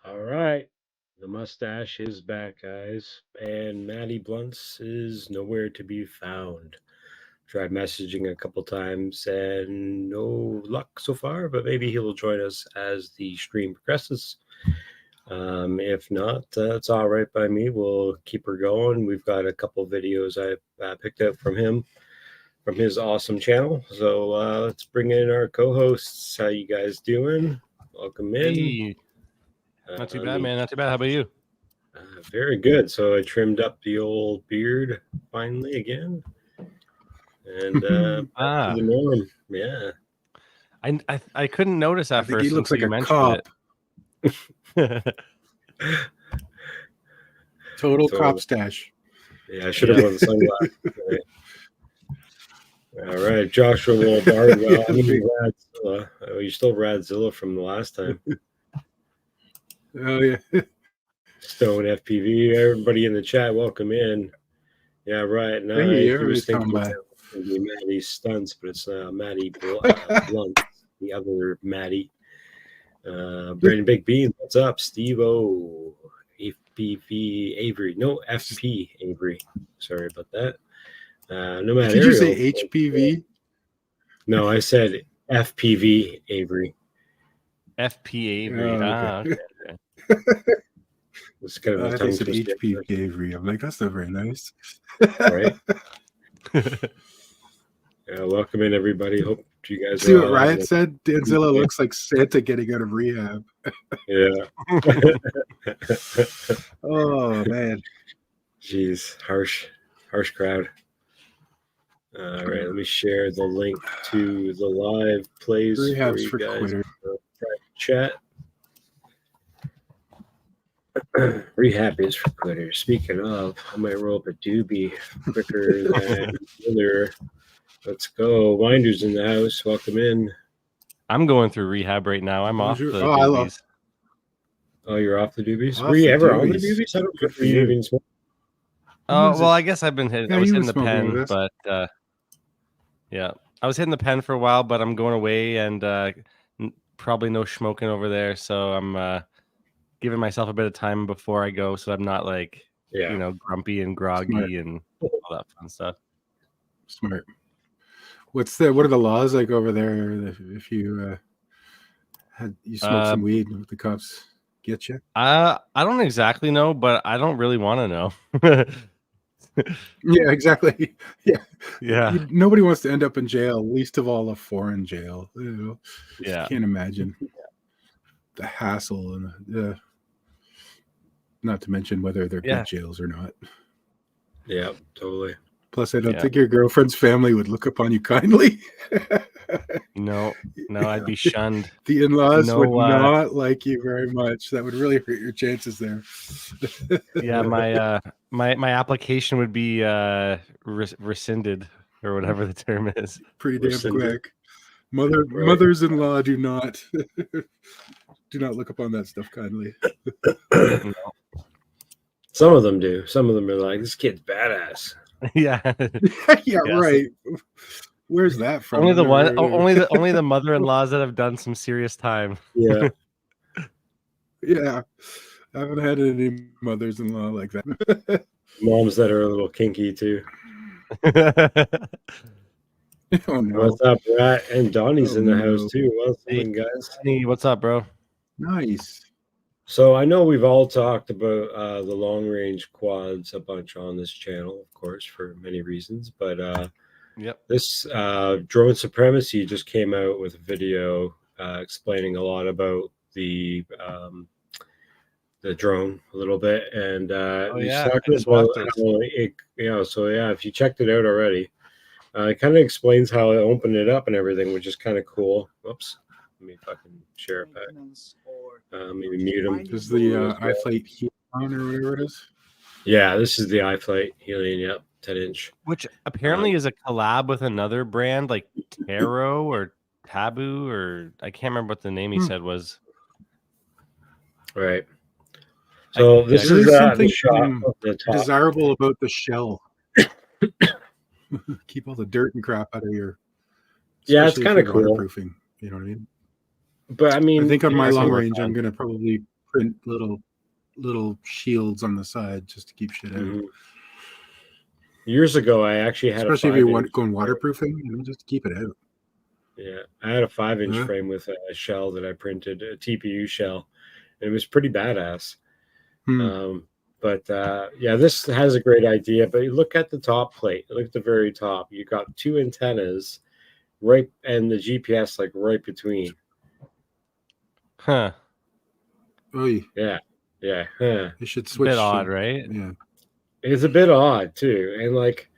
All right, the mustache is back, guys, and Matty Bluntz is nowhere to be found. Tried messaging a couple times and no luck so far, but maybe he will join us as the stream progresses. If not, it's all right by me. We'll keep her going. We've got a couple videos I picked up from him, from his awesome channel. So let's bring in our co-hosts. How you guys doing? Welcome in. Hey. Not too bad, man. Not too bad. How about you? Very good. So I trimmed up the old beard finally again, and back to the norm. Yeah. I couldn't notice at first. He looks like a cop. Total cop stash. Yeah, I should have worn the sunglasses. All right, Joshua Bardwell. Radzilla. Oh, you're still Radzilla from the last time. Oh yeah. Stone FPV. Everybody in the chat, welcome in. Yeah, right. Now Hey, I was thinking about it would be Matty Stunts, but it's Matty Bluntz, the other Matty. Brandon Big Bean, what's up? Steve O, FPV Avery. No, FP Avery. Sorry about that. No matter. Did you say HPV? No, I said FPV Avery. FP Avery. Okay. It's kind of I said HPV Avery. I'm like, that's not very nice. Right. Yeah, welcome in, everybody. Hope you guys see what Ryan said. Danzilla looks like Santa getting out of rehab. Yeah. Oh man. Jeez, harsh crowd. All right, let me share the link to the live plays Rehab's for you guys. Quitter. Chat. Rehab is for quitters. Speaking of, I might roll up a doobie quicker than other. Let's go. Winder's in the house. Welcome in. I'm going through rehab right now. I'm off the doobies. Oh, you're off the doobies? Were you ever on the doobies? I don't know you even smoke. Oh, well, I guess I've been hitting. I was hitting the pen, but yeah, I was hitting the pen for a while, but I'm going away and probably no smoking over there. So I'm giving myself a bit of time before I go, so I'm not like grumpy and groggy and all that fun stuff. Smart. What are the laws like over there if you smoke some weed and the cops get you? I don't exactly know, but I don't really want to know. Yeah, exactly. Yeah. Nobody wants to end up in jail, least of all a foreign jail. You know? Yeah. Can't imagine the hassle and not to mention whether they're good jails or not. Yeah, totally. Plus, I don't think your girlfriend's family would look upon you kindly. No, I'd be shunned. The in-laws would not like you very much. That would really hurt your chances there. Yeah, my application would be rescinded or whatever the term is. Pretty damn quick. Mothers-in-law do not look upon that stuff kindly. Some of them do. Some of them are like, this kid's badass. Yeah. Yeah, right. Where's that from? Only the mother-in-laws that have done some serious time. Yeah. Yeah. I haven't had any mothers-in-law like that. Moms that are a little kinky too. Oh no. What's up, Rat? And Donnie's in the house too. What's up, guys? Hey, what's up, bro? Nice. So I know we've all talked about the long-range quads a bunch on this channel, of course, for many reasons. But this Drone Supremacy just came out with a video explaining a lot about the drone a little bit, and he's talking about how if you checked it out already, it kind of explains how it opened it up and everything, which is kind of cool. Whoops. Let me fucking share it back. Maybe mute him. This is the iFlight Helion or whatever it is. Yeah, this is the iFlight Helion. Yep, 10-inch. Which apparently is a collab with another brand like Taro or Taboo, or I can't remember what the name he said was. Right. So this is something the shot of the top. Desirable about the shell. Keep all the dirt and crap out of your. Yeah, it's kind of cool. Waterproofing. You know what I mean? But I mean, I think on my long range, I'm gonna probably print little shields on the side just to keep shit out. Years ago, I actually had especially if you want going waterproofing, just keep it out. Yeah, I had a 5-inch frame with a shell that I printed, a TPU shell, and it was pretty badass. This has a great idea. But you look at the top plate. Look at the very top. You got 2 antennas, right, and the GPS like right between. Huh. Oh yeah. Huh. You should switch. A bit odd, right? Yeah. It's a bit odd too, and like,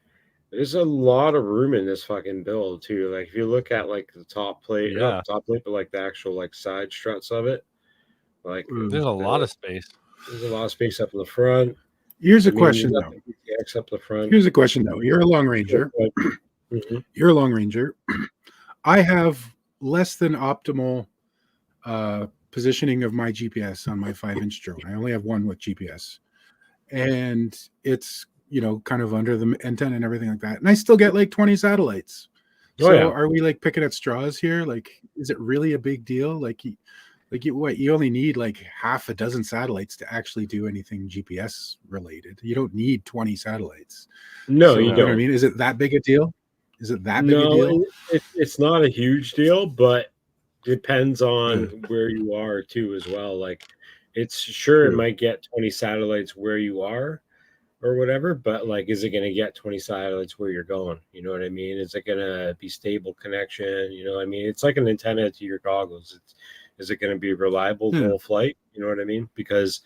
there's a lot of room in this fucking build too. Like, if you look at like the top plate, not the top plate, but like the actual like side struts of it, like there's a lot of space. There's a lot of space up in the front. Here's a question though. Up the front. Here's a question though. You're a long ranger. You're a long ranger. I have less than optimal positioning of my GPS on my 5-inch drone. I only have one with GPS, and it's kind of under the antenna and everything like that. And I still get like 20 satellites. So are we like picking at straws here? Like, is it really a big deal? You only need like half a dozen satellites to actually do anything GPS related. You don't need 20 satellites. No, you don't. You know what I mean? Is it that big a deal? Is it that big a deal? It's not a huge deal, but depends on where you are too as well. Like, it might get 20 satellites where you are or whatever, but like, is it going to get 20 satellites where you're going? You know what I mean? Is it going to be stable connection? You know what I mean? It's like an antenna to your goggles. Is it going to be reliable the whole flight? You know what I mean? Because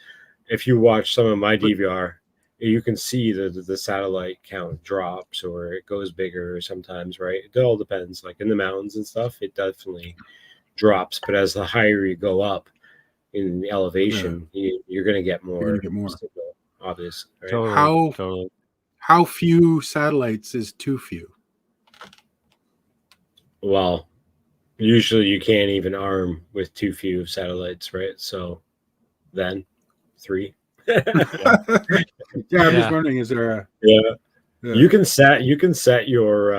if you watch some of my DVR, you can see the satellite count drops or it goes bigger sometimes, right? It all depends. Like in the mountains and stuff, it definitely drops. But as the higher you go up in elevation, you're going to get more. Signal, obviously. Right? Totally. How few satellites is too few? Well, usually you can't even arm with too few satellites, right? So then 3. I'm just wondering, is there a you can set your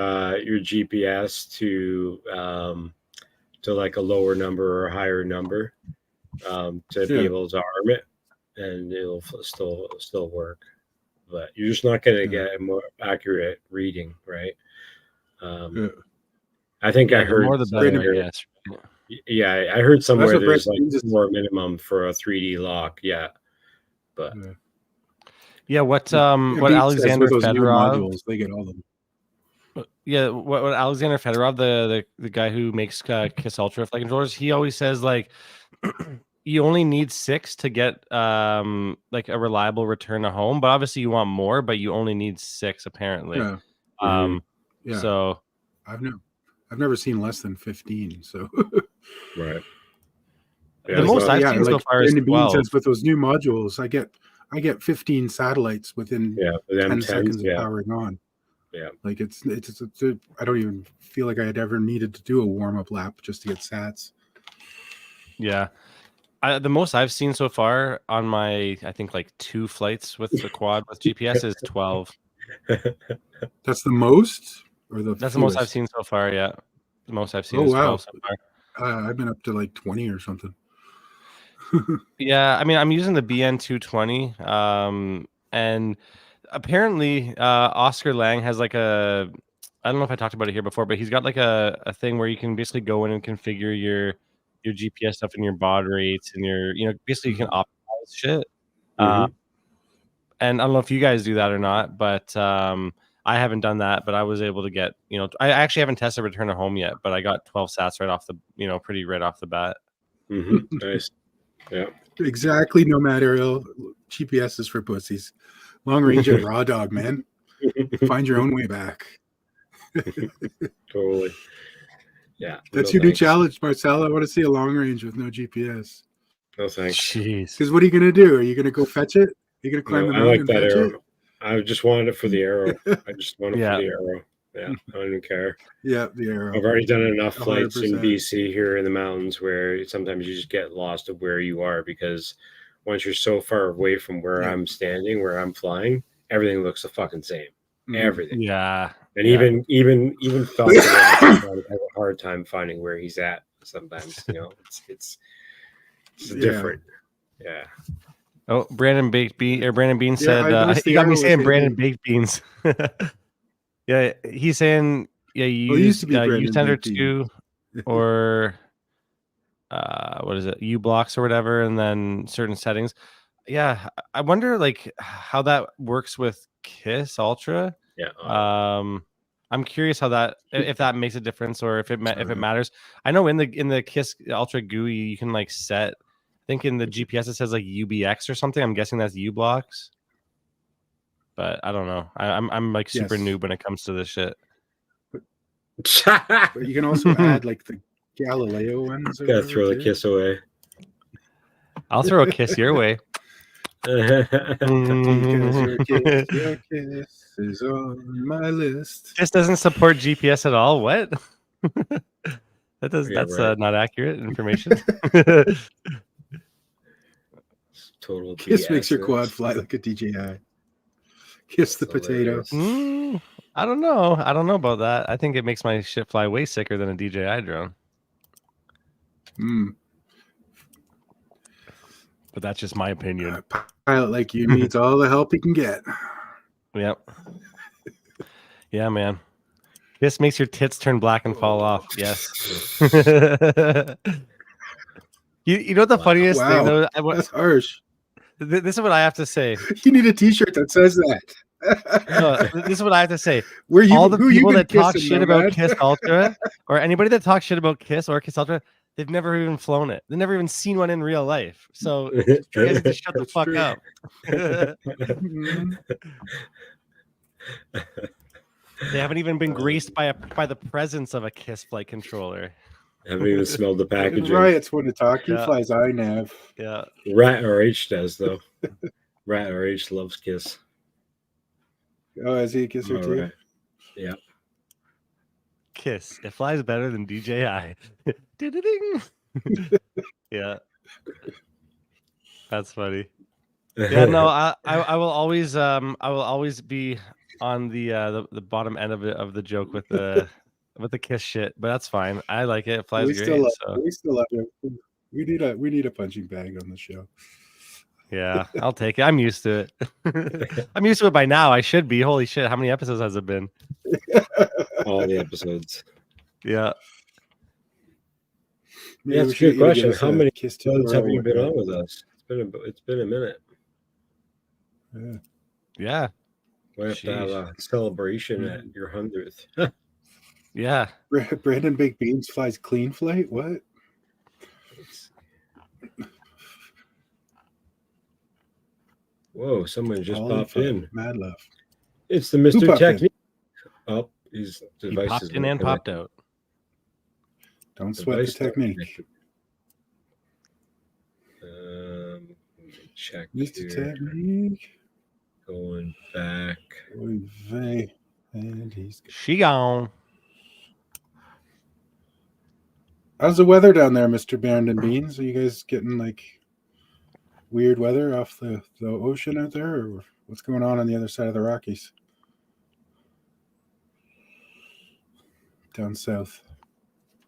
GPS to like a lower number or a higher number to be able to arm it, and it'll still work, but you're just not going to get a more accurate reading, right? I think I heard more the better, yes. Yeah, I heard somewhere there's like more minimum for a 3D lock. Yeah, but what Alexander Fedorov modules, they get all of them. Yeah, what Alexander Fedorov, the guy who makes Kiss Ultra flight controllers, he always says like you only need 6 to get like a reliable return to home, but obviously you want more, but you only need 6 apparently. So I've never seen less than 15. So right. The most I've seen so far is 12. Says with those new modules, I get 15 satellites within 10 seconds of powering on. Yeah. Like it's I don't even feel like I had ever needed to do a warm-up lap just to get sats. Yeah. The most I've seen so far on my, I think like 2 flights with the quad with GPS is 12. That's the most, or the That's fewest? the most I've seen so far. Yeah, the most I've seen Oh is wow, 12 so far. I've been up to like 20 or something. Yeah, I mean, I'm using the BN 220, and apparently Oscar Lang has like a, I don't know if I talked about it here before, but he's got like a thing where you can basically go in and configure your GPS stuff and your baud rates and your, you know, basically you can optimize shit. And I don't know if you guys do that or not, but I haven't done that, but I was able to get, you know, I actually haven't tested return to home yet, but I got 12 sats right off the, you know, pretty right off the bat. Nice. Yeah. Exactly. Nomad aerial GPS is for pussies. Long range and raw dog, man. Find your own way back. Totally. Yeah. That's your new challenge, Marcel. I want to see a long range with no GPS. No thanks. Jeez. Because what are you going to do? Are you going to go fetch it? Are you going to climb the mountain? I like that arrow. It? I just wanted it for the arrow. I just wanted it for the arrow. Yeah. I don't even care. Yeah, the arrow. I've already done enough flights 100%. in BC here in the mountains where sometimes you just get lost of where you are, because once you're so far away from where I'm standing, where I'm flying, everything looks the fucking same. Everything. Yeah. And even Falcon have a hard time finding where he's at sometimes. You know, it's different. Yeah. Oh, Brandon Bean said he got me saying Brandon Baked Beans. Yeah, he's saying you Center 2 or what is it, U blocks or whatever, and then certain settings. Yeah, I wonder like how that works with KISS Ultra. Yeah. I'm curious how that, if that makes a difference or if it matters. I know in the KISS Ultra GUI you can like set, I think in the GPS it says like UBX or something. I'm guessing that's U blocks. But I don't know. I'm like super noob when it comes to this shit. But you can also add like the Galileo ones. Gotta throw the KISS away. I'll throw a KISS your way. Because your KISS is on my list. KISS doesn't support GPS at all. What? That's not accurate information. Total KISS BS, makes your quad fly like a DJI. KISS the potato. I don't know. I don't know about that. I think it makes my shit fly way sicker than a DJI drone. But that's just my opinion. A pilot like you needs all the help he can get. Yep. Yeah, man. KISS makes your tits turn black and fall off. Yes. You know what the funniest thing though? That's harsh. This is what I have to say. You need a T-shirt that says that. No, this is what I have to say. All the people that talk shit about KISS Ultra, or anybody that talks shit about KISS or KISS Ultra, they've never even flown it. They've never even seen one in real life. So you guys just shut the fuck up. They haven't even been graced by the presence of a KISS flight controller. Haven't even smelled the packaging. Riots want to talk. He flies iNav. Yeah. Rat RH does though. Rat RH loves KISS. Oh, is he a kisser too? Right. Yeah. KISS. It flies better than DJI. Yeah. That's funny. Yeah, no, I will always be on the bottom end of the joke with the KISS shit, but that's fine. I like it. It flies great. We still love it. We need a punching bag on the show. Yeah, I'll take it. I'm used to it. I'm used to it by now. I should be. Holy shit! How many episodes has it been? All the episodes. Yeah. Yeah, it's a good question. How many episodes have you been on with us? It's been a minute. Yeah. We have to have a celebration at your 100th. Yeah. Brandon Baked Beans flies clean flight. What? Whoa! Someone just popped in. Mad love. It's the Mr. Technique. Oh, his device he popped in and popped out. Don't sweat the technique. Let me check Mr. here. Technique. Going back. Oy vey. And he's She gone. How's the weather down there, Mr. Brandon Beans? Are you guys getting like weird weather off the ocean out there, or what's going on the other side of the Rockies? Down south.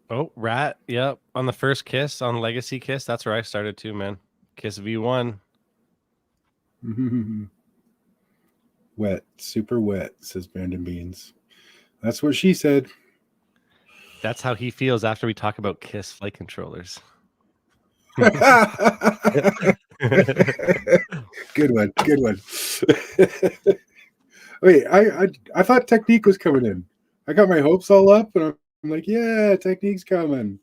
Oh, Rat. Yep. On the first Kiss, on Legacy Kiss. That's where I started too, man. Kiss V1. Wet. Super wet, says Brandon Beans. That's what she said. That's how he feels after we talk about Kiss flight controllers. Good one. Good one. Wait, I thought Technique was coming in. I got my hopes all up, and I'm like, yeah, Technique's coming.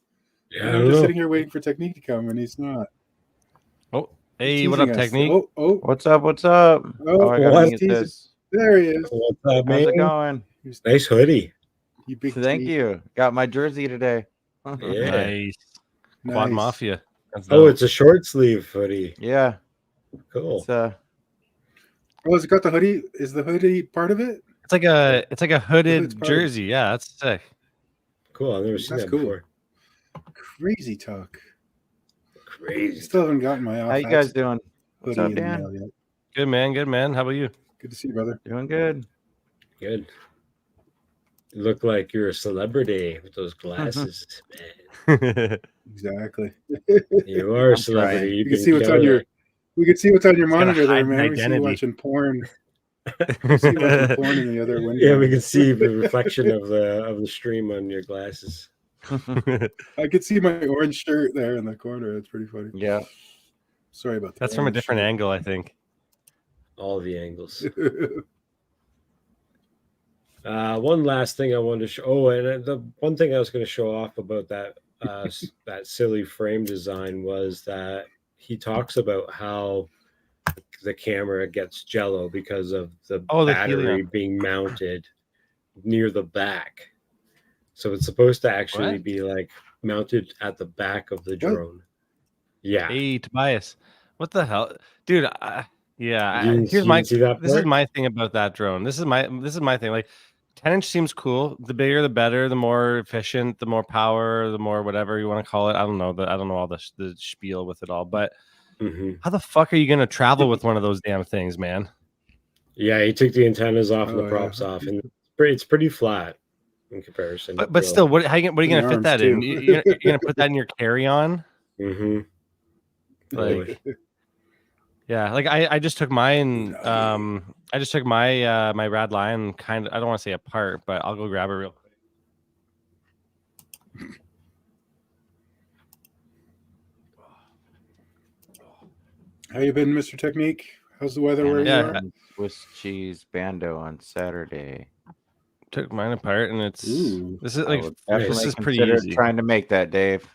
Yeah, and I'm just sitting here waiting for Technique to come, and he's not. Oh, hey, what up, us. Technique? Oh, what's up? What's up? Oh, I gotta mute teasing. this. There he is. What's up, man? How's it going? Nice hoodie. You big Thank T. you. Got my jersey today. Yeah. Nice. Quad Nice. Mafia. That's Oh, dope. it's a short sleeve hoodie. Yeah. Cool. It's Oh, has it got the hoodie? Is the hoodie part of it? It's like a hooded hood's part of it. jersey. Yeah, that's sick. Cool. I've never seen That's that cool. before. Crazy talk. Crazy. Still haven't gotten my how you guys doing? What's hoodie up, in the Dan? mail yet. Good man, good man. How about you? Good to see you, brother. Doing good. Good. You look like you're a celebrity with those glasses, man. Exactly. You are a I'm celebrity. trying. You can see what's on your. We can see what's on your gotta monitor there, hide man. We see you identity. watching porn. We see you watching porn in the other window. Yeah, we can see the reflection of the stream on your glasses. I could see my orange shirt there in the corner. That's pretty funny. Yeah. Sorry about that. That's from a different angle, I think. All the angles. One last thing I wanted to show. Oh, and the one thing I was going to show off about that that silly frame design was that he talks about how the camera gets jello because of the battery helium. being mounted near the back. So it's supposed to actually What? be like mounted at the back of the drone. Yeah. Hey, Tobias. What the hell? Dude, yeah. You didn't see that This is part? my thing about that drone. This is my thing. Like 10-inch seems cool. The bigger the better, the more efficient, the more power, the more whatever you want to call it. I don't know all the spiel with it all, but how the fuck are you gonna travel with one of those damn things, man? Yeah, he took the antennas off and Oh, the props yeah. off, and it's pretty flat in comparison. But still, what are you gonna fit arms, that in? too. You're gonna put that in your carry-on? Mm-hmm. Like, yeah, like I just took mine. I just took my my Rad Lion kind of. I don't want to say apart, but I'll go grab it real quick. How you been, Mr. Technique? How's the weather where you Yeah. are? Swiss cheese bando on Saturday. Took mine apart, and it's Ooh. this is I like would this definitely is pretty consider easy. trying to make that, Dave.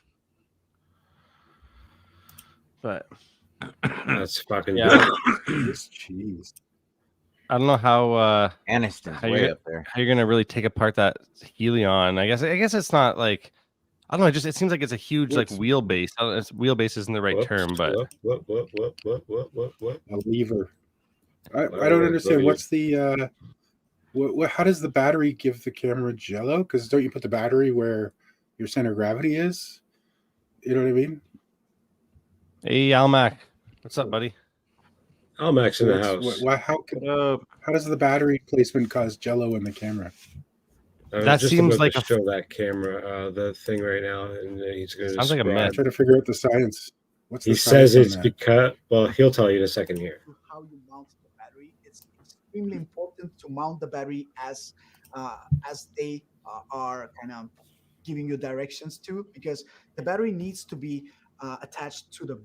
But That's fucking yeah, This cheese. I don't know how Aniston's How way you- up there. you're gonna really take apart that Helion. I guess it's not like I don't know. It seems like it's a huge like What's- wheelbase. Wheelbase isn't the right term, but what? A lever. I Whatever, don't understand. buddy. What's the what? How does the battery give the camera jello? Because don't you put the battery where your center of gravity is? You know what I mean? hey, Almac, what's up, buddy? I'm actually in the What's- house. how does the battery placement cause jello in the camera? That just seems about like to a- show that camera, the thing right now, and he's going to. Sounds like a I'm myth. trying to figure out the science. What's He the says science it's on that? because. Well, he'll tell you in a second here. How you mount the battery. It's extremely important to mount the battery as they are kind of giving you directions to, because the battery needs to be attached to the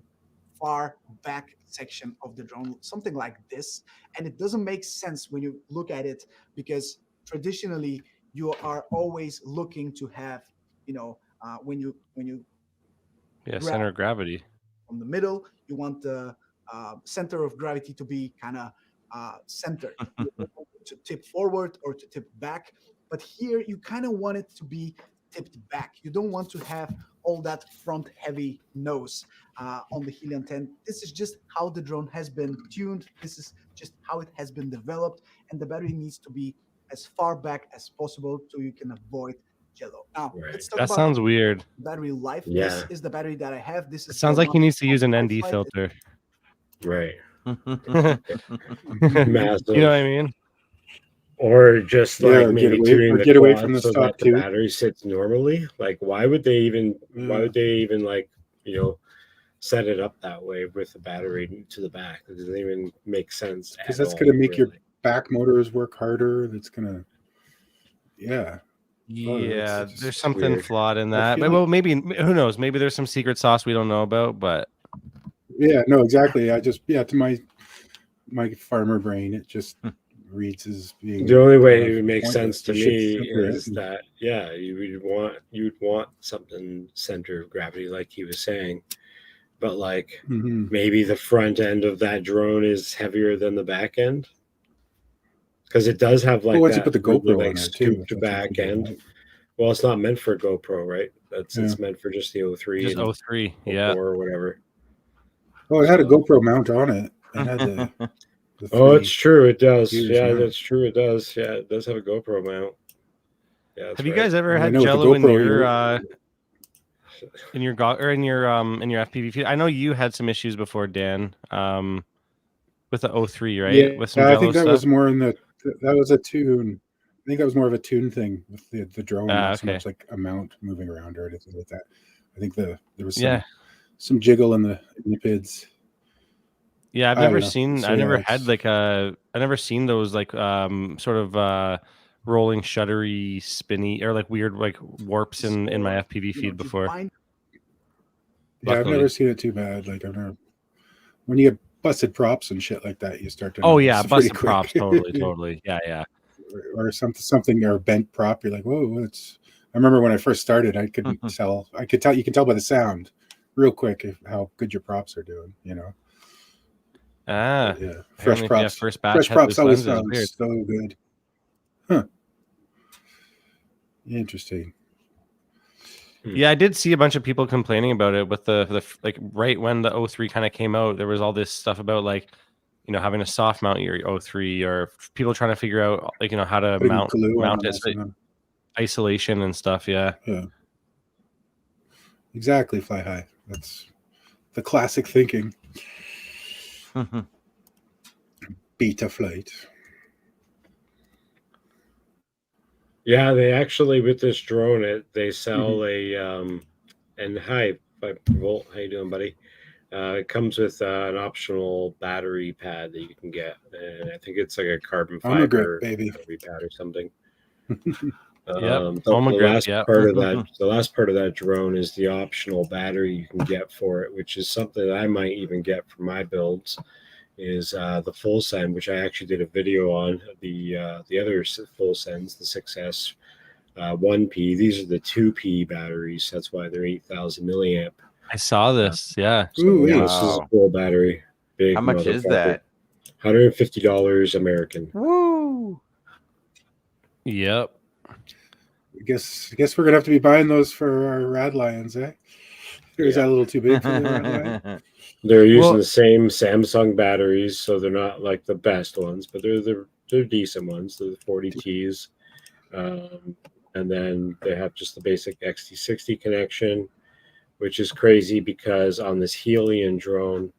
far back section of the drone, something like this. And it doesn't make sense when you look at it, because traditionally you are always looking to have, when you Yeah, grab center of gravity. from the middle, you want the center of gravity to be kind of centered. You don't want it to tip forward or to tip back, but here you kind of want it to be tipped back. You don't want to have all that front heavy nose on the Helion 10. This is just how the drone has been tuned. This is just how it has been developed, and the battery needs to be as far back as possible so you can avoid jello. Now, let's talk That about sounds weird. battery life. Yeah. This is the battery that I have. This is It sounds the like he one needs to use an from ND Flight. filter. Right. You Massive. know what I mean? Or just like maybe tuning the get away quad from the so stock that the tube. battery sits normally. Like, why would they even like, you know, set it up that way with the battery to the back? It doesn't even make sense. Because that's going to make your back motors work harder. That's going to, yeah. Yeah, it's there's something weird. flawed in I that. feel Well, maybe, who knows? Maybe there's some secret sauce we don't know about, but yeah, no, exactly. I just, to my farmer brain, it just reads as being the only way it would make pointless. sense to There should me be simpler is engine. that you'd want something center of gravity, like he was saying, but like maybe the front end of that drone is heavier than the back end, because it does have like once you that put the GoPro really, like on there too, scooped back end. Well, it's not meant for GoPro, right? It's meant for just the 03 just and 03, 04 yeah, or whatever. Oh, it had a GoPro mount on it. It had the Oh, it's true. It does. huge Yeah, mount. that's true. It does. Yeah, it does have a GoPro mount. Yeah, that's have you right. guys ever And I had know with the jello in GoPro, your in your FPV feed? I know you had some issues before, Dan, with the 03, right? Yeah, With some I jello think that stuff. was more in that was a tune. I think that was more of a tune thing with the drone, not so okay. much like a mount moving around or anything like that. I think there was some jiggle in the PIDs. Yeah, I've I don't never know. seen. So, I never yeah, had like I never seen those like sort of rolling shuttery spinny or like weird like warps in my FPV feed before. Yeah, I've never seen it too bad. Like I've never, when you get busted props and shit like that, you start to Oh notice yeah, it pretty busted quick. props, totally. Yeah. Or something or a bent prop. You're like, whoa, it's. I remember when I first started, I couldn't tell. I could tell. You can tell by the sound, real quick, how good your props are doing. You know. Ah, yeah. Fresh props. First batch Fresh had props loose always lenses. sound Weird. so good. Huh. Interesting. Yeah, I did see a bunch of people complaining about it with the like right when the 03 kind of came out. There was all this stuff about like, you know, having a soft mount your 03 or people trying to figure out like, you know, how to Putting mount glue on it, it, isolation and stuff. Yeah. Yeah. Exactly. Fly high. That's the classic thinking. Beta flight. Yeah, they actually with this drone, they sell a and hi, Volt, how you doing, buddy? It comes with an optional battery pad that you can get, and I think it's like a carbon fiber battery pad or something. The last part of that drone is the optional battery you can get for it, which is something that I might even get for my builds. Is the full send, which I actually did a video on. The other full sends, the 6S 1P. These are the 2P batteries. That's why they're 8,000 milliamp. I saw this. Yeah. So, this is a full battery. Big. How much is that? $150 American. Woo! Yep. I guess we're gonna have to be buying those for our Rad Lions, eh? Or is that a little too big for the Rad Lion? They're using the same Samsung batteries, so they're not like the best ones, but they're decent ones. They're the 40Ts, and then they have just the basic XT60 connection, which is crazy because on this Helion drone,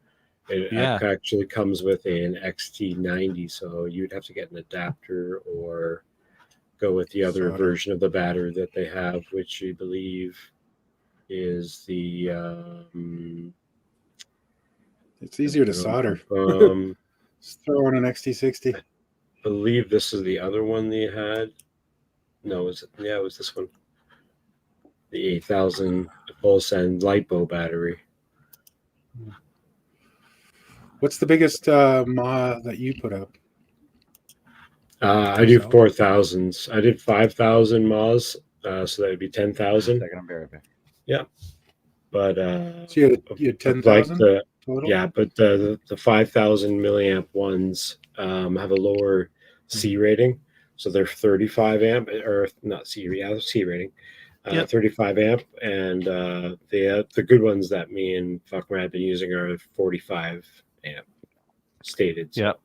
it actually comes with an XT90, so you'd have to get an adapter or go with the other version of the battery that they have, which I believe is the it's easier to solder. Just throw on an XT60. I believe this is the other one they had. No, it was this one. The 8,000 full send LiPo battery. What's the biggest MAH that you put up? I do 4,000s. I did 5,000 MAHs, so that would be 10,000. Yeah, but so you had 10,000 total. Yeah, but the 5,000 milliamp ones have a lower C rating, so they're 35 amp or not C rating, 35 amp, and the good ones that me and Fuckman have been using are 45 amp stated. So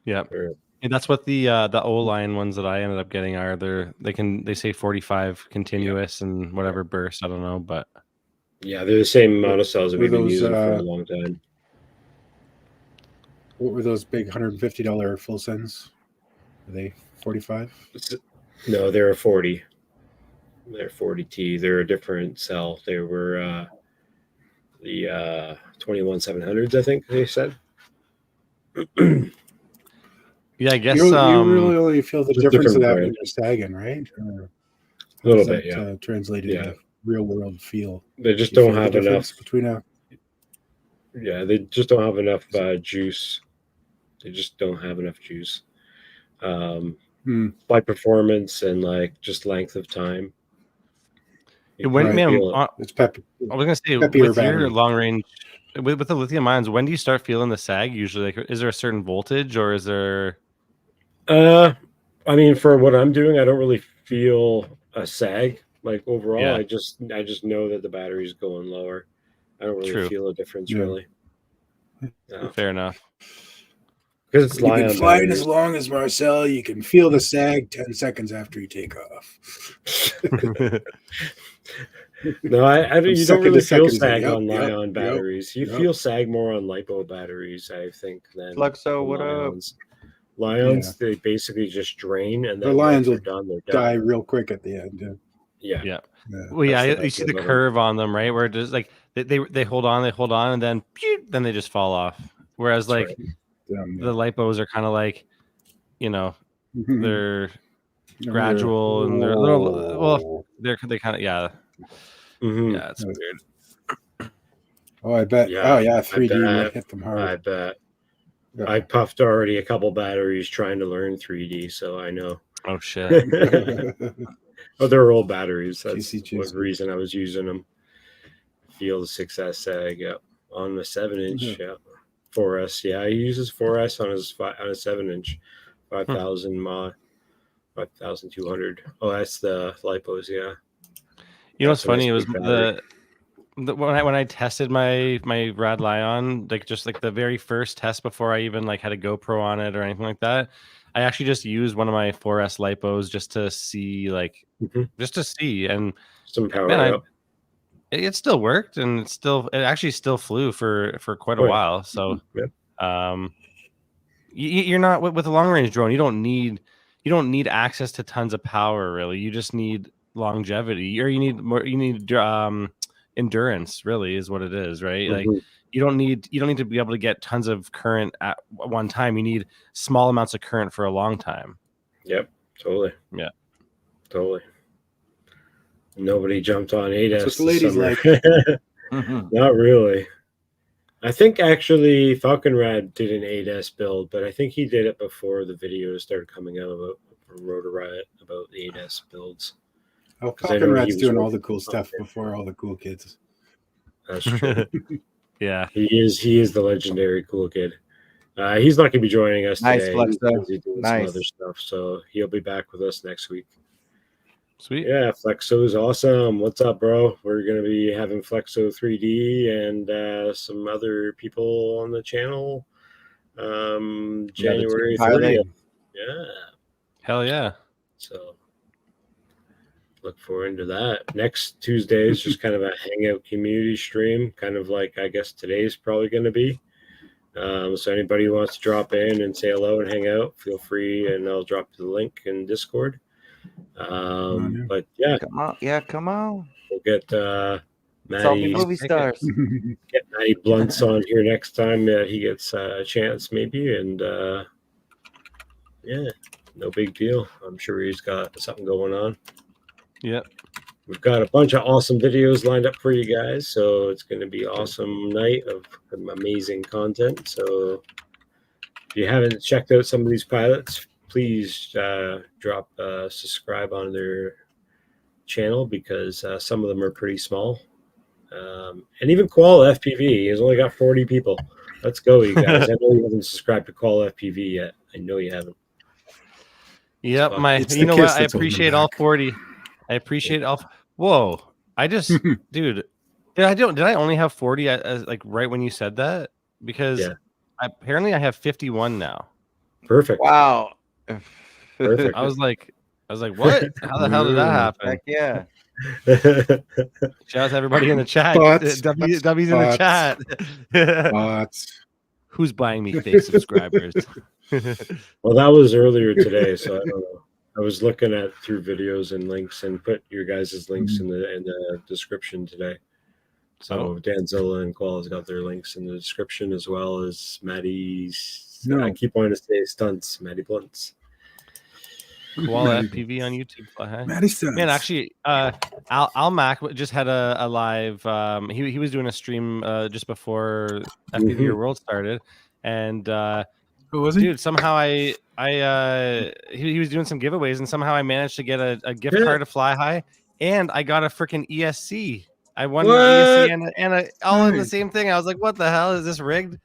Yeah. Or And that's what the O-line ones that I ended up getting are. They say 45 continuous and whatever burst. I don't know, but yeah, they're the same amount of cells that we've been using for a long time. What were those big $150 full sends? Are they 45? No, they're a 40. They're 40T. They're a different cell. They were the 21700s, I think they said. Yeah, I guess you really only feel the difference of that when you're sagging, right? A little bit, yeah. Translated into real world feel. They just don't have enough between a. Yeah, they just don't have enough juice. They just don't have enough juice. By performance and like just length of time. When, man, it's peppy. I was gonna say with your long range, with the lithium ions, when do you start feeling the sag? Usually, like, is there a certain voltage or is there? I mean, for what I'm doing, I don't really feel a sag. Like overall, I just know that the battery's going lower. I don't really feel a difference, really. Fair enough. Because it's you can fly it as long as Marcel. You can feel the sag 10 seconds after you take off. No, you don't really feel sag on Lion batteries. You feel sag more on LiPo batteries, I think, than Flexo. What up? Lions, they basically just drain, and then the Lions will they're die real quick at the end. Yeah. Well, you see the curve on them, right? Where it just like they hold on, and then they just fall off. Whereas the lipos are kind of like, they're gradual and they're a little. They kind of Yeah, it's weird. Oh, I bet. Yeah, 3D hit them hard. I bet. Yeah. I puffed already a couple batteries trying to learn 3D, so I know. Oh shit. They're old batteries. That's the reason I was using them. Feel the 6S sag, on the 7-inch, 4S. Yeah, he uses 4S on a 7-inch, 5,000 5,200. Oh, that's the lipos, yeah. You know what's funny? It was when I tested my Rad Lion, like just like the very first test before I even like had a GoPro on it or anything like that, I actually just used one of my 4S lipos just to see, and some power. It still worked, and it actually still flew for quite a while. So, you're not with a long range drone. You don't need access to tons of power, really. You just need longevity, or you need endurance, really, is what it is, right? Like you don't need to be able to get tons of current at one time. You need small amounts of current for a long time. Yep, totally. Yeah, totally. Nobody jumped on 8S. That's what the ladies like. Not really. I think actually Falcon Rad did an 8S build, but I think he did it before the videos started coming out about Rotor Riot about the 8S builds. Oh, Falcon Rad's doing all the cool stuff before all the cool kids. That's true. Yeah, he is the legendary cool kid. He's not going to be joining us today. Flex, he's doing some other stuff, so he'll be back with us next week. Sweet. Yeah, Flexo is awesome. What's up, bro? We're going to be having Flexo 3D and some other people on the channel January 30th. Yeah. Hell yeah. So look forward to that. Next Tuesday is just kind of a hangout community stream, kind of like I guess today's probably going to be. So anybody who wants to drop in and say hello and hang out, feel free, and I'll drop the link in Discord. But yeah, come on. We'll get Matty movie stars. Get Matty Bluntz on here next time he gets a chance, maybe, and no big deal. I'm sure he's got something going on. Yep. We've got a bunch of awesome videos lined up for you guys, so it's going to be an awesome night of amazing content. So if you haven't checked out some of these pilots, please drop subscribe on their channel, because some of them are pretty small. And even Koala FPV has only got 40 people. Let's go, you guys. I know you haven't subscribed to Koala FPV yet. I know you haven't. Yep, you know what? I appreciate all 40. I appreciate all. Whoa! I just, dude. Did I only have 40? Like right when you said that, because apparently I have 51 now. Perfect. Wow. Perfect. I was like, what? How the hell did that happen? Heck yeah. Shout out to everybody in the chat. Bots. W's in the chat. Bots. Who's buying me fake subscribers? Well, that was earlier today, so I don't know. I was looking at through videos and links and put your guys' links in the description today. So Danzilla and Koala's got their links in the description, as well as Matty's. No. I keep wanting to say stunts, Matty Bluntz. Koala FPV on YouTube. Matty stunts. Man, actually, Al Mac just had a live. He was doing a stream just before FPV Your World started, and who was he? dude, somehow he was doing some giveaways, and somehow I managed to get a gift card to Fly High, and I got a freaking ESC. I won an ESC and all in the same thing. I was like, what the hell is this rigged?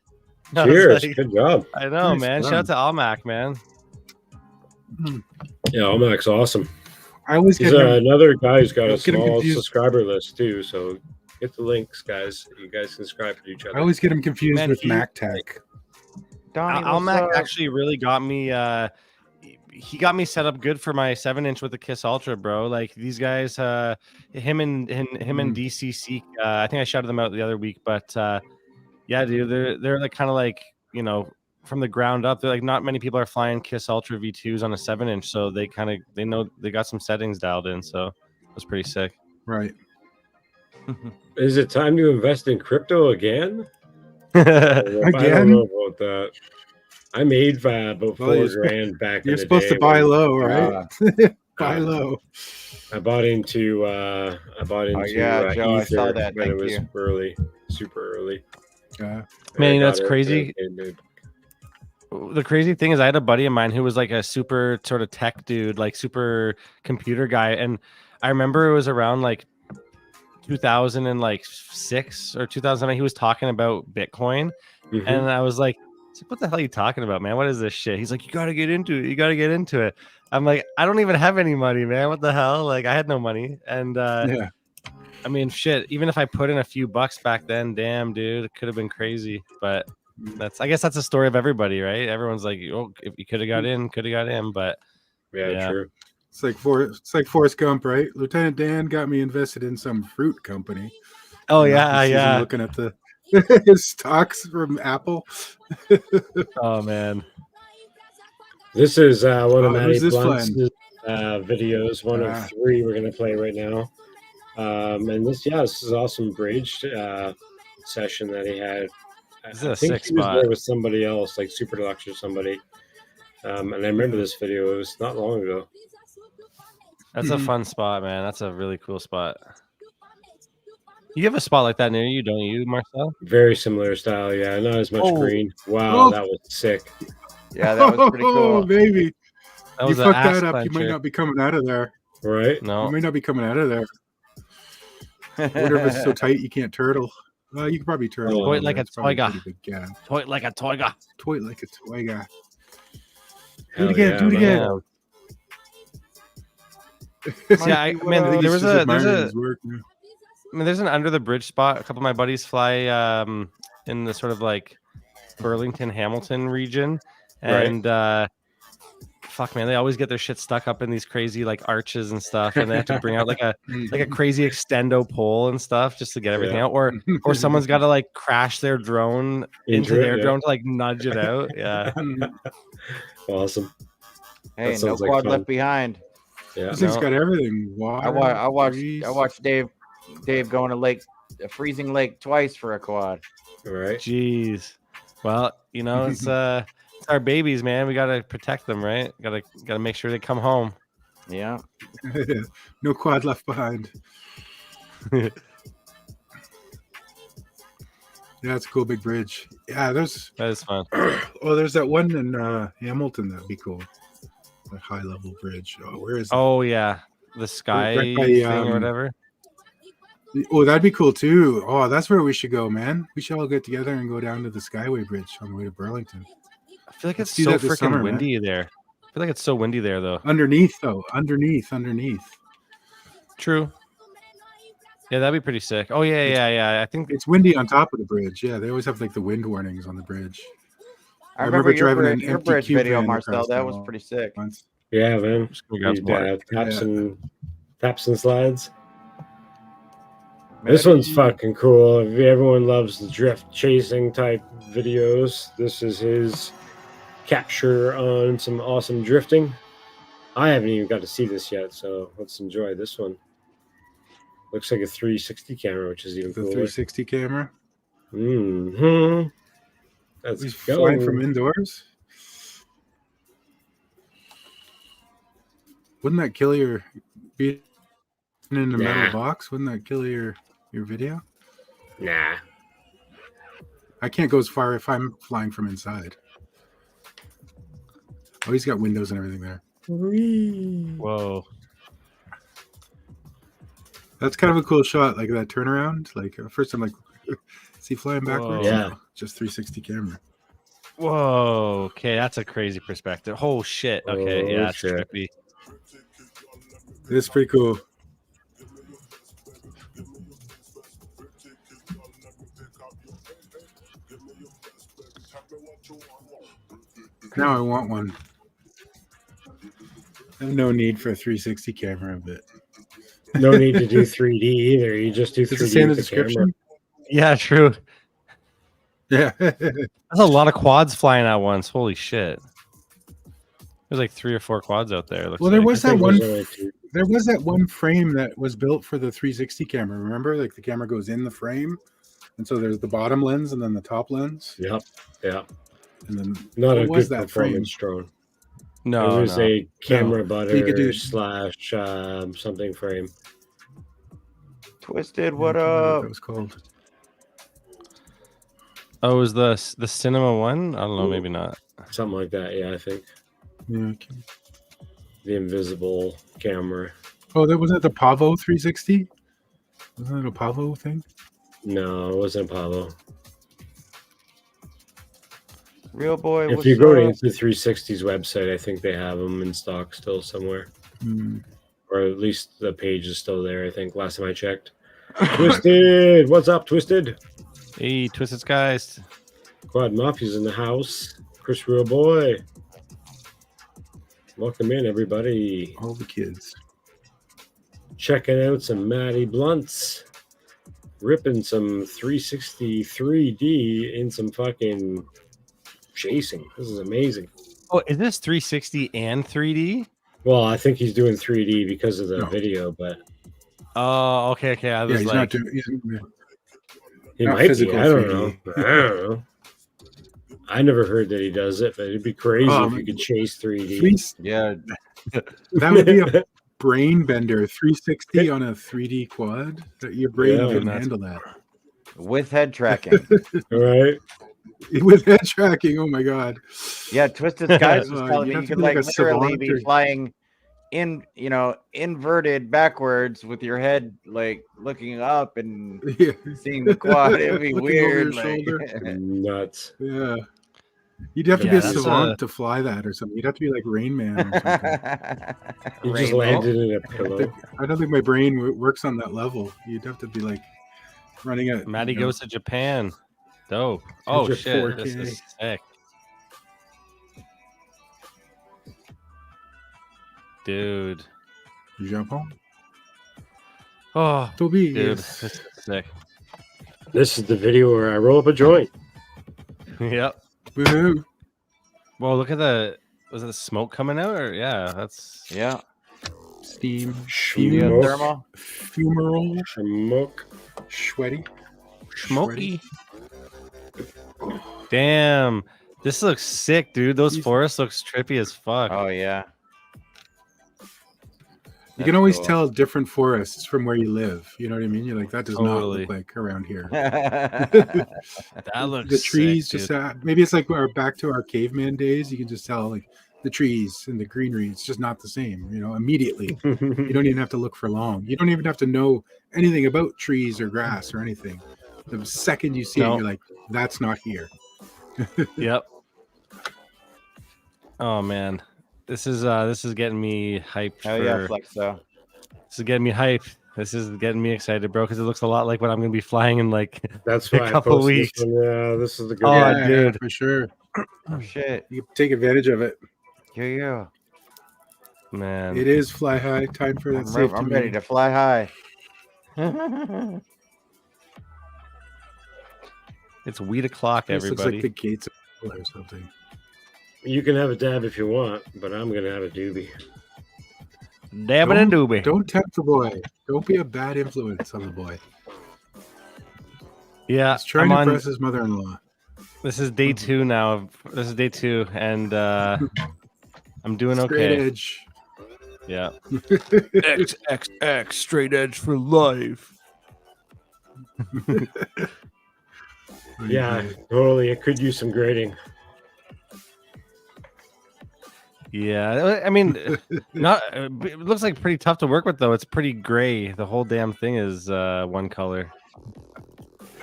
Cheers! Like, good job. I know, man. Shout out to Al Mac, man. Yeah, Almac's awesome. I always He's get another guy who's got a get him small confused. subscriber list too. So get the links, guys. You guys can subscribe to each other. I always get him confused Man, with MacTech. Al Mac actually really got me. He got me set up good for my 7-inch with the Kiss Ultra, bro. Like these guys, him and DCC. I think I shouted them out the other week, but yeah, dude, they're like kind of like, you know, from the ground up. They're like, not many people are flying Kiss Ultra V2s on a 7-inch, so they know they got some settings dialed in. So it was pretty sick. Right. Is it time to invest in crypto again? Again? I don't know about that. I made about $4,000 back in the day. You're supposed to buy low, right? Buy low. I bought into Joe, I saw that. when it Thank was you. early, super early. Man, you know, it's crazy. The crazy thing is I had a buddy of mine who was like a super sort of tech dude, like super computer guy. And I remember it was around like 2006 or 2009. He was talking about Bitcoin. And I was like, what the hell are you talking about, man? What is this shit? He's like, you got to get into it. You got to get into it. I'm like, I don't even have any money, man. What the hell? Like I had no money. And I mean, shit, even if I put in a few bucks back then, damn, dude, it could have been crazy. But I guess that's the story of everybody, right? Everyone's like, oh, if you could have got in, but yeah, true. It's like Forrest Gump, right? Lieutenant Dan got me invested in some fruit company. Oh yeah. Looking at the his stocks from Apple. Oh man. This is one of Matty Bluntz's videos, one of 3 we're gonna play right now. And this is awesome bridge session that he had. This is I a think sick he was spot. there with somebody else, like Super Deluxe or somebody. And I remember this video. It was not long ago. That's a fun spot, man. That's a really cool spot. You have a spot like that near you, don't you, Marcel? Very similar style, yeah. Not as much green. Wow, Oh. that was sick. Yeah, that was pretty cool. Oh, baby. That You was fuck that up, you might not be coming out of there. Right? No. You might not be coming out of there. Whatever it's so tight you can't turtle. You can probably turtle. Toy like a toiga. Toy like a toiga. Toy like a toiga. Do Hell it again. yeah, Do it man. again. Yeah, man, there's an under the bridge spot. A couple of my buddies fly in the sort of like Burlington, Hamilton region, and fuck, man, they always get their shit stuck up in these crazy like arches and stuff, and they have to bring out like a crazy extendo pole and stuff just to get everything out, or someone's got to like crash their drone into their drone to like nudge it out. Yeah, awesome. Hey, no quad left behind. Yeah, this thing's got everything. Water, I watched Dave going to a freezing lake twice for a quad. Right. Jeez. Well, you know, it's our babies, man. We gotta protect them, right? Gotta make sure they come home. Yeah. No quad left behind. Yeah, it's a cool big bridge. Yeah, that is fun. Oh, there's that one in Hamilton that'd be cool. A high level bridge. Oh, where is that? Oh yeah, the sky Right by, thing or whatever. Oh, that'd be cool too. Oh, that's where we should go, man. We should all get together and go down to the Skyway Bridge on the way to Burlington. I feel like it's do so that this freaking summer, windy there. I feel like it's so windy there, though. Underneath. True. Yeah, that'd be pretty sick. Oh yeah. I think it's windy on top of the bridge. Yeah, they always have like the wind warnings on the bridge. I remember driving an your empty bridge cube video, van Marcel. across That that was wall pretty sick. once. Yeah, man. Just gonna grab some water. Taps and slides. This one's fucking cool. If everyone loves the drift chasing type videos, this is his capture on some awesome drifting. I haven't even got to see this yet, so let's enjoy this one. Looks like a 360 camera, which is even The cooler. 360 camera. Mm-hmm. Let's He's go. flying from indoors. Wouldn't that kill your being in a metal box? Wouldn't that kill your video? Nah. I can't go as far if I'm flying from inside. Oh, he's got windows and everything there. Whoa. That's kind of a cool shot, like that turnaround. Like at first I'm like, is he flying backwards? Yeah. No, just 360 camera. Whoa. Okay, that's a crazy perspective. Oh shit. Okay, Oh, yeah, that's shit. trippy. It's pretty cool. Now I want one. I have no need for a 360 camera, but No need to do 3D either. You just do 3D does it say in the with the camera. description? Yeah, true. Yeah. There's a lot of quads flying at once. Holy shit. There's like 3 or 4 quads out there. Well, there like. was I that think one. there's only 2. There was that one frame that was built for the 360 camera. Remember, like the camera goes in the frame, and so there's the bottom lens and then the top lens. Yep. Yeah. And then Not what a was good that frame? performance drone. No, It was no. a camera butter You could do- slash something frame. Twisted, I what can't remember up? that was called. Oh, was the cinema one? I don't know, maybe not. Something like that, yeah, I think. Yeah. Okay. The invisible camera. Oh, that wasn't the Pavo 360. Wasn't it a Pavo thing? No, it wasn't Apollo. Real boy, If what's you go to up? the 360's website, I think they have them in stock still somewhere. Hmm. Or at least the page is still there, I think, last time I checked. Twisted! What's up, Twisted? Hey, Twisted Skies. Quad Mafia's in the house. Chris Real Boy. Welcome in, everybody. All the kids. Checking out some Matty Bluntz. Ripping some 360 3D in some fucking chasing. This is amazing. Oh, is this 360 and 3D? Well, I think he's doing 3D because of the No. video, but Oh, okay. I Yeah, was he's like, not doing. he Not might be. physical I don't 3D. know. I don't know. I never heard that he does it, but it'd be crazy if you could chase 3D. Yeah, That would be a brain bender. 360 on a 3D quad. That your brain Yeah, couldn't that's- handle that. with head tracking. All right. With head tracking. Oh my god. Yeah, Twisted Skies was telling you'd me have you to could be like like a literally savant be or- flying inverted backwards with your head like looking up and Yeah. seeing the quad. It'd be Looking over weird. your Like, shoulder. Nuts. Yeah. You'd have to Yeah, be a that's savant to fly that or something. You'd have to be like Rain Man or something. He just Rainbow. landed in a I pillow. don't think my brain works on that level. You'd have to be like running at Maddie you know, goes to Japan. Dope. Oh, your shit. 4K. This is sick. Dude. Japon. Oh, Toby. dude. Yes. This is sick. This is the video where I roll up a joint. Yep. Woohoo. Well, look at the. Was it the smoke coming out? Or yeah, that's. Yeah. Steam. Smoke. Fumarole. Smoke. Sweaty. Smoky. Damn. This looks sick, dude. Those forests looks trippy as fuck. Oh yeah. You can always tell different forests from where you live. You know what I mean? You're like, that does not Totally. look like around here. That looks The trees sick, just dude. maybe it's like our back to our caveman days. You can just tell like the trees and the greenery. It's just not the same, you know, immediately. You don't even have to look for long. You don't even have to know anything about trees or grass or anything. The second you see it, No. you're like, that's not here. Yep. Oh man, this is getting me hyped. Hell yeah, Flexo. This is getting me hyped. This is getting me excited, bro, because it looks a lot like what I'm gonna be flying in like That's a why I couple posted weeks. this one. Yeah, this is the good Oh, one. yeah, dude. for sure. Oh shit! You take advantage of it. Yeah. Man, It is fly high. Time for that safety. I'm ready to fly high. it's weed o'clock, This looks everybody. like the gates or something. You can have a dab if you want, but I'm gonna have a doobie. Dab and a doobie. Don't tempt the boy. Don't be a bad influence on the boy. Yeah, He's trying to impress his mother-in-law. This is day 2 now. This is day 2, and I'm doing Straight okay. edge. Yeah. XXX straight edge for life. Yeah, totally. It could use some grading. Yeah, I mean, not. It looks like pretty tough to work with, though. It's pretty gray. The whole damn thing is one color.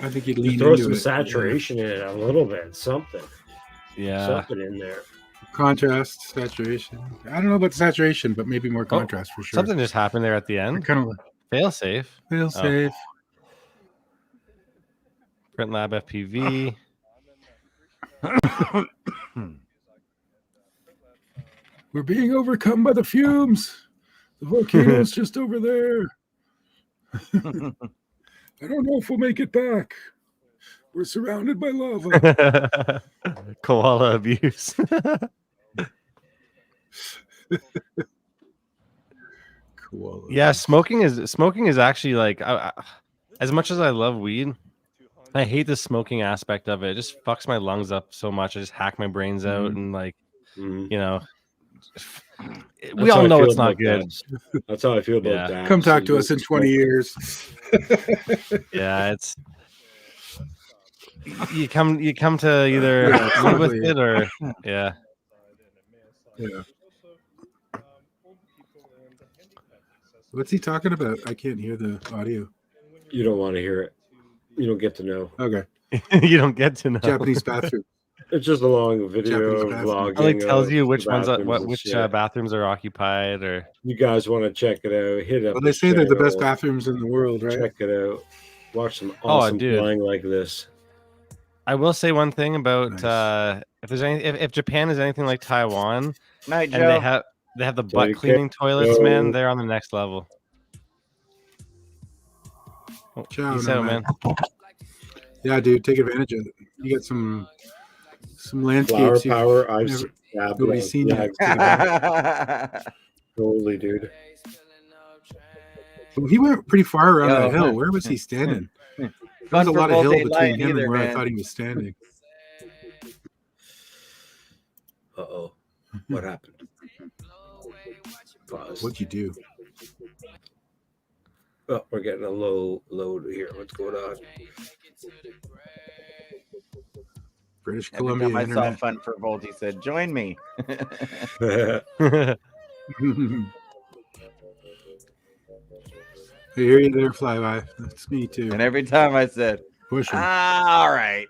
I think you'd lean Throw into some it. saturation in it a little bit, something. Yeah. Something in there. Contrast, saturation. I don't know about saturation, but maybe more contrast for sure. Something just happened there at the end. Kind of Fail safe. fail safe. Print Lab FPV. We're being overcome by the fumes. The volcano's just over there. I don't know if we'll make it back. We're surrounded by lava. Koala abuse. Koala. Yeah, smoking is actually like as much as I love weed, I hate the smoking aspect of it. It just fucks my lungs up so much. I just hack my brains out and like you know, we all know it's not good. Dabs. That's how I feel about dabs. Come talk to us in 20 years. Yeah, it's you come to either live with it or yeah. What's he talking about? I can't hear the audio. You don't want to hear it. You don't get to know. Okay. You don't get to know. Japanese bathroom. It's just a long video of Japanese vlogging. It like tells you which ones bathrooms which and shit. bathrooms are occupied or You guys want to check it out? Hit up. Well, they say they're the best channel, bathrooms in the world, right? Check it out. Watch some awesome dude. flying like this. I will say one thing about Nice. if there's any if Japan is anything like Taiwan Night, and Joe. they have the Joe, you butt cleaning can't toilets, go- man, they're on the next level. Oh, Ciao, peace no, out, man. man. Yeah, dude, take advantage of it. You got some Flower landscapes. power. I've never- nobody's seen yeah, yet. totally, dude. He went pretty far around Yo, that hill. man. Where was he standing? There's Fun a for lot of hill both between light him either, and where I man. thought he was standing. Uh-oh. What happened? Pause. What'd you do? Oh, we're getting a low load here. What's going on? British Every Columbia time I saw internet. Fun for Volt, he said, "Join me." I hear you there, Flyby. That's me too. And every time I said, Pushing. "All right."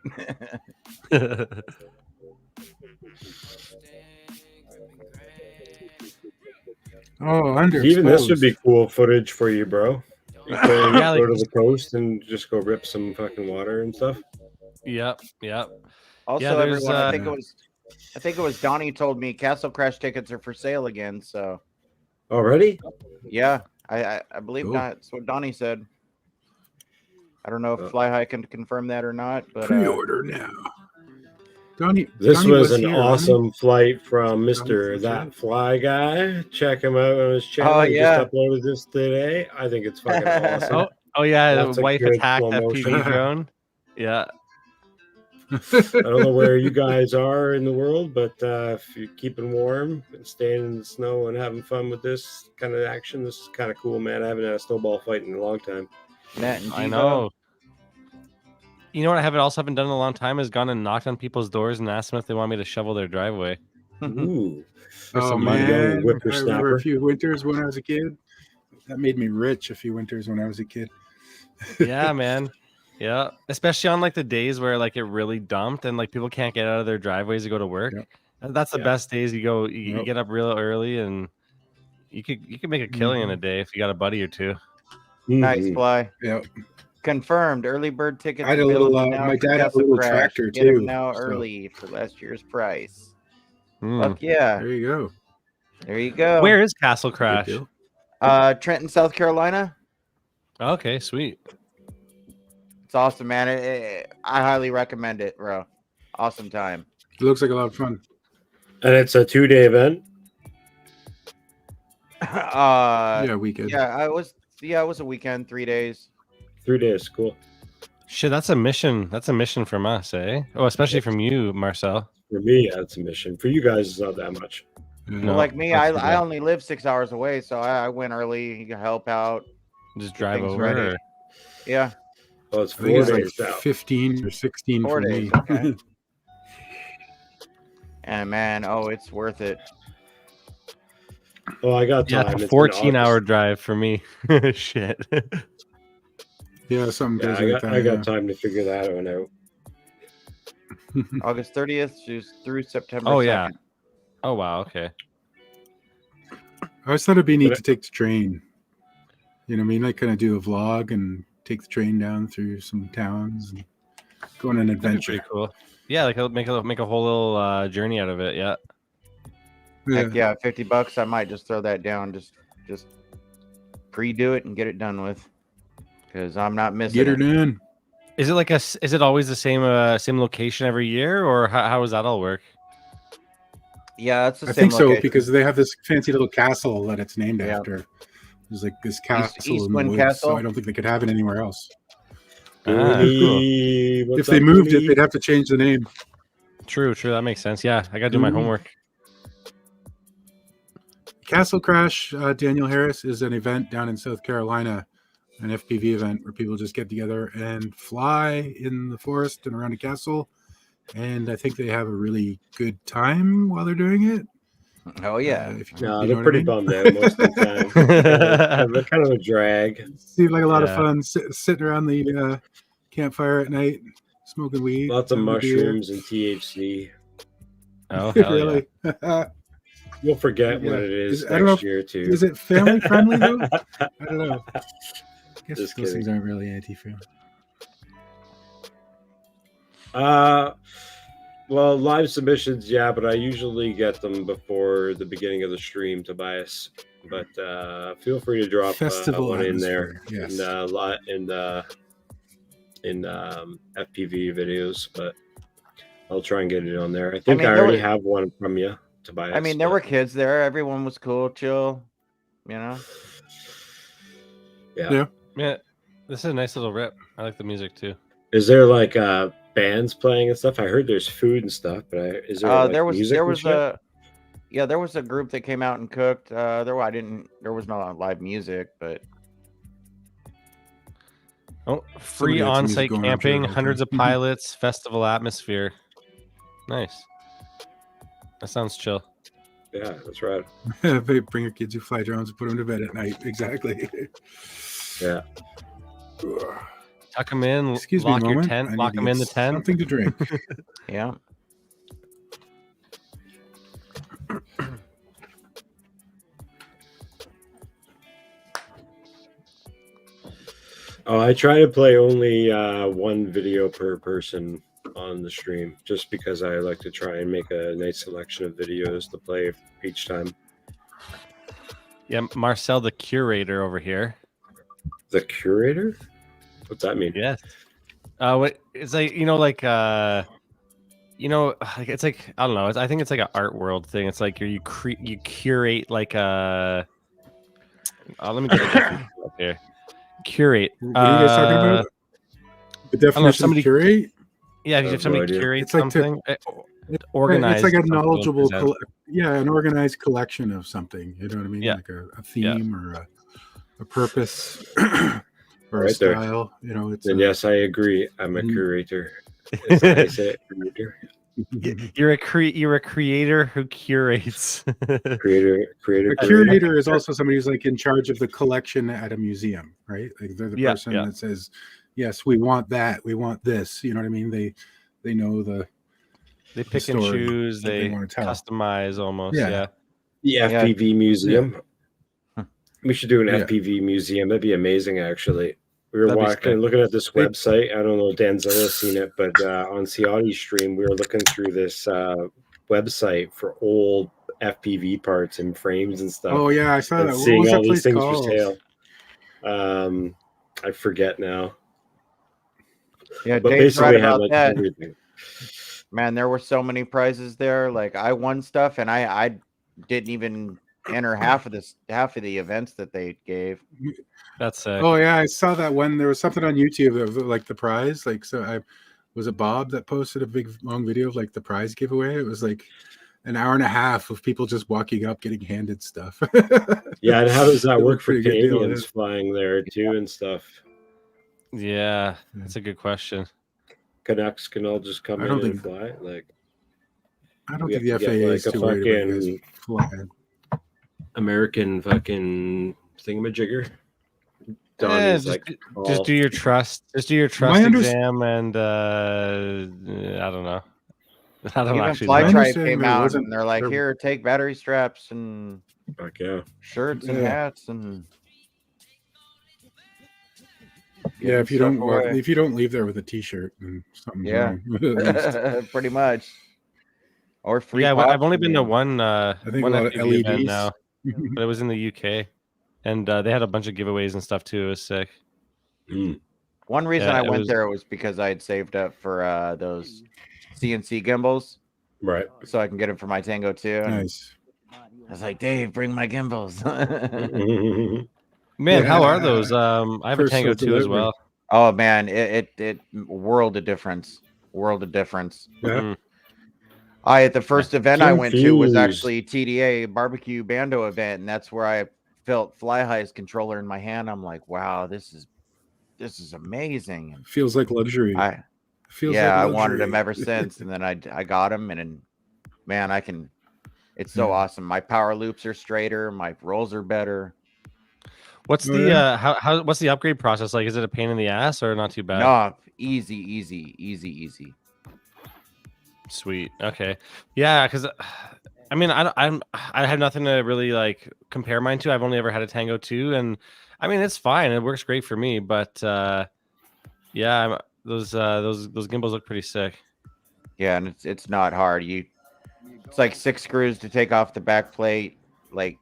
Oh, underexposed. Even this would be cool footage for you, bro. You can Yeah, go like- to the coast and just go rip some fucking water and stuff. Yep. Also, Yeah, there's, everyone, I think it was Donnie told me Castle Crash tickets are for sale again. So Already? yeah, I believe Cool. that's what Donnie said. I don't know if Fly High can confirm that or not, but Pre-order now. Donnie, This Donnie was an here, awesome flight from Donnie Mr. was That here. Fly Guy. Check him out on his channel. Oh, He yeah. just uploaded this today. I think it's fucking awesome. Oh yeah, Lots the of wife good attacked slow FPV motion. drone. Yeah. I don't know where you guys are in the world, but if you're keeping warm and staying in the snow and having fun with this kind of action, this is kind of cool, man. I haven't had a snowball fight in a long time. Matt and I Devo. know. You know what I haven't done in a long time is gone and knocked on people's doors and asked them if they want me to shovel their driveway. Ooh. For Oh some money. man, I remember Whippersnapper. a few winters when I was a kid. That made me rich. A few winters when I was a kid. Yeah, man. Yeah, especially on like the days where like it really dumped and like people can't get out of their driveways to go to work. Yep. That's the Yeah. best days. You Yep. get up real early and you could make a killing in a day if you got a buddy or two. Nice Mhm. Fly. Yep. Confirmed. Early bird tickets I had a little. available now My for dad had a Castle little Crash. tractor Get 'em too. now so early for last year's price. Mm. Fuck yeah. there you go. There you go. Where is Castle Good Crash? deal. Trenton, South Carolina. Okay, sweet. It's awesome, man. I highly recommend it, bro. Awesome time. It looks like a lot of fun. And it's a 2-day event. Yeah, weekend. Yeah, it was a weekend, 3 days. 3 days, cool. Shit, that's a mission. That's a mission from us, eh? Oh, especially from you, Marcel. For me, yeah, it's a mission. For you guys, it's not that much. Yeah. Well, like me, that's too I bad. only live 6 hours away, so I went early to help out. Just drive things over. ready. Or... Yeah, Oh, it's I 4 think it's days like now. 15 or 16 4 for days. me. Okay. And man, it's worth it. Oh, I got Yeah, time. it's a It's in 14-hour August. drive for me. Shit. Yeah, something Yeah, crazy like that. I got time to figure that one out. August 30th through September. Oh 2nd. yeah. Oh wow. Okay. I always thought it'd be neat But to take the train. You know what I mean? Like kind of do a vlog and take the train down through some towns and go on an That'd be adventure. pretty cool. Yeah, like make a whole little journey out of it. Yeah. Heck yeah, $50. I might just throw that down. Just pre-do it and get it done with. Because I'm not missing Get her it. done. Is it like is it always the same location every year, or how does that all work? Yeah, it's the I same think so location. because they have this fancy little castle that it's named Yeah. after. There's like this castle in the Eastwind woods, Castle? so I don't think they could have it anywhere else. Cool. Goonie, what's If they up, moved it, Goonie? they'd have to change the name. True. That makes sense. Yeah, I gotta do my Mhm. homework. Castle Crash, Daniel Harris, is an event down in South Carolina, an FPV event where people just get together and fly in the forest and around a castle. And I think they have a really good time while they're doing it. Oh yeah. If you, No, you know they're what I pretty mean? bummed out most of the time. They're kind of a drag. Seemed like a lot of Yeah. fun sitting around the campfire at night, smoking weed. Lots of having a beer. mushrooms and THC. Oh hell yeah. Really? You'll forget Yeah. what it is I don't know next if- year too. Is it family friendly though? I don't know. I guess Just those things kidding. aren't really anti-family. Well, live submissions, yeah, but I usually get them before the beginning of the stream, Tobias. But feel free to drop Festival one in there atmosphere, yes. in FPV videos. But I'll try and get it on there. I think mean, I there already were- have one from you, Tobias. I mean, there but- were kids there. Everyone was cool, chill. You know. Yeah. Yeah, this is a nice little rip. I like the music too. Is there like bands playing and stuff? I heard there's food and stuff, but is there like, There was music and shit? there was a group that came out and cooked. There was no live music, but Oh, free Somebody had some music on-site going on, I'm sure, camping, the whole hundreds time. of pilots, festival atmosphere. Nice. That sounds chill. Yeah, that's right. Bring your kids who fly drones and put them to bed at night. Exactly. Yeah. Tuck them in, Excuse me a lock your moment. tent, I lock need to them in get the tent. Something to drink. yeah. Oh, I try to play only one video per person on the stream, just because I like to try and make a nice selection of videos to play each time. Yeah, Marcel, the curator over here. The curator? What's that mean? Yes. What it's like, it's like I don't know. I think it's like an art world thing. It's like you curate like a. Let me get it up here. Curate. What are you guys talking about? The definition somebody- of curate? Yeah, I have if somebody no idea. curates It's like to- something, organize. It's like a something to knowledgeable, present. an organized collection of something. You know what I mean? Yeah. Like a theme or a purpose or a Right there. style. You know, it's And yes, I agree. I'm a Mhm. curator. Is that how you say it? Curator? You're a creator who curates. Creator. a curator is also somebody who's like in charge of the collection at a museum, right? Like they're the Yeah, person yeah. that says, "Yes, we want that. We want this." You know what I mean? They know the They pick and story choose. that they They wanna tell. customize almost. Yeah. Yeah. The FPV museum. We should do an Yeah. FPV museum. That'd be amazing, actually. We were looking at this website. I don't know if Danzilla's seen it, but on Ciotti's stream, we were looking through this website for old FPV parts and frames and stuff. Oh yeah, I saw that. Seeing all these things called? for sale. I forget now. Yeah, but Dave's right about like that. everything. Man, there were so many prizes there. Like I won stuff, and I didn't even enter half of the events that they gave. That's sick. Oh yeah, I saw that one. There was something on YouTube that was like the prize. Like, so was it Bob that posted a big long video of like the prize giveaway? It was like an hour and a half of people just walking up getting handed stuff. Yeah, and how does that work for Canadians flying there too and stuff? Yeah, that's a good question. Canucks can all just come in and fly. Like, I don't think the FAA is too worried about flying. American fucking thingamajigger. Just do your trust. Just do your trust exam, and I don't know. I don't actually. Flytribe came out and they're like, "Here, take battery straps and shirts and hats and." Yeah, if you don't leave there with a T-shirt and something. Yeah, pretty much. Or free. Yeah, I've only been to one. I think one FPV event now, but it was in the UK, and they had a bunch of giveaways and stuff too. It was sick. One reason I went there was because I had saved up for those CNC gimbals, right? So I can get them for my Tango too. Nice. I was like, Dave, bring my gimbals. Man, how are those? I have a Tango 2 as well. Oh man, it world of difference. World of difference. Yeah. At the first event I went to was actually TDA barbecue bando event, and that's where I felt Fly High's controller in my hand. I'm like, wow, this is amazing. It feels like luxury. I wanted them ever since, and then I got them, and man, I can. It's so awesome. My power loops are straighter. My rolls are better. What's the what's the upgrade process like? Is it a pain in the ass or not too bad? No, easy. Sweet. Okay. Yeah, because I mean, I have nothing to really like compare mine to. I've only ever had a Tango 2, and I mean it's fine. It works great for me, but yeah, those gimbals look pretty sick. Yeah, and it's not hard. It's like 6 screws to take off the back plate, like.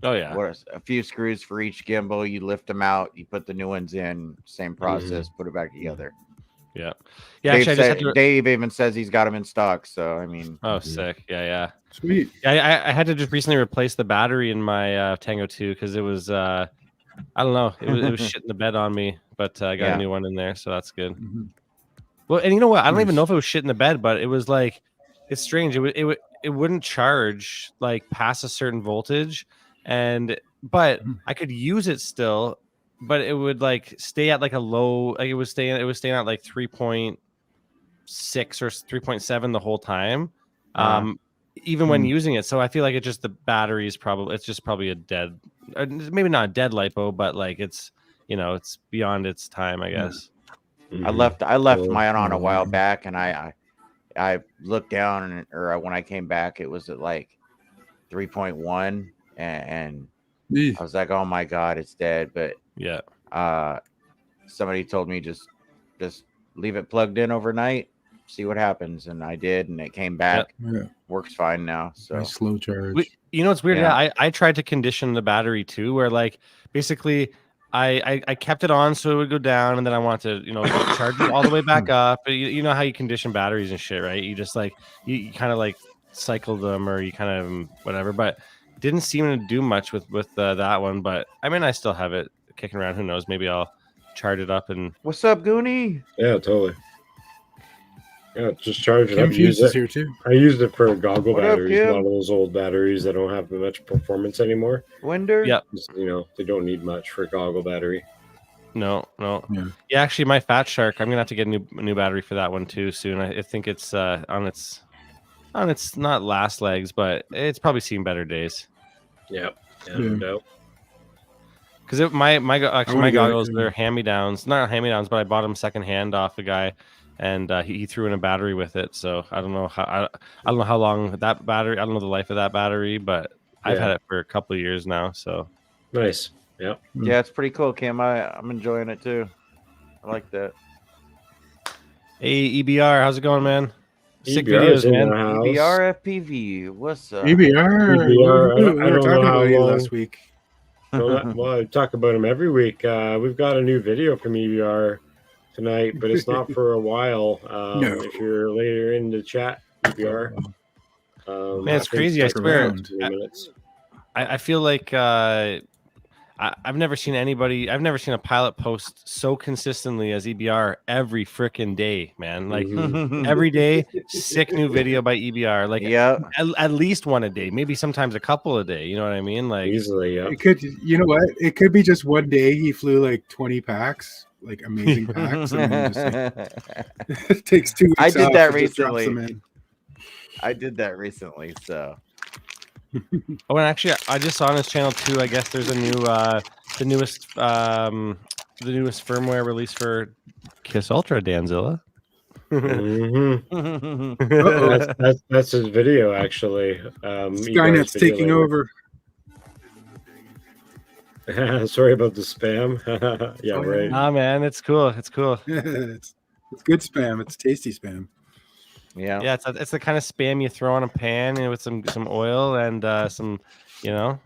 Oh yeah, a few screws for each gimbal. You lift them out, you put the new ones in. Same process. Put it back together. Yeah. Dave even says he's got them in stock. So I mean, sick. Yeah. Sweet. Yeah, I had to just recently replace the battery in my Tango 2 because it was I don't know, it was shitting the bed on me, but I got a new one in there, so that's good. Well, and you know what? I don't even know if it was shit in the bed, but it was like, it's strange. It wouldn't charge like past a certain voltage. But I could use it still, but it would like stay at like a low, like it was staying at like 3.6 or 3.7 the whole time. Even when using it. So I feel like the battery is probably a dead, maybe not a dead lipo, but like it's beyond its time, I guess. I left mine on a while back, and I looked down, or when I came back, it was at like 3.1. And I was like, oh my God, it's dead. But yeah, somebody told me just leave it plugged in overnight, see what happens, and I did, and it came back. Works fine now. So nice slow charge. It's weird. Yeah, I tried to condition the battery too, where like basically I kept it on so it would go down, and then I wanted to charge it all the way back up. You know how you condition batteries and shit, right? You just like you kind of like cycle them, or you kind of whatever, but didn't seem to do much with that one. But I mean, I still have it kicking around. Who knows? Maybe I'll charge it up and. What's up, Goonie? Yeah, totally. Yeah, just charge it up. Use it here too. I used it for goggle batteries. Up, a lot of those old batteries that don't have much performance anymore. Winder. Yeah. They don't need much for a goggle battery. No. Yeah, actually, my Fat Shark. I'm gonna have to get a new battery for that one too soon. I think it's on its not last legs, but it's probably seen better days. Yeah, no doubt. Because my goggles, they're hand-me-downs. Not hand-me-downs, but I bought them secondhand off a guy, and he threw in a battery with it. So I don't know how long that battery. I don't know the life of that battery, but I've had it for a couple of years now. So nice. Yep. Yeah, it's pretty cool, Kim. I'm enjoying it too. I like that. Hey, EBR, how's it going, man? Sick EBR's videos, in man. the house. EBR FPV, what's up? EBR. EBR, We were talking about you last week. Well, I talk about him every week. We've got a new video from EBR tonight, but it's not for a while. No. If you're later in the chat, EBR. Man, it's crazy. I swear. I feel like I've never seen anybody. I've never seen a pilot post so consistently as EBR every freaking day, man. Like every day, sick new video by EBR. Like at least one a day, maybe sometimes a couple a day. You know what I mean? Like easily, yeah. It could, you know what? It could be just one day he flew like 20 packs, like amazing packs, and then just like, it takes 2 weeks. I did that recently. So. Oh, and actually, I just saw on his channel too. I guess there's a new, the newest firmware release for Kiss Ultra, Danzilla. That's his video, actually. Skynet's taking over. Sorry about the spam. Yeah, right. Ah, man, it's cool. It's cool. It's good spam. It's tasty spam. Yeah, it's the kind of spam you throw on a pan with some oil and some, you know.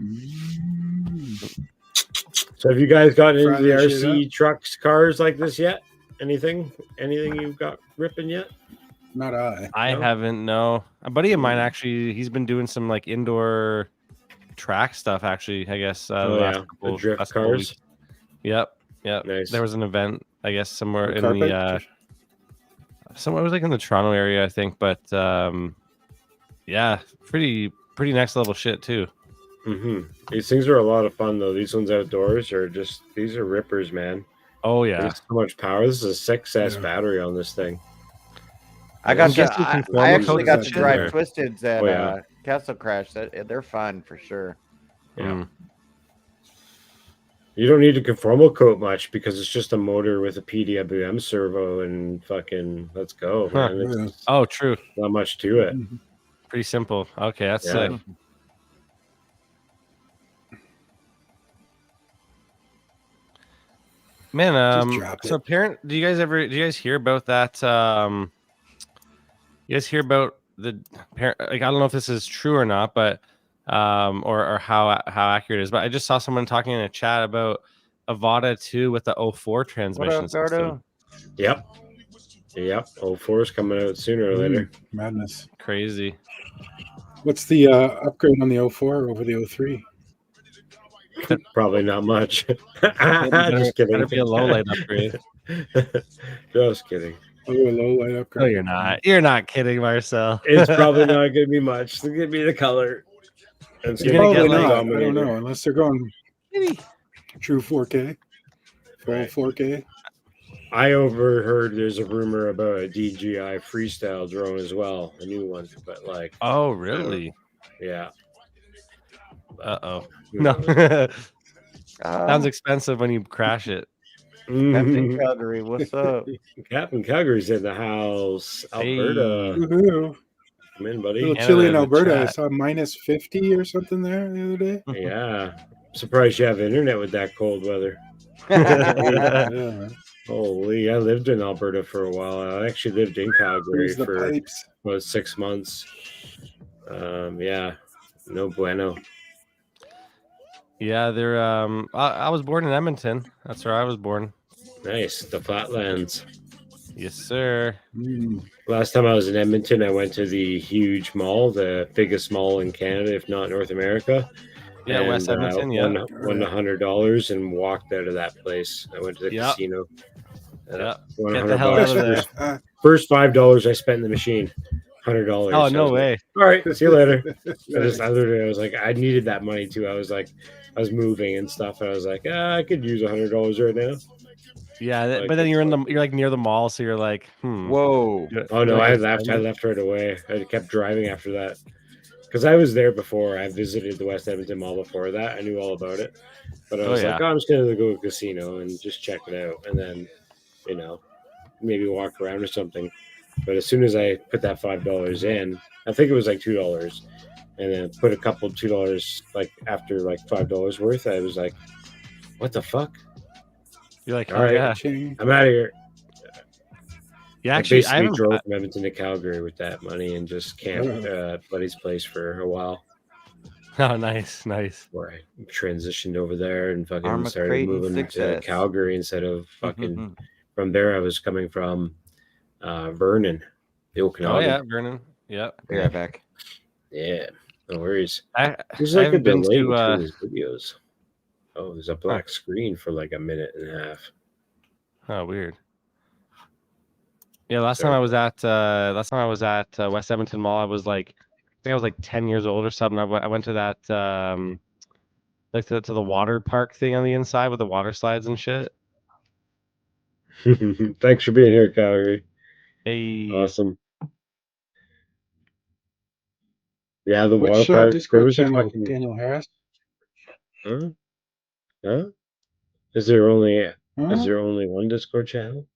So have you guys gotten into the RC trucks, cars like this yet? Anything you've got ripping yet? Not I. I haven't. No, a buddy of mine actually. He's been doing some like indoor track stuff. Actually, I guess. The drift cars. Yep. Nice. There was an event, I guess, somewhere in the. Somewhere it was like in the Toronto area, I think, but yeah, pretty next level shit too. These things are a lot of fun though. These ones outdoors these are rippers, man. Oh yeah, there's so much power. This is a 6S battery on this thing. I actually got to drive Twisteds at Castle Crash. They're fun for sure. Yeah. You don't need to conformal coat much because it's just a motor with a PWM servo and fucking let's go, man. Oh, true. Not much to it. Pretty simple. Okay, that's sick. Man, so apparent. Do you guys hear about that? You guys hear about the parent? Like, I don't know if this is true or not, but or how accurate it is. But I just saw someone talking in a chat about Avata 2 with the 04 transmission system. Yep. 04 is coming out sooner or later. Madness. Crazy. What's the upgrade on the 04 over the 03? Probably not much. Just kidding. Better be a low light upgrade. Just kidding. Oh, a low light upgrade. No, you're not. You're not kidding, Marcel. It's probably not going to be much. It's going to be the color. It's probably not. I don't know. Unless they're going true 4K. Full 4K. I overheard there's a rumor about a DJI Freestyle drone as well, a new one. But like, oh really? Yeah. Uh-oh. No. Sounds expensive when you crash it. Captain Calgary, what's up? Captain Calgary's in the house. Alberta. Woohoo. Come in, buddy. A little chilly in Alberta. I saw minus 50 or something there the other day. Yeah. Surprised you have internet with that cold weather. Holy, I lived in Alberta for a while. I actually lived in Calgary for about 6 months. Yeah. No bueno. Yeah, they're I was born in Edmonton. That's where I was born. Nice. The Flatlands. Yes, sir. Last time I was in Edmonton, I went to the huge mall, the biggest mall in Canada, if not North America. Yeah, West Edmonton, won $100 and walked out of that place. I went to the casino. Won Get the hell out of there. First $5 I spent in the machine. $100. Oh, no way. All right, see you later. I was like, I needed that money too. I was moving and stuff, and I was like, I could use $100 right now. Yeah, like, but then you're like near the mall, so you're like, whoa. Oh no, I left right away. I kept driving after that because I was there before. I visited the West Edmonton Mall before that. I knew all about it, but I was like, I'm just gonna go to a casino and just check it out, and then maybe walk around or something. But as soon as I put that $5 in, I think it was like $2, and then put a couple $2 like after like $5 worth, I was like, What the fuck? You're like, All oh right, yeah. I'm out of here. Yeah, I actually, basically drove from Edmonton to Calgary with that money and just camped buddy's place for a while. Oh, nice. Where I transitioned over there and fucking Arma started Crate and moving to success. Calgary instead of fucking from there. I was coming from Vernon, the Okanagan. Oh yeah, Vernon. Yeah. Be right back. Yeah, no worries. I There's like a haven't been delay to, between these videos. Oh, there's a black screen for like a minute and a half. Oh, weird. Yeah, last time I was at West Edmonton Mall, I was like, I think I was like 10 years old or something. I went to that like to the water park thing on the inside with the water slides and shit. Thanks for being here, Calgary. Hey. Awesome. Yeah, the Which water park. There Discord was a channel, fucking Daniel Harris? Huh? Is there only Huh? one Discord channel?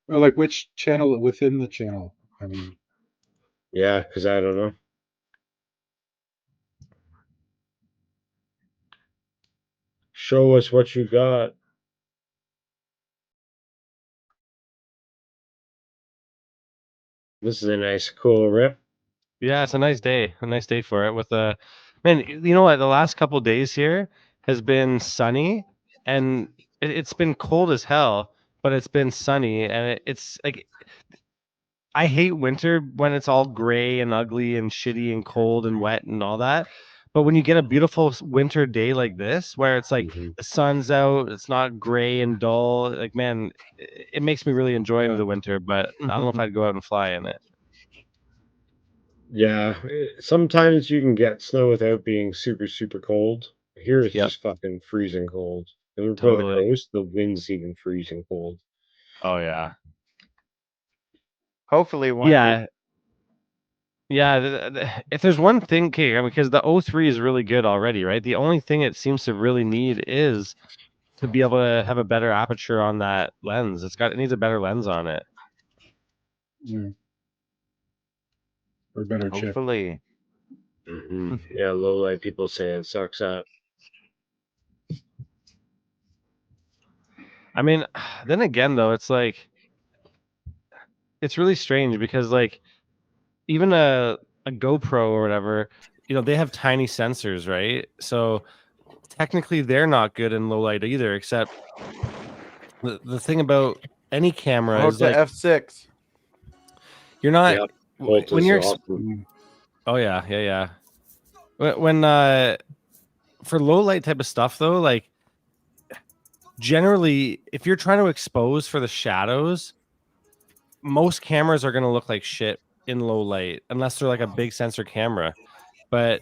Or like which channel within the channel? I mean, Yeah, because I don't know. Show us what you got. This is a nice, cool rip. Yeah, it's a nice day. A nice day for it. With man, you know what? The last couple of days here has been sunny, and it's been cold as hell, but it's been sunny, and it's like I hate winter when it's all gray and ugly and shitty and cold and wet and all that. But when you get a beautiful winter day like this, where it's like the sun's out, it's not gray and dull, like man, it makes me really enjoy the winter. But I don't know if I'd go out and fly in it. Yeah, sometimes you can get snow without being super, super cold. Here it's just fucking freezing cold. And we're by the coast, the wind's even freezing cold. Oh yeah. Hopefully one day. Yeah. If there's one thing, okay, I mean, because the 03 is really good already, right? The only thing it seems to really need is to be able to have a better aperture on that lens. It needs a better lens on it. yeah. Or better chip. Hopefully. Yeah, low light people say it sucks up. I mean, then again, though, it's like it's really strange because like even a GoPro or whatever, you know, they have tiny sensors, right? So technically they're not good in low light either, except the thing about any camera is like F6. You're not when you're awesome. Oh yeah. When for low light type of stuff though, like generally if you're trying to expose for the shadows, most cameras are going to look like shit in low light unless they're like a big sensor camera. But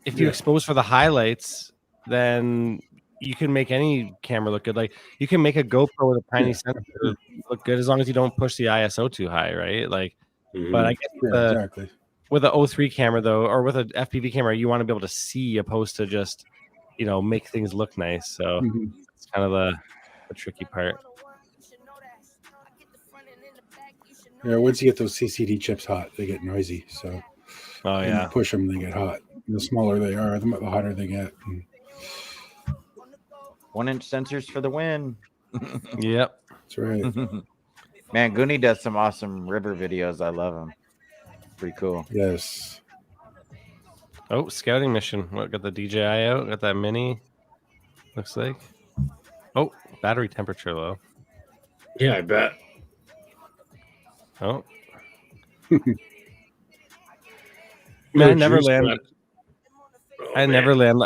if you expose for the highlights, then you can make any camera look good. Like you can make a GoPro with a tiny sensor look good as long as you don't push the ISO too high, right? Like, but I guess exactly. With an 03 camera though, or with an FPV camera, you want to be able to see opposed to just, you know, make things look nice. So it's kind of the tricky part. Yeah, once you get those CCD chips hot, they get noisy. So, when you push them, they get hot. And the smaller they are, the hotter they get. 1-inch sensors for the win. Yep, that's right. Man, Goonie does some awesome river videos. I love him. Pretty cool. Yes. Oh, scouting mission. What, got the DJI out? Got that mini? Looks like. Oh, battery temperature low. Yeah, I bet. Oh. Man, I never land. I never land.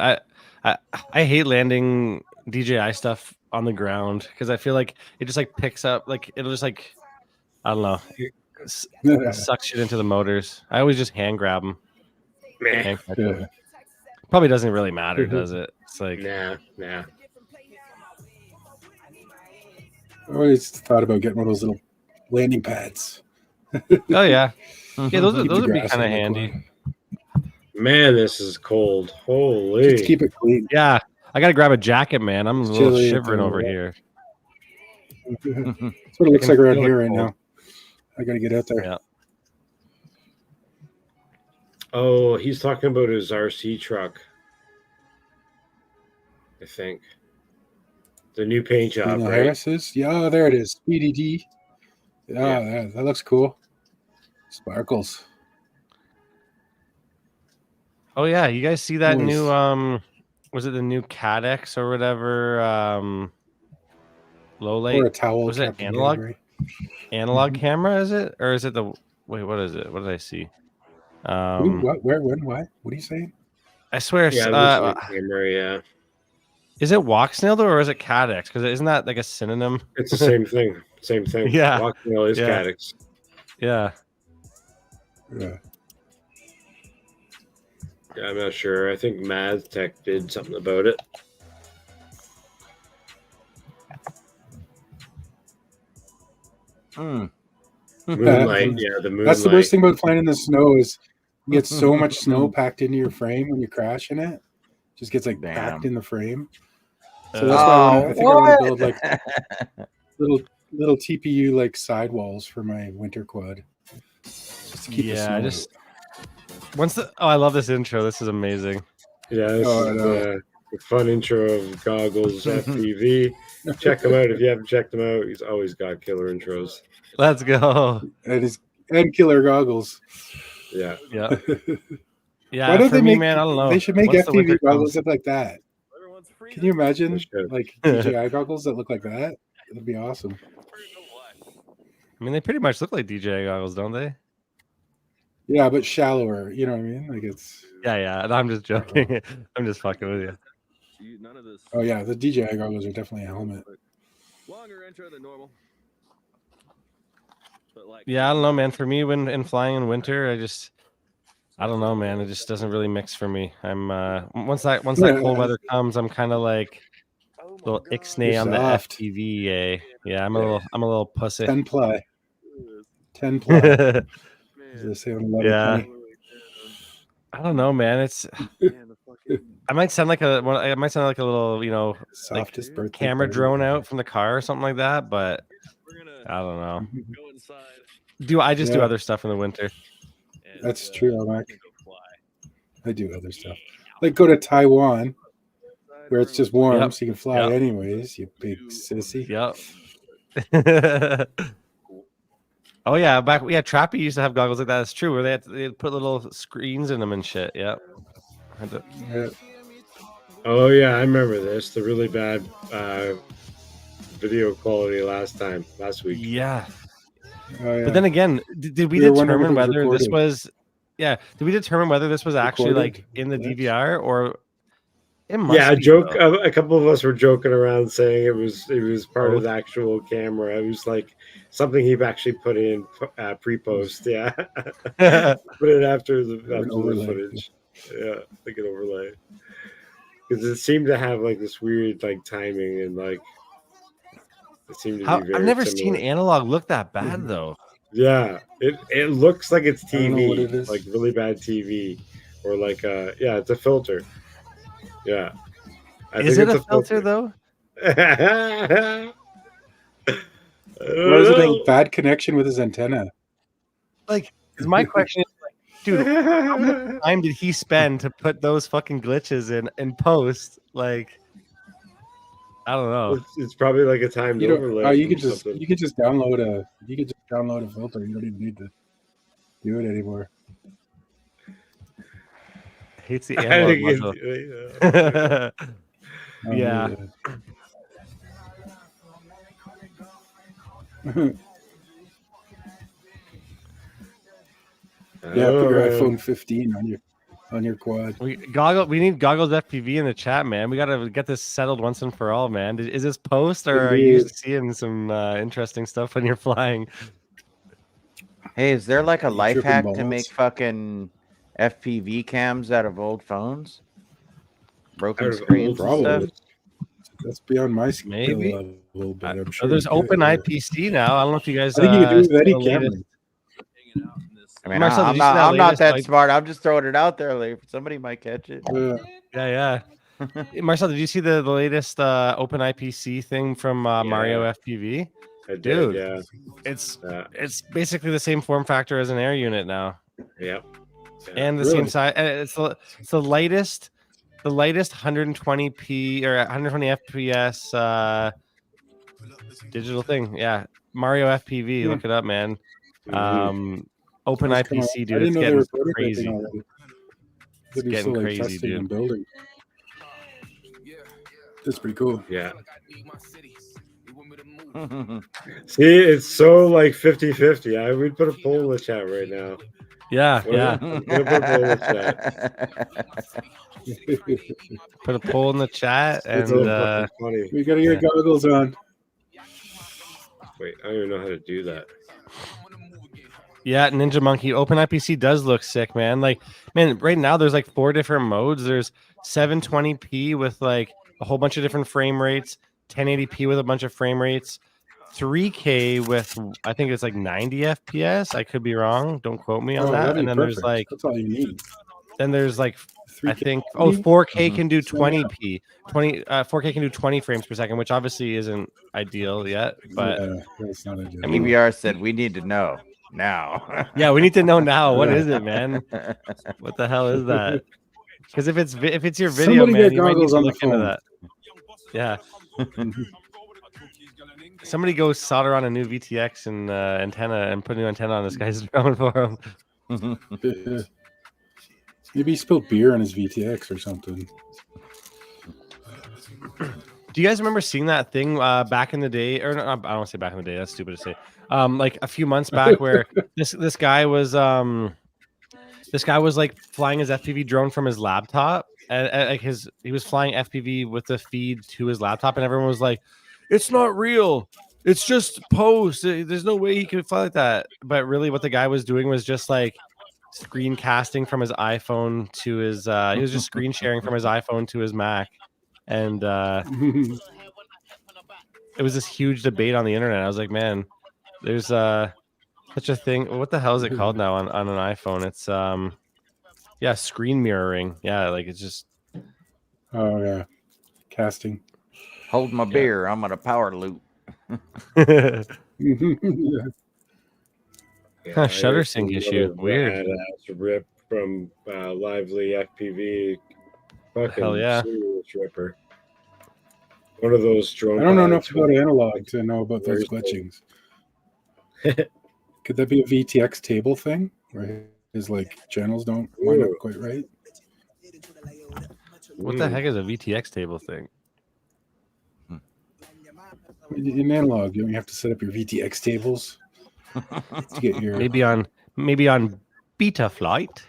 I hate landing DJI stuff on the ground because I feel like it just like picks up, like it'll just like, I don't know, suck shit into the motors. I always just hand grab them. Probably doesn't really matter, does it? It's like nah. I always thought about getting one of those little landing pads. Oh yeah, those would be kind of handy. Man, this is cold. Holy. Just keep it clean. Yeah, I gotta grab a jacket, man. I'm a little shivering over here. That's what it looks like around here right now. I gotta get out there. Yeah. Oh, he's talking about his RC truck. I think. The new paint job, right? Harris's? Yeah, there it is. PDD. Yeah, that looks cool. Sparkles. Oh yeah, you guys see that new was it the new Cadex or whatever low light? Or a towel. Was it analog? Analog camera, is it? Or is it the wait, what is it? What did I see? What, where, when, why? What are you saying? I swear camera, yeah. Is it Walksnail though, or is it Cadex? Because isn't that like a synonym? It's the same thing. Same thing. Yeah. Walksnail is Cadex. Yeah. Yeah. Yeah, I'm not sure. I think MazTech did something about it. Moonlight, yeah, the moonlight. That's the worst thing about flying in the snow is you get so much snow packed into your frame when you crash in it. Just gets like packed in the frame. So that's why I think I want to build like little TPU like sidewalls for my winter quad. Just to keep the snow out. I love this intro. This is amazing. Yeah, this is a fun intro of Goggles FPV. Check him out if you haven't checked him out. He's always got killer intros. Let's go. And killer goggles. Yeah. Yeah. Yeah. Why don't they make, man, I don't know. They should make FPV goggles look like that. Can you imagine like DJI goggles that look like that? It'd be awesome. I mean, they pretty much look like DJI goggles, don't they? Yeah, but shallower. You know what I mean? Like it's. Yeah. And I'm just joking. I'm just fucking with you. Oh yeah, the DJI goggles are definitely a helmet. Longer intro than normal. Yeah, I don't know, man. For me, when in flying in winter, I don't know, man. It just doesn't really mix for me. I'm once that cold weather comes, I'm kind of like little ixnay on the FPV. Yeah, I'm a little pussy. 10 ply. 10 ply. Yeah. I don't know, man. It's I might sound like a little, softest like camera drone out from the car or something like that, but I don't know. Do other stuff in the winter? That's true, Almac. I do other stuff. Like go to Taiwan where it's just warm so you can fly anyways, you big sissy. Yep. Oh yeah, Trappy used to have goggles like that. That's true. Where they'd put little screens in them and shit. Yep. Oh yeah, I remember this. The really bad video quality last week. Yeah. Oh, yeah. But then again, did we determine whether this was? Yeah. Did we determine whether this was actually like in the DVR or? It must yeah, be, joke. A couple of us were joking around saying it was part of the actual camera. It was like something he actually put in pre-post. Yeah, put it after the footage. Yeah, like an overlay because it seemed to have like this weird like timing and like it seemed to be very I've never similar. seen analog look that bad though. Yeah, it looks like it's TV, it is. like really bad TV, or like it's a filter. Yeah. Is it a filter though? Or is it a bad connection with his antenna? Like, my question is, like, dude, how much time did he spend to put those fucking glitches in post? Like, I don't know. It's probably like a timed overlay. You could just download a filter. You don't even need to do it anymore. Hates the analog module. Yeah. Put your iPhone 15 on your quad. We need Goggles FPV in the chat, man. We gotta get this settled once and for all, man. Is this post or are you seeing some interesting stuff when you're flying? Hey, is there like a life hack to make fucking FPV cams out of old phones? Broken screens and stuff? That's beyond my skill Maybe. level, but I'm sure. There's open IPC now. I don't know if you guys. I think you can do it with any camera. I mean, I'm not that smart. I'm just throwing it out there. Like, somebody might catch it. Yeah. Marcel, did you see the latest open IPC thing from Mario FPV? I did, dude. Yeah. It's basically the same form factor as an air unit now. Yep. And the same size. And it's the lightest the lightest 120p or 120 FPS digital thing. Yeah, Mario FPV. Look it up, man. Open IPC, dude. It's getting crazy. It's getting crazy, dude. Building. That's pretty cool. Yeah. See, it's so like 50-50. I would put a poll in the chat right now. Yeah, yeah. Put a poll in the chat, and funny. We gotta get goggles on. Wait, I don't even know how to do that. Yeah, Ninja Monkey Open IPC does look sick, man. Like, man, right now there's like 4 different modes. There's 720p with like a whole bunch of different frame rates, 1080p with a bunch of frame rates, 3K with I think it's like 90 FPS. I could be wrong. Don't quote me on that. And then there's like that's all you need. Then there's like 3K I think 4K can do 20p. 4K can do 20 frames per second, which obviously isn't ideal yet. But that's not ideal. EBR said we need to know now. Yeah, we need to know now. What is it, man? What the hell is that? Because if it's your video, Somebody man, you might need to on look into that. Yeah. Somebody go solder on a new VTX and antenna and put a new antenna on this guy's drone for him. Maybe he spilled beer on his VTX or something. Do you guys remember seeing that thing back in the day? Or no, I don't want to say back in the day. That's stupid to say. Like a few months back, where this guy was like flying his FPV drone from his laptop, and like he was flying FPV with the feed to his laptop, and everyone was like, "It's not real. It's just post. There's no way he could fly like that." But really, what the guy was doing was just like screencasting from his iPhone to his. He was just screen sharing from his iPhone to his Mac, and it was this huge debate on the internet. I was like, man, there's such a thing. What the hell is it called now on an iPhone? It's yeah, screen mirroring. Yeah, like it's just casting. Hold my beer. I'm on a power loop. Shutter sync issue. Weird. Rip from Lively FPV. Fucking hell yeah. serious ripper. One of those drone. I don't know enough about analog to know about those glitchings. Could that be a VTX table thing? Where his like channels don't line up quite right? What the heck is a VTX table thing? In analog, you have to set up your VTX tables to get your maybe on Beta Flight.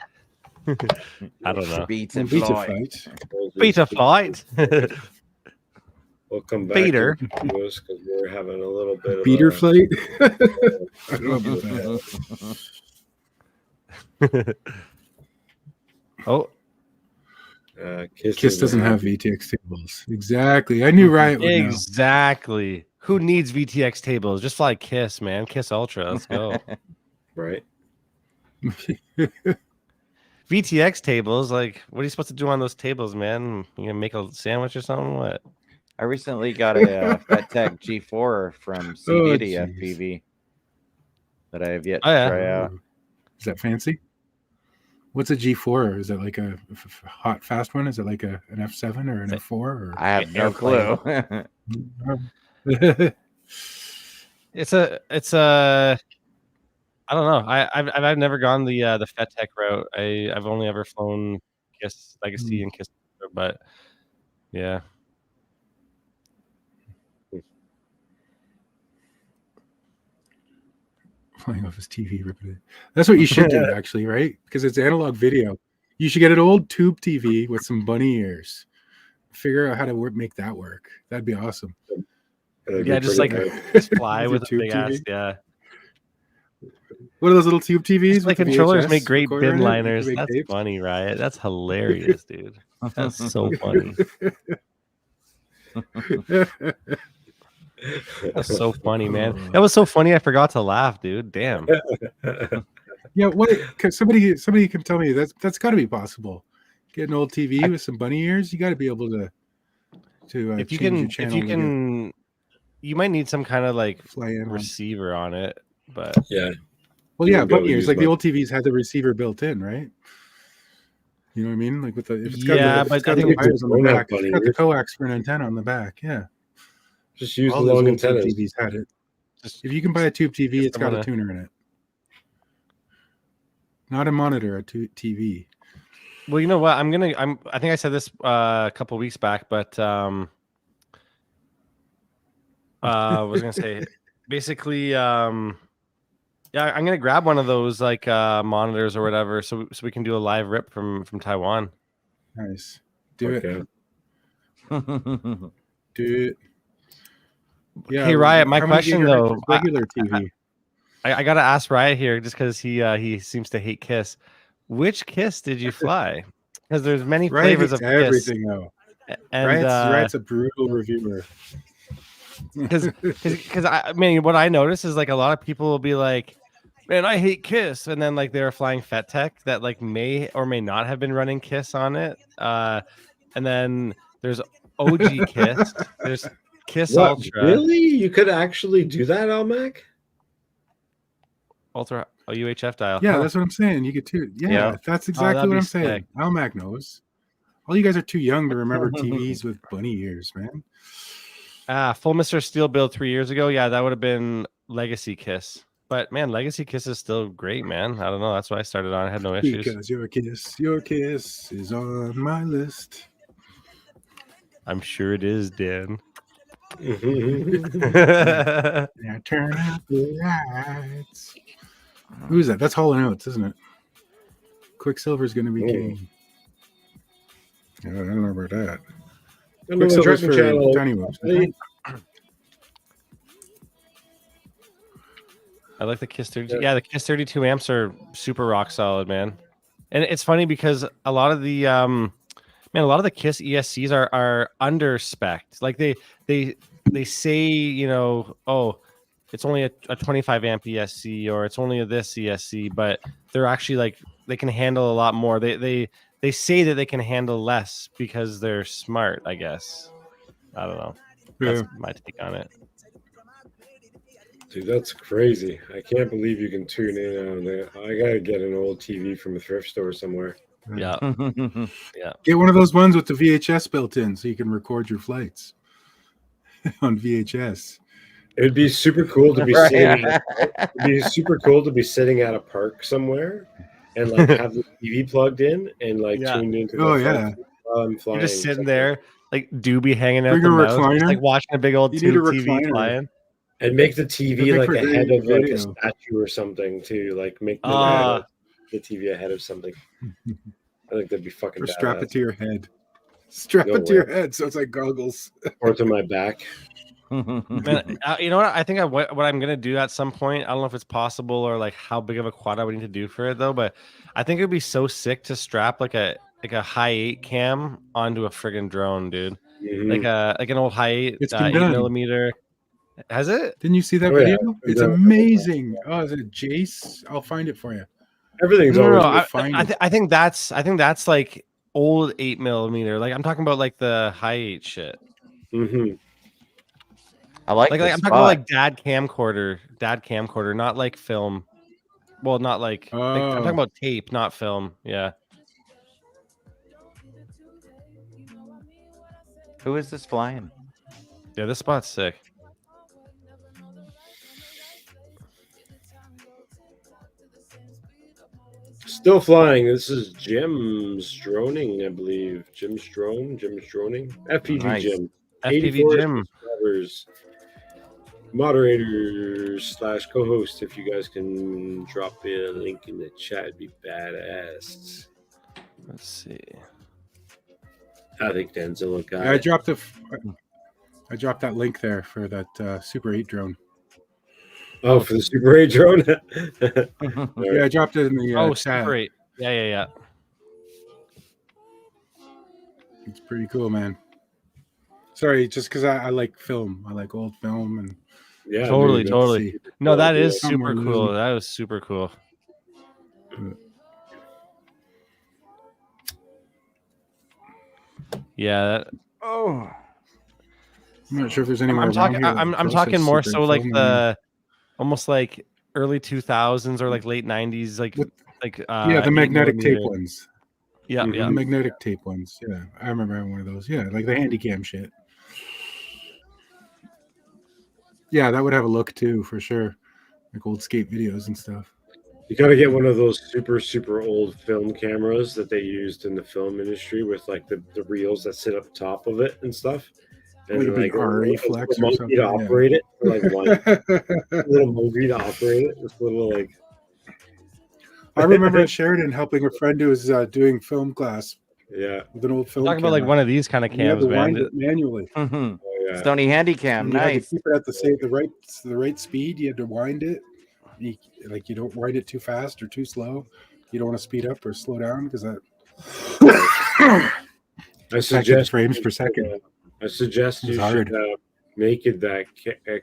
I don't know. Beta Flight. We'll come back Beater because we're having a little bit of beater flight. Oh, Kiss doesn't have VTX tables. Exactly. I knew Riot would know. Exactly. Who needs VTX tables? Just fly Kiss, man. Kiss Ultra. Let's go. Right. VTX tables, like, what are you supposed to do on those tables, man? You gonna make a sandwich or something? What? I recently got a FatTech G4 from CD FPV that I have yet to try out. Is that fancy? What's a G4? Is it like a hot fast one? Is it like an F7 or an F4? Or? I have no clue. It's a I don't know. I've never gone the FatTech route. I've only ever flown Kiss Legacy and Kiss, but yeah. Flying off his TV, ripping it. That's what you should do, actually, right? Because it's analog video. You should get an old tube TV with some bunny ears. Figure out how to make that work. That'd be awesome. Yeah, just like just fly with a big ass. Yeah. What are those little tube TVs? Like controllers make great bin liners. That's funny, right? That's hilarious, dude. That's so funny. That's so funny, man. That was so funny. I forgot to laugh, dude. Damn. Yeah, what? Somebody can tell me that's got to be possible. Get an old TV with some bunny ears. You got to be able to. If you can, you might need some kind of like receiver on it. But yeah. Well, yeah, bunny ears. Like the old TVs had the receiver built in, right? You know what I mean? Like with the if it's Yeah, got the, if but it's got I the think wires on the Donut back, Bunny, it's got the you're- coax for an antenna on the back. Yeah, Just use the all those long old Tube antennas. TVs had it. just If you can buy a Tube TV, Just it's got a wanna- tuner in it. Not a monitor, a TV. well, you know what? I think I said this a couple weeks back, but I was gonna say basically, yeah, I'm gonna grab one of those like monitors or whatever, so we can do a live rip from Taiwan. Nice. Do it. Okay. Do it. Yeah. Hey, Riot, my how many question gigahertz though, is regular TV. I gotta ask Riot here, just because he seems to hate Kiss. Which Kiss did you fly? Because there's many Riot flavors hates of Kiss. everything though. And Riot's a brutal reviewer. because I mean, what I notice is like a lot of people will be like, man, I hate Kiss, and then like they're flying Fet Tech that like may or may not have been running Kiss on it, and then there's OG Kiss, there's Kiss What, Ultra, really? You could actually do that, Almac? Ultra UHF dial. Yeah, Huh. that's what I'm saying. You get two. Yeah, Yeah. that's that'd exactly what be I'm saying. sick. Almac knows. All you guys are too young to remember TVs with bunny ears, man. Full Mr. Steel build 3 years ago. Yeah, that would have been Legacy Kiss. But man, Legacy Kiss is still great, man. I don't know. That's why I started on. I had no issues. Because your kiss is on my list. I'm sure it is, Dan. Now turn out the lights. Who is that? That's Hall & Oates, isn't it? Quicksilver's going to be king. I don't know about that. Quicksilver's for Tiny Whoops. I like the Kiss 32. Yeah, the Kiss 32 amps are super rock solid, man. And it's funny because a lot of the a lot of the Kiss ESCs are under spec'd. Like they say, you know, oh, it's only a 25 amp ESC or it's only a this ESC, but they're actually like they can handle a lot more. They say that they can handle less because they're smart, I guess. I don't know. That's my take on it. Dude, that's crazy. I can't believe you can tune in on that. I gotta get an old TV from a thrift store somewhere. Yeah. Get one of those ones with the VHS built in so you can record your flights on VHS. It would be super cool to be sitting. It'd be super cool to be sitting at a park somewhere and like have the TV plugged in and like tuned into. Oh yeah. While I'm flying. You're just sitting there, like doobie hanging out Bring the a mouth, just, recliner. like watching a big old You need a tube TV recliner. flying. And make the TV like for ahead of like a video. statue or something too. Like make Ah. the TV ahead of something. I think that'd be fucking Or strap badass. it to your head. Strap No it to your way. head so it's like goggles. Or to my back. Man, you know what? I think what I'm gonna do at some point. I don't know if it's possible or like how big of a quad I would need to do for it though. But I think it'd be so sick to strap like a high 8 cam onto a friggin' drone, dude. Mhm. Like an old high 8, It's been 8 done. millimeter. Has it? Didn't you see that Oh, yeah. video? It's amazing. Oh, is it Jace? I'll find it for you. Everything's No, always I think that's like old 8 millimeter. Like I'm talking about like the high 8 shit. Mm-hmm. I like Like this I'm talking about like dad camcorder, not like film. Well, not like I'm Oh. talking about tape, not film. Yeah. Who is this flying? Yeah, this spot's sick. Still flying. This is Jim's droning, I believe. Jim's droning. FPV Nice. Jim. FPV 84 Jim. subscribers. Moderators / co-host. If you guys can drop a link in the chat, it'd be badass. Let's see. I think Danzilla got Yeah, I it. dropped that link there for that Super 8 drone. Oh, for the Super 8 drone? Yeah, I dropped it in the Oh, chat. Super 8. Yeah. It's pretty cool, man. Sorry, just because I like film. I like old film and Yeah, Totally, dude, totally. that's No, cool. that is Yeah. super cool. That was super cool. Yeah, Oh, I'm not sure if there's anyone I'm talking. around here that I'm does talking this more Super so 8 like film. the almost like early 2000s or like late 90s, like With- like yeah, the 8 magnetic tape millimeter. ones. Yeah, The magnetic tape ones. Yeah, I remember having one of those. Yeah, like the Handycam shit. Yeah, that would have a look too, for sure. Like old skate videos and stuff. You got to get one of those super old film cameras that they used in the film industry with like the reels that sit up top of it and stuff. And like a big RE flex or something. To operate it, like one little monkey to operate it. This little like. I remember in Sheridan helping a friend who was doing film class. Yeah, with an old film. Talk about like one of these kind of cams, man. It manually. Oh, yeah. Stony Handycam, nice. You had to keep it at the right speed. You had to wind it. You don't wind it too fast or too slow. You don't want to speed up or slow down because that. I suggest frames per second. I suggest you should make it that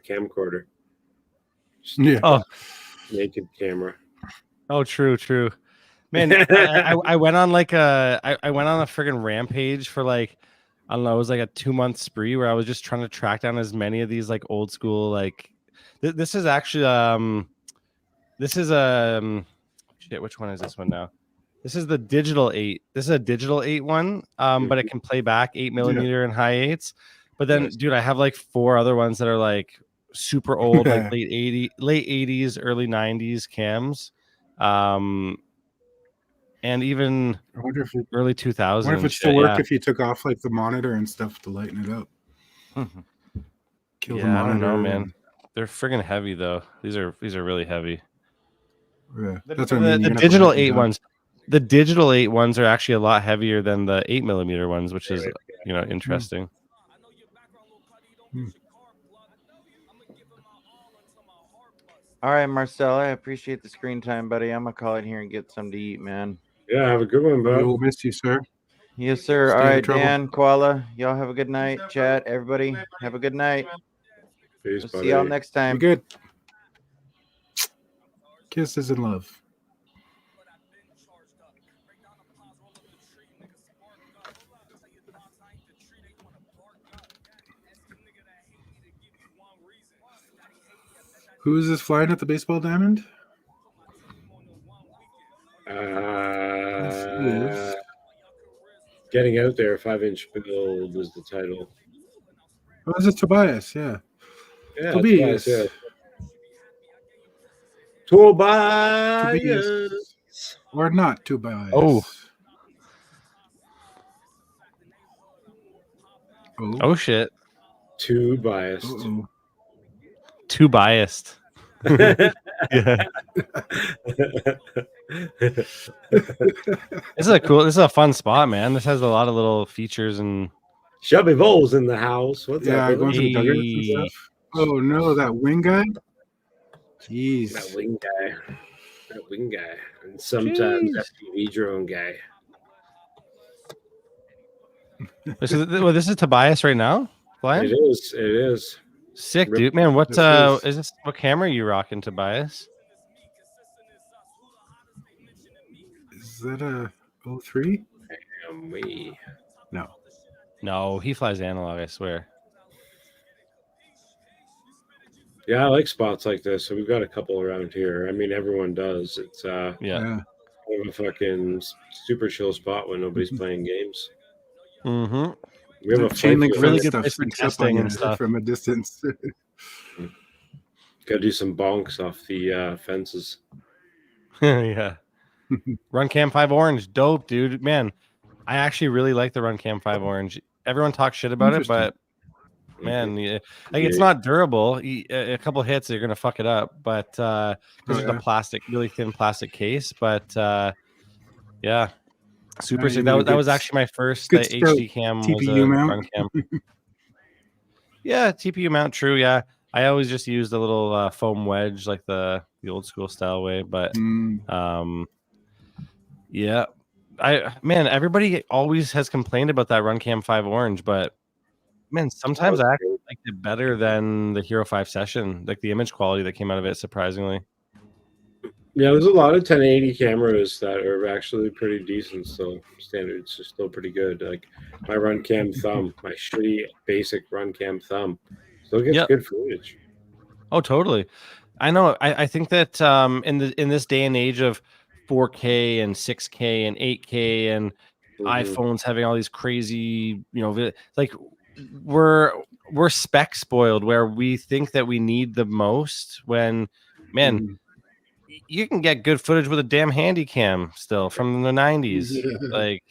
camcorder. Yeah. Naked camera. Oh, true. Man, I went on like I went on a friggin' rampage for like, I don't know, it was like a 2-month spree where I was just trying to track down as many of these like old school like. This is actually shit. Which one is this one now? This is the digital 8. This is a digital 8 one, but it can play back 8mm and high 8s. But then, dude, I have like 4 other ones that are like super old, like late 80s, early 90s cams, and even I wonder if early 2000s. I wonder if it still work if you took off like the monitor and stuff to lighten it up. Kill the monitor. I don't know, man. They're friggin' heavy though. These are really heavy. Yeah, that's what I mean. The digital 8 ones. The digital 8 ones are actually a lot heavier than the 8mm ones, which is interesting. All right, Marcel, I appreciate the screen time, buddy. I'm gonna call it here and get something to eat, man. Yeah, have a good one, bro. We'll miss you, sir. Yes, sir. All right, Dan, Koala, y'all have a good night. Chat, everybody, have a good night. Peace, we'll see y'all next time. Be good. Kisses and love. Who is this flying at the baseball diamond? Getting Out There, 5-inch build was the title. Oh, this is Tobias, yeah. Tobias. Yeah. Tobias. Or not Tobias. Oh shit. Too biased. Too biased. Yeah. This is a fun spot, man. This has a lot of little features and Shelby Voles in the house. What's up? Going to the dugout and stuff. Oh no, that wing guy. Jeez. That wing guy. And sometimes FPV drone guy. This is Tobias right now? Flying? It is. Sick, dude. Man, what is this? What camera are you rocking, Tobias? Is that a 03? No, he flies analog, I swear. Yeah, I like spots like this. So we've got a couple around here. I mean, everyone does. It's kind of a fucking super chill spot when nobody's playing games. Mm-hmm. We have a chain link really good place for testing and stuff from a distance. Got to do some bonks off the fences. Yeah. Run Cam 5 Orange, dope, dude. Man, I actually really like the Run Cam 5 Orange. Everyone talks shit about it, but man, it's not durable. A couple hits, you're gonna fuck it up. But because it's a really thin plastic case. But yeah. Super sick. That was actually my first HD cam. TPU mount. Run cam. Yeah, TPU mount. True. Yeah, I always just used a little foam wedge, like the old school style way. But yeah, everybody always has complained about that Run Cam 5 Orange, but man, sometimes I actually like it better than the Hero 5 Session. Like the image quality that came out of it, surprisingly. Yeah, there's a lot of 1080 cameras that are actually pretty decent still. Standards are still pretty good. Like my Run Cam Thumb, my shitty basic Run Cam Thumb, still gets good footage. Oh, totally. I know. I think that in this day and age of 4K and 6K and 8K and iPhones having all these crazy, like we're spec spoiled where we think that we need the most when, man, you can get good footage with a damn handy cam still from the 90s. Yeah. Like,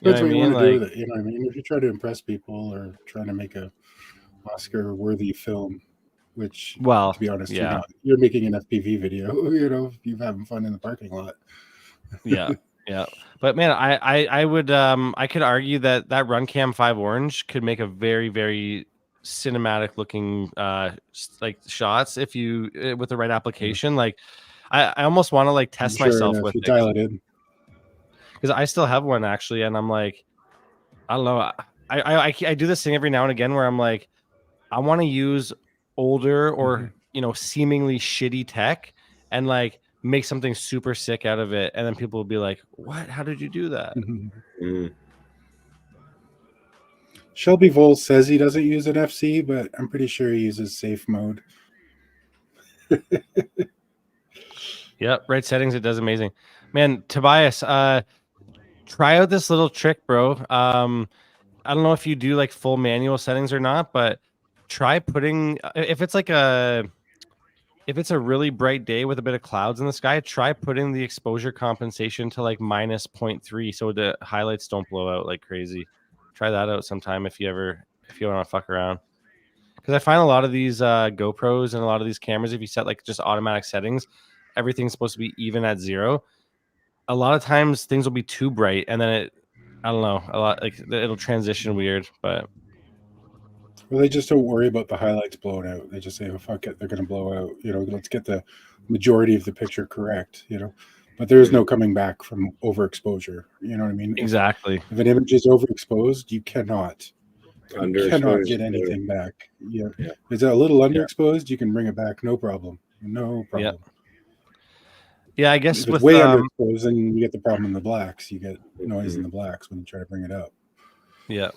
That's what you want to do with it. You know what I mean? If you're trying to impress people or trying to make a Oscar-worthy film, which, to be honest, you're making an FPV video, you're having fun in the parking lot. Yeah. But man, I would I could argue that Runcam 5 Orange could make a very, very cinematic looking like shots if you with the right application. Like I almost want to like test myself with it. Dial it in. Because I still have one actually, and I'm like, I don't know. I do this thing every now and again where I'm like, I want to use older or seemingly shitty tech and like make something super sick out of it, and then people will be like, "What? How did you do that?" Shelby Vol says he doesn't use an FC, but I'm pretty sure he uses safe mode. Yep, right settings. It does amazing, man. Tobias, try out this little trick, bro. I don't know if you do like full manual settings or not, but try putting if it's a really bright day with a bit of clouds in the sky, try putting the exposure compensation to like minus 0.3 so the highlights don't blow out like crazy. Try that out sometime if you want to fuck around. Because I find a lot of these GoPros and a lot of these cameras, if you set like just automatic settings, everything's supposed to be even at 0. A lot of times things will be too bright, and then I don't know, a lot like it'll transition weird, but. Well, they just don't worry about the highlights blowing out. They just say, "Oh fuck it, they're going to blow out." Let's get the majority of the picture correct. But there is no coming back from overexposure. You know what I mean? Exactly. If an image is overexposed, you cannot get anything back. Yeah. If it's a little underexposed, you can bring it back, no problem. No problem. Yeah, I guess if it's way underexposed, then you get the problem in the blacks. You get noise in the blacks when you try to bring it up. Yeah.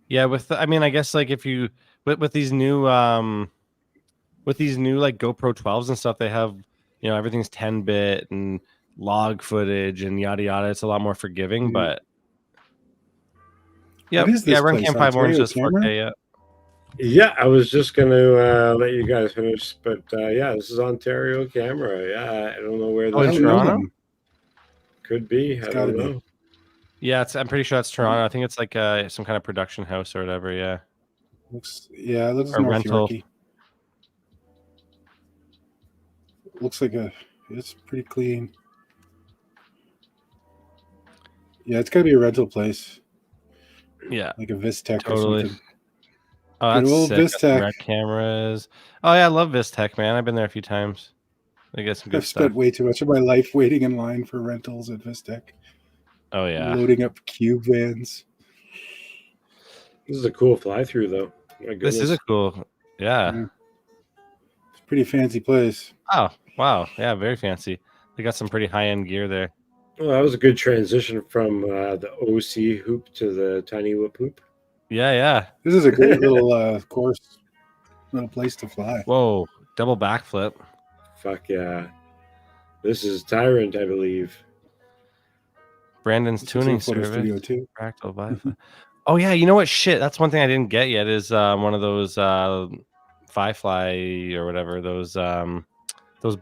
Yeah, I guess like if you with these new like GoPro 12s and stuff, they have everything's 10-bit and log footage and yada yada. It's a lot more forgiving, but Runcam 5 Orange is 4K. Yeah, I was just gonna let you guys finish, but this is Ontario camera. Yeah, I don't know where in Toronto. Could be. I don't know. Yeah, I'm pretty sure it's Toronto. I think it's like some kind of production house or whatever. Yeah. It looks or North rental. Yorkie. Looks like it's pretty clean. Yeah, it's gotta be a rental place. Yeah, like a Vistech totally. or something. Oh, that's Good old sick. Vistech. Red cameras. Oh yeah, I love Vistech, man. I've been there a few times. They get some good I've stuff. spent way too much of my life waiting in line for rentals at Vistech. Oh yeah, loading up cube vans. This is a cool fly through, though. My goodness. This is a cool. Yeah. It's a pretty fancy place. Oh wow, yeah, very fancy. They got some pretty high end gear there. Well, that was a good transition from the OC hoop to the tiny whip hoop. Yeah. This is a great little course, little place to fly. Whoa, double backflip. Fuck yeah. This is Tyrant, I believe. Brandon's tuning service. Studio too. Fractal Wi-Fi. Oh yeah, you know what? Shit, that's one thing I didn't get yet. Is one of those Firefly or whatever. Those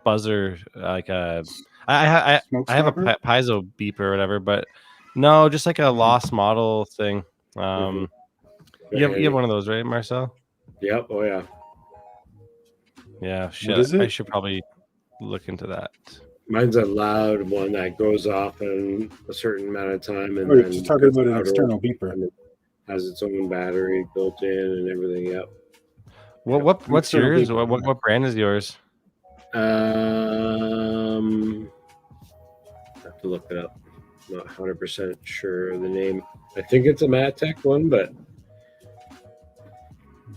buzzer like I have a piezo beeper or whatever, but no, just like a lost model thing. You have one of those, right, Marcel? Yep. Oh yeah. Yeah. Shit. I should probably look into that. Mine's a loud one that goes off in a certain amount of time, and you're just talking about an external beeper. And it has its own battery built in and everything. Yep. What's yours? What brand is yours? I have to look it up. I'm not 100% sure of the name. I think it's a Mattech one, but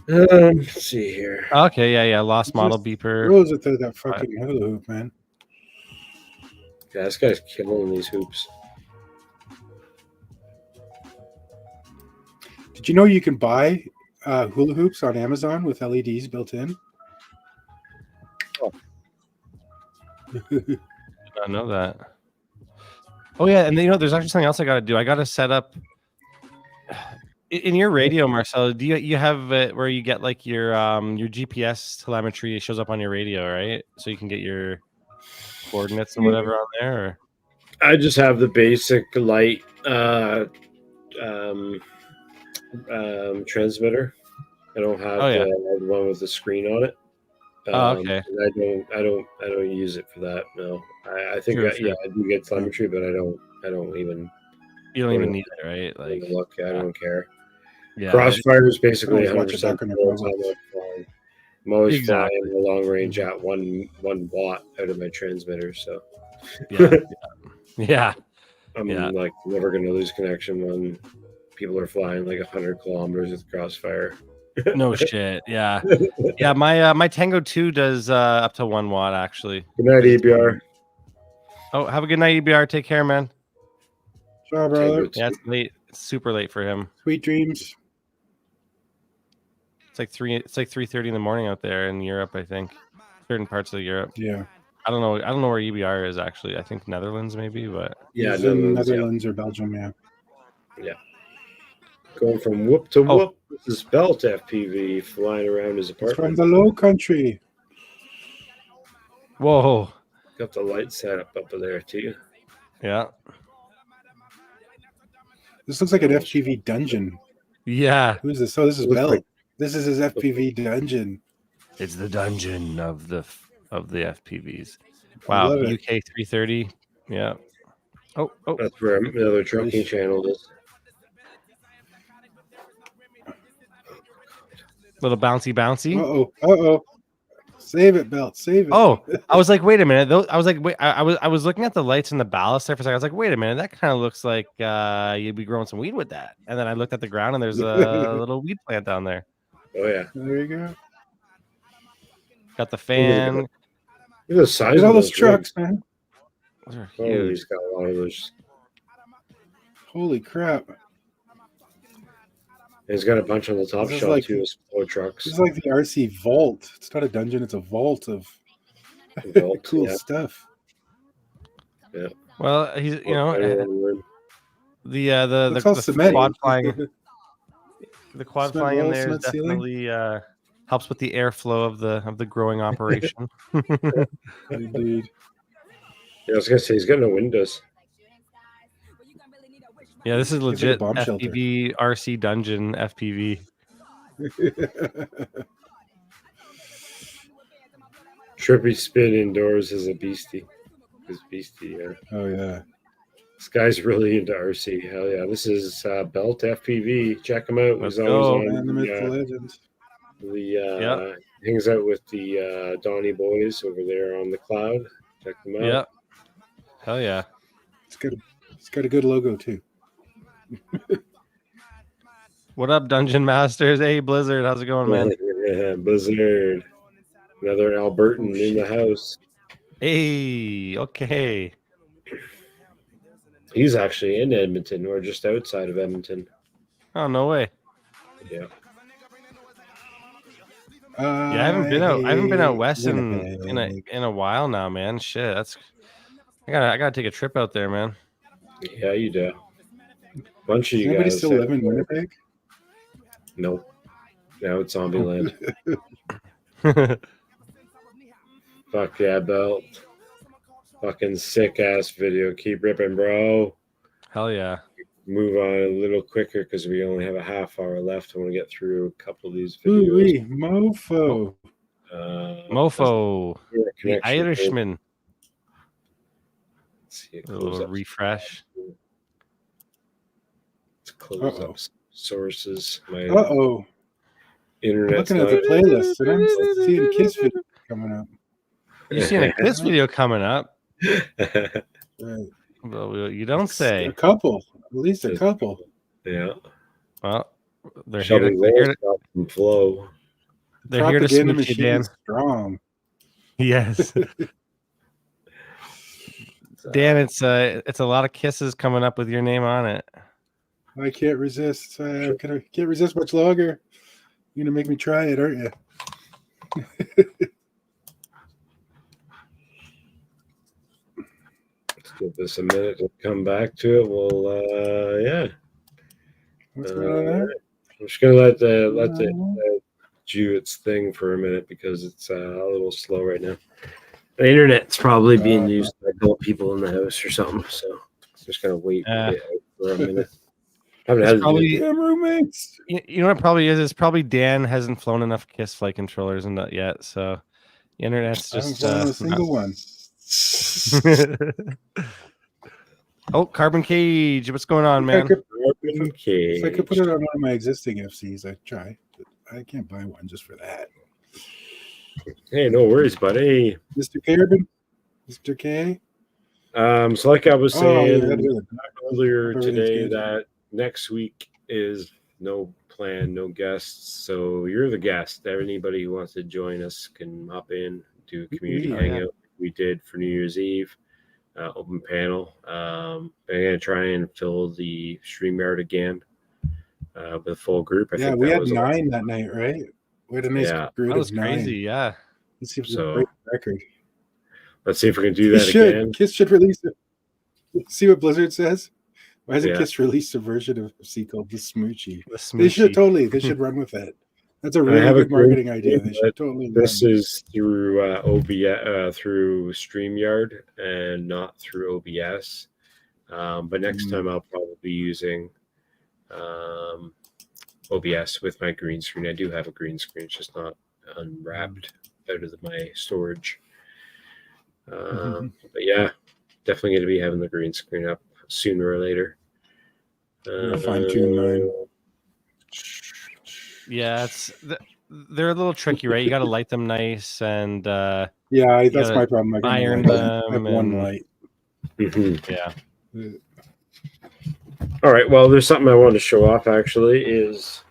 let's see here. Okay, yeah. Lost model beeper. What was it that fucking hula hoop, man? Yeah, this guy's killing these hoops. Did you know you can buy hula hoops on Amazon with LEDs built in? Oh. Did not know that. Oh yeah, and you know, there's actually something else I got to do. I got to set up in your radio, Marcelo. Do you have it where you get like your GPS telemetry? It shows up on your radio, right? So you can get your coordinates and whatever on there. Or? I just have the basic light transmitter. I don't have the one with the screen on it. Okay. I don't use it for that. No, I think I do get telemetry, but I don't even. You don't even need it, right? Like, look, I don't care. Yeah, Crossfire is basically 100%. I'm always flying a long range at 1 watt out of my transmitter, so yeah. I'm like never going to lose connection when people are flying like 100 kilometers with Crossfire. No shit. Yeah. Yeah. My Tango 2 does up to 1 watt actually. Good night, EBR. Oh, have a good night, EBR. Take care, man. Ciao, brother. Yeah, it's late. It's super late for him. Sweet dreams. It's like 3:30 in the morning out there in Europe, I think. Certain parts of Europe. Yeah. I don't know where EBR is actually. I think Netherlands maybe, but yeah, Netherlands or Belgium, yeah. Yeah. Going from whoop to whoop. This is Belt FPV flying around his apartment. From the Low Country. Whoa. Got the light set up there too. Yeah. This looks like an FPV dungeon. Yeah. Who's this? Oh, this is Belt. This is his FPV dungeon. It's the dungeon of the FPVs. Wow. UK 330. Yeah. Oh. That's where another trucking channel is. Little bouncy. Uh-oh. Save it, Belt. Save it. Oh, I was like, wait a minute. I was looking at the lights in the ballast there for a second. I was like, wait a minute. That kind of looks like you'd be growing some weed with that. And then I looked at the ground and there's a little weed plant down there. Oh, yeah. There you go. Got the fan. Look at the size of all those trucks, man. Those are huge. huge. He's got a lot of those. Holy crap. He's got a bunch on the top shelf too, of smaller trucks. This is like the RC vault. It's not a dungeon, it's a vault of cool stuff. Yeah. Well, he's the quad flying. The quad flying in there definitely helps with the airflow of the growing operation. Indeed. Yeah, I was gonna say he's got no windows. Yeah, this is legit FPV RC dungeon FPV. Trippy spin indoors is a beastie. His beastie, yeah. Oh yeah. This guy's really into RC. Hell yeah. This is Belt FPV. Check him out. Let's He's go. always on the legends. Hangs out with the Donnie boys over there on the cloud. Check them out. Yeah. Hell yeah. It's got a good logo too. What up, Dungeon Masters? Hey, Blizzard, how's it going, man? Yeah, Blizzard. Another Albertan in the house. Hey, okay. He's actually in Edmonton or just outside of Edmonton. Oh, no way. Yeah. I haven't been out west in a while now, man. Shit, I gotta take a trip out there, man. Yeah, you do. Bunch of you Anybody guys still live in Winnipeg? No. Now it's Zombieland. Fuck yeah, Belt. Fucking sick ass video. Keep ripping, bro. Hell yeah. Move on a little quicker because we only have a half hour left. I want to get through a couple of these videos. Mofo. Mofo. The Irishman. Let's see, a little refresh. Let's close up sources. My internet's looking at the playlist and I'm seeing Kiss video coming up. You seeing a Kiss video coming up? Right. Well, you don't say. A couple, at least a couple. Yeah. Well, they're here to flow. They're here to smooch you, Dan. Strong. Yes. Dan, it's a lot of kisses coming up with your name on it. I can't resist. I can't resist much longer. You're gonna make me try it, aren't you? Let's Give this a minute to come back to it. We'll, yeah. What's going on there? I'm just gonna let it do its thing for a minute because it's a little slow right now. The internet's probably being used by both people in the house or something, so I'm just gonna wait for a minute. Probably, roommates. You know what it probably is? It's probably Dan hasn't flown enough KISS flight controllers and that yet, so the internet's just I haven't flown a single one. Oh, Carbon Cage, what's going on, man? If I could put it on one of my existing FCs, I'd try. But I can't buy one just for that. Hey, no worries, buddy. Mr. Carbon, Mr. K. So like I was saying earlier Everything's today, good. that next week is no plan, no guests. So you're the guest. Anybody who wants to join us can hop in, do a community hangout. We did for New Year's Eve, open panel. I'm gonna try and fill the StreamYard again with a full group. I think we that had was 9 that night, right? We had a nice group that was of 9. crazy, yeah. Let's see if we can break the record. Let's see if we can do that again. KISS should release it. See what Blizzard says? Why hasn't KISS released a version of C called the Smoochie? They should they should run with it. That's a really good marketing idea. They should totally. This is through OBS, through StreamYard, and not through OBS. But next time I'll probably be using OBS with my green screen. I do have a green screen; it's just not unwrapped out of my storage. But yeah, definitely going to be having the green screen up sooner or later. Fine tune mine. Yeah, they're a little tricky, right? You got to light them nice, and that's my problem. I iron them. I have one light. Yeah. All right. Well, there's something I wanted to show off. Actually, is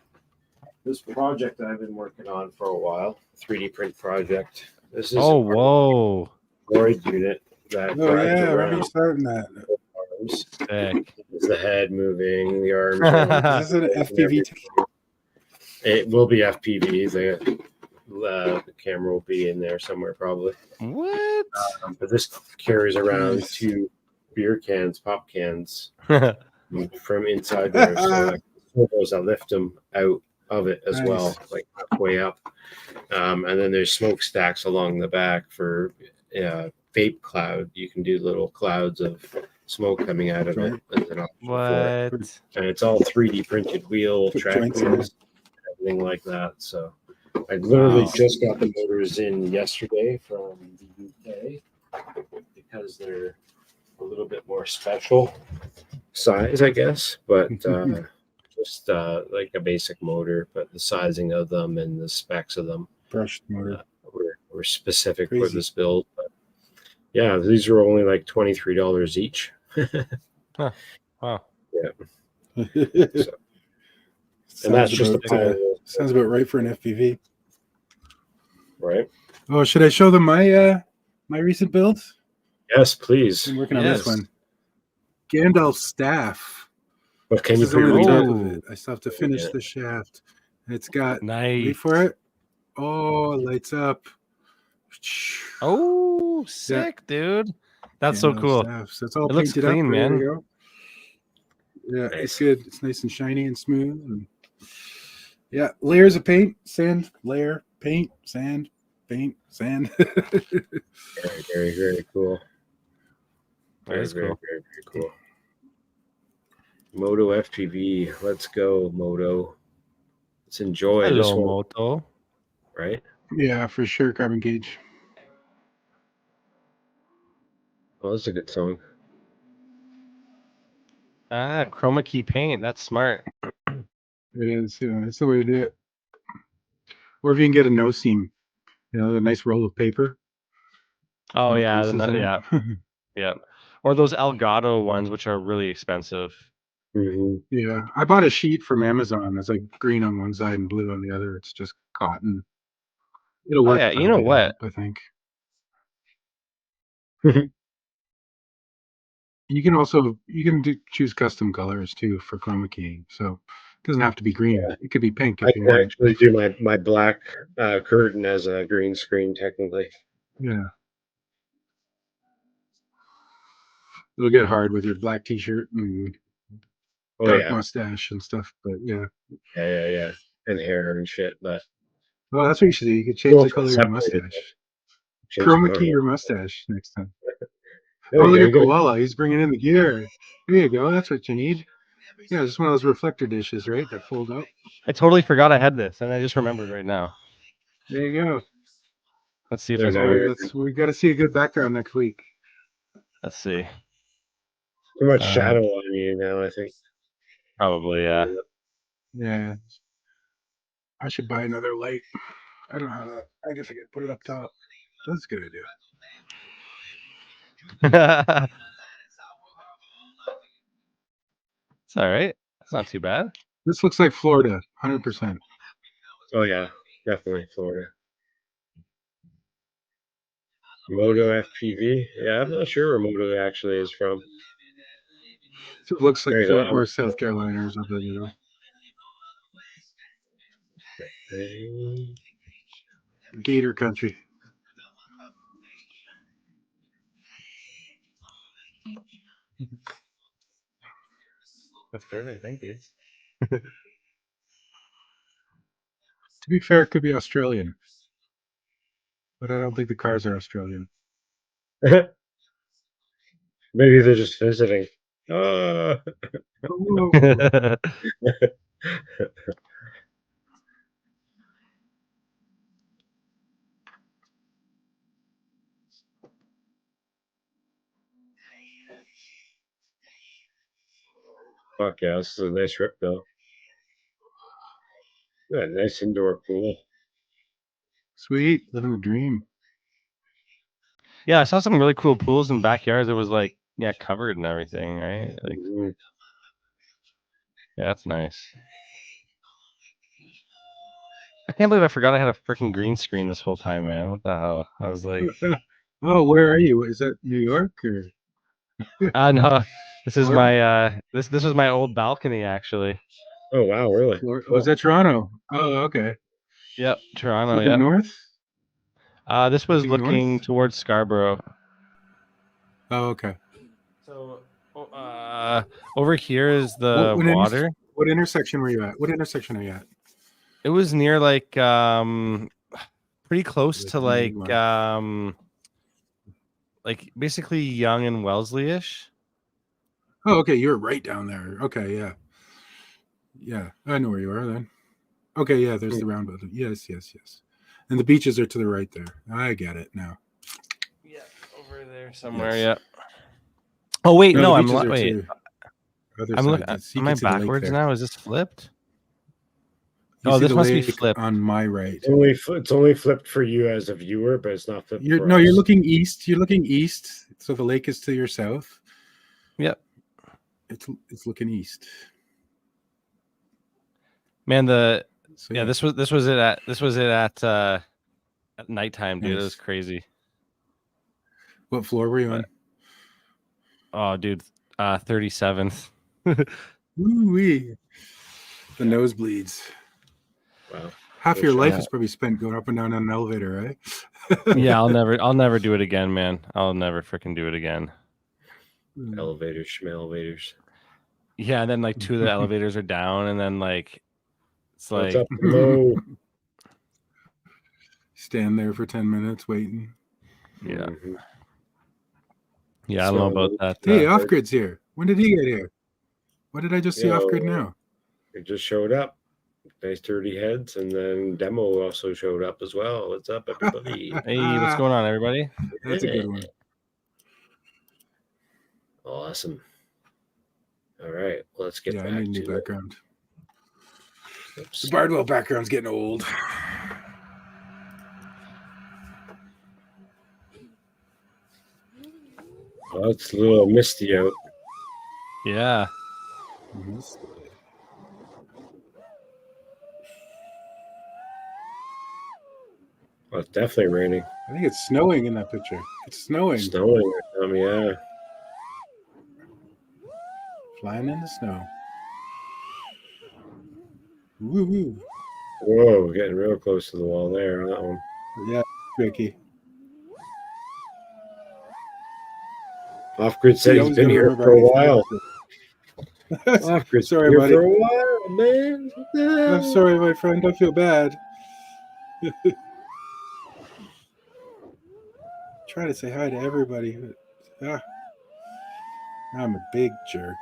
this project that I've been working on for a while? 3D print project. This is whoa. Droid unit that. I remember you starting that. Sick. Is the head moving? The arms. Is this an FPV? It will be FPV. The camera will be in there somewhere, probably. What? But this carries around 2 beer cans, pop cans, from inside there. So I lift them out of it as well, like halfway up. And then there's smokestacks along the back for vape cloud. You can do little clouds of smoke coming out of it. What? And it's all 3D printed wheel tractors, everything like that. So I literally just got the motors in yesterday from the UK because they're a little bit more special size, I guess, but just like a basic motor, but the sizing of them and the specs of them brushed motor were specific for this build. But yeah, these are only like $23 each. Wow. Yeah. And that's just sounds about right for an FPV, right? Oh, should I show them my my recent builds? Yes, please. I'm working on this one. Gandalf's staff. What can you put on top of it? I still have to finish the shaft. It's got wait for it. Oh, it lights up. Oh, sick, dude. That's so cool. So it's all it looks clean, man. Yeah, it's good. It's nice and shiny and smooth. And yeah, layers of paint, sand, layer, paint, sand, paint, sand. Very, very, very cool. Very, very, very, very cool. Moto FPV. Let's go, Moto. Let's enjoy this one. Moto. Right? Yeah, for sure. Carbon Cage. Oh, that's a good song. Chroma key paint. That's smart. It is. It's the way to do it. Or if you can get a no seam, a nice roll of paper. Oh yeah, yeah. Or those Elgato ones, which are really expensive. Mm-hmm. Yeah, I bought a sheet from Amazon. It's like green on one side and blue on the other. It's just cotton. It'll work. Yeah, you know what? I think. You can choose custom colors too for chroma keying. So it doesn't have to be green. Yeah. It could be pink. I can actually do my black curtain as a green screen technically. Yeah. It'll get hard with your black t-shirt and dark mustache and stuff. But yeah. Yeah. And hair and shit. But well, that's what you should do. You could change the color of your mustache. Chroma key your mustache next time. Oh, look at Koala. He's bringing in the gear. There you go. That's what you need. Yeah, just one of those reflector dishes, right? That fold out. I totally forgot I had this, and I just remembered right now. There you go. Let's see if there's we got to see a good background next week. Let's see. Too much shadow on you now, I think. Probably, yeah. Yeah. I should buy another light. I don't know how to. I guess I could put it up top. That's a good idea. It's all right. It's not too bad. This looks like Florida, 100%. Oh yeah, definitely Florida. Moto FPV. Yeah, I'm not sure where Moto actually is from. It looks like Fort Worth, South Carolina or something, you know. Gator country. That's perfect. Thank you. To be fair, it could be Australian. But I don't think the cars are Australian. Maybe they're just visiting. Oh. Fuck yeah, this is a nice trip though. Yeah, nice indoor pool. Sweet, living the dream. Yeah, I saw some really cool pools in backyards. It was like, yeah, covered and everything, right? Like, yeah, that's nice. I can't believe I forgot I had a freaking green screen this whole time, man. What the hell? I was like, oh, where are you? Is that New York or? no, this is my this was my old balcony actually. Oh wow, really? Was that Toronto? Oh, okay. Yep, Toronto. Looking north. This was looking towards Scarborough. Oh, okay. So, over here is the water. What intersection were you at? What intersection are you at? It was near like pretty close to like basically Young and Wellesley-ish. Oh, okay. You're right down there. Okay, yeah. Yeah, I know where you are then. Okay, yeah, there's the roundabout. Yes. And the beaches are to the right there. I get it now. Yeah, over there somewhere, yeah. Oh, wait, no, I'm wait. I'm looking. Am I backwards now? Is this flipped? Oh, this must be flipped on my right. It's only flipped for you as a viewer, but it's not flipped. You're looking east. You're looking east, so the lake is to your south. Yep. It's looking east. Man, this was it at nighttime, dude. Nice. It was crazy. What floor were you on? Oh, dude, 37th. Woo-wee. The nosebleeds. Wow. Half your life is probably spent going up and down on an elevator, right? Yeah, I'll never do it again, man. I'll never freaking do it again. Elevators, schmelevators. Yeah, and then like 2 of the elevators are down, and then like it's like up low. Stand there for 10 minutes waiting. Yeah. Mm-hmm. Yeah, I don't know about that. Hey, Off-Grid's here. When did he get here? What did I just see Off-Grid now? It just showed up. Nice 30 heads, and then Demo also showed up as well. What's up, everybody? Hey, what's going on, everybody? That's a good one. Awesome. All right, let's get back I need to new background. Oops. The Bardwell background's getting old. Oh, it's a little misty out. Yeah. Well, it's definitely raining. I think it's snowing in that picture. It's snowing. Snowing, yeah. Flying in the snow. Woo-hoo. Whoa, getting real close to the wall there on that one. Yeah, tricky. Off-Grid said he's been here for a while. Off-Grid's Sorry, here buddy. for a while, man. I'm sorry, my friend. I feel bad. Try to say hi to everybody. But, I'm a big jerk.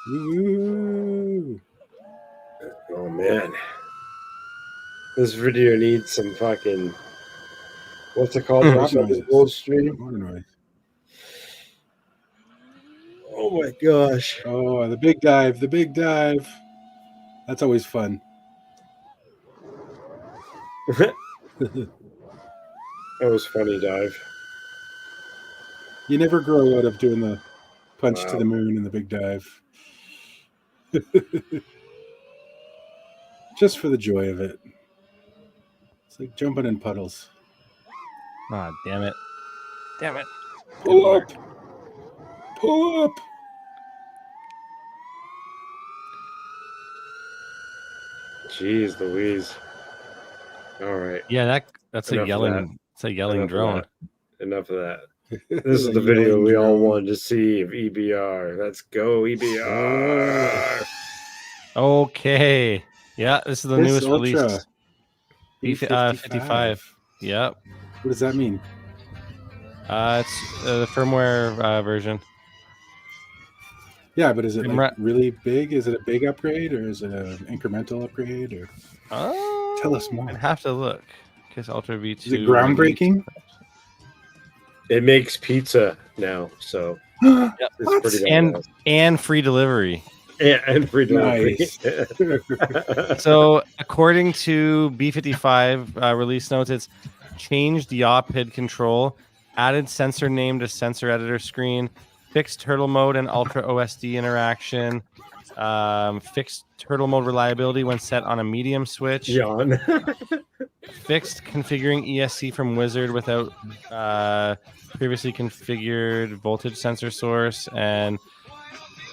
Woo. Oh man, this video needs some fucking, what's it called? Gold stream. Oh my gosh. Oh, the big dive, the big dive. That's always fun. That was funny dive. You never grow out of doing the punch to the moon and the big dive. Just for the joy of it. It's like jumping in puddles. Ah, damn it. Damn it. Pull up. Pull up. Jeez Louise. All right. Yeah, that's a yelling drone. Enough of that. This is the video we all wanted to see of EBR. Let's go, EBR. Okay. Yeah, this is the newest release. B55. Yep. What does that mean? It's the firmware version. Yeah, but is it like really big? Is it a big upgrade or is it an incremental upgrade? Or tell us more. I'd have to look. Because Ultra V2 is it groundbreaking? It makes pizza now, so it's pretty and free delivery. Yeah, and free delivery. Nice. So, according to B55 release notes, it's changed the op-HID control, added sensor name to sensor editor screen, fixed turtle mode and ultra OSD interaction, fixed turtle mode reliability when set on a medium switch. Yawn. Fixed configuring ESC from Wizard without previously configured voltage sensor source, and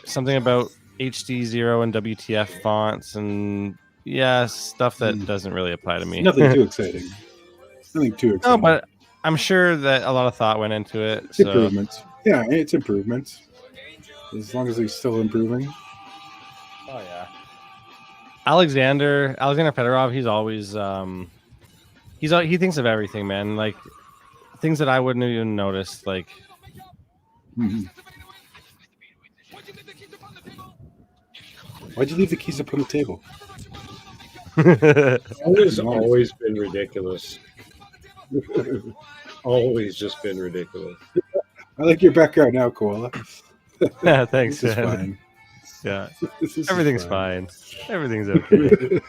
something about HD0 and WTF fonts, and stuff that doesn't really apply to me. Nothing too exciting. Nothing too exciting. No, but I'm sure that a lot of thought went into it. So. Improvements. Yeah, it's improvements. As long as he's still improving. Oh yeah. Alexander Fedorov, he's always he thinks of everything, man. Like things that I wouldn't even notice. Like, why'd you leave the keys up on the table? It's always been ridiculous. Always just been ridiculous. I like your background now, Koala. Yeah, thanks. This is fine. Yeah, everything's fine. Everything's okay.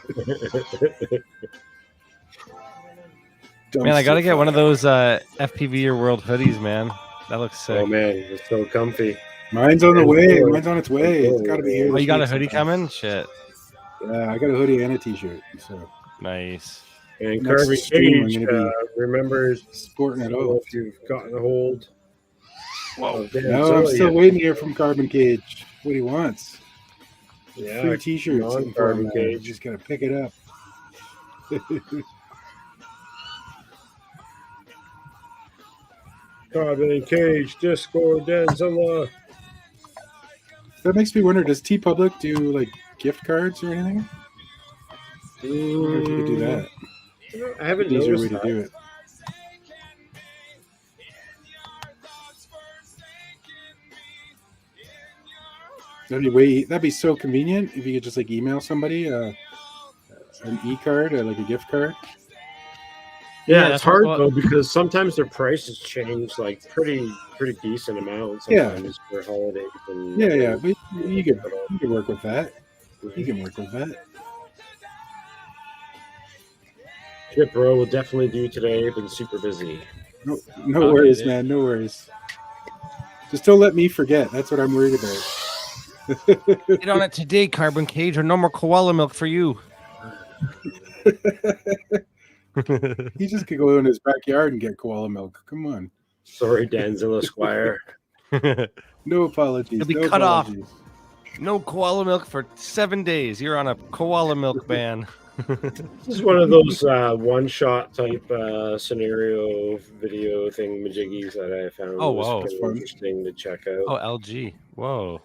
Man, I gotta get one of those FPV Your World hoodies, man. That looks sick. Oh man, it's so comfy. Mine's on the way. Mine's on its way. It's gotta be here. Oh, you got a hoodie coming? Shit. Yeah, I got a hoodie and a t-shirt. So nice. And Carbon Cage, remember sporting it out if you've gotten a hold. Whoa! No, I'm still waiting to hear from Carbon Cage. What he wants. Yeah, free t-shirts. Carbon Cage. Just gotta pick it up. Carbon Cage, Discord, Danzilla. That makes me wonder, does TeePublic do like gift cards or anything? I wonder if you could do that. I haven't easier noticed way to do it. That'd be so convenient if you could just like email somebody an e-card or like a gift card. Yeah, it's hard though because sometimes their prices change like pretty decent amounts. Sometimes for holidays. And, yeah, but you can work with that. You can work with that. Shit, bro, we'll definitely do today. I've been super busy. No worries, man. No worries. Just don't let me forget. That's what I'm worried about. Get on it today, Carbon Cage, or no more koala milk for you. He just could go in his backyard and get koala milk. Come on. Sorry, Danzilla Squire. No apologies. You'll be cut off. No koala milk for 7 days. You're on a koala milk ban. This is one of those one-shot type scenario video thing majiggies that I found was pretty interesting to check out. Oh, LG. Whoa.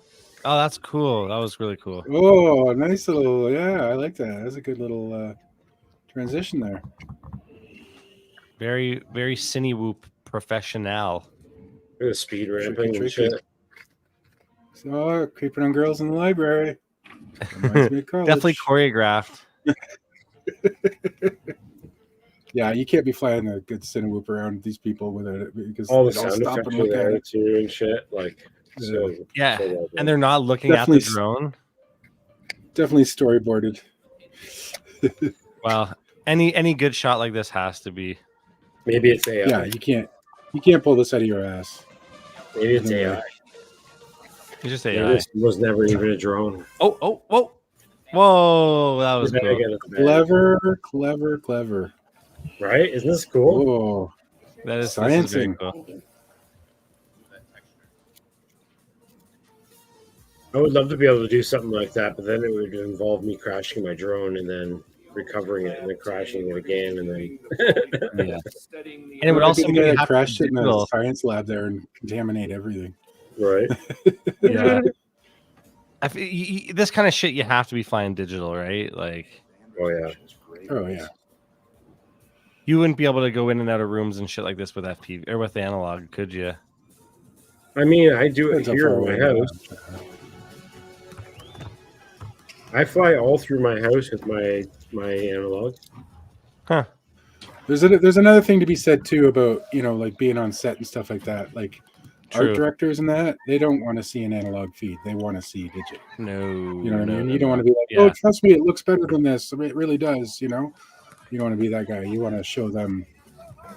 Oh, that's cool. That was really cool. Oh, nice little, yeah, I like that. That's a good little transition there. Very, very cine whoop professional. Look at speed ramping and shit. So, creeping on girls in the library. Definitely choreographed. Yeah, you can't be flying a good cine whoop around these people without it because all the sound effects are there too and shit. Like, so well and they're not looking at the drone. Definitely storyboarded. Well, any good shot like this has to be. Maybe it's AI. Yeah, you can't pull this out of your ass. Maybe it's AI. It's just AI. This was never even a drone. Oh, whoa! That was cool. Clever. Right? Isn't this cool? Oh, that is sciencing. Cool. I would love to be able to do something like that, but then it would involve me crashing my drone and then recovering it and then crashing it again and then yeah. And it would also be have crashed it in the science lab there and contaminate everything. Right. Yeah. This kind of shit you have to be flying digital, right? Like. Oh yeah. Oh yeah. You wouldn't be able to go in and out of rooms and shit like this with FPV or with analog, could you? I mean, I do it here in my house. I fly all through my house with my analog. Huh. There's another thing to be said too about, you know, like being on set and stuff like that. Like art directors and that, they don't want to see an analog feed. They want to see digital. No. You know what I mean? You don't want to be like, oh, trust me, it looks better than this. It really does, you know? You don't want to be that guy. You want to show them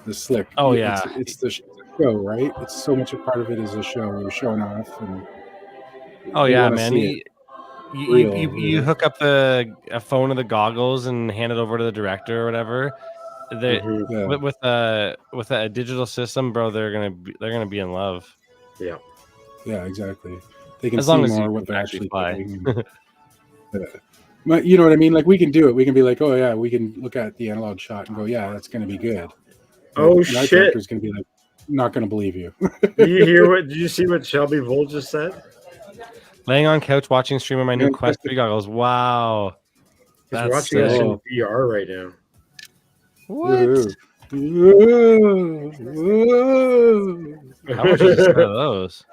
the slick. Oh, yeah. It's the show, right? It's so much a part of it is a show. You're showing off. And oh, yeah, man. You hook up a phone or the goggles and hand it over to the director or whatever. With a digital system, bro, they're gonna be in love. Yeah. Yeah, exactly. They can as see long as more you what they're actually doing. But you know what I mean? Like we can do it. We can be like, oh yeah, we can look at the analog shot and go, yeah, that's going to be good. Oh shit! Director's going to be like, not going to believe you. Did you see what Shelby Vol just said? Laying on couch watching stream of my new Quest 3 goggles. Wow, he's watching us in VR right now. What? How much is those?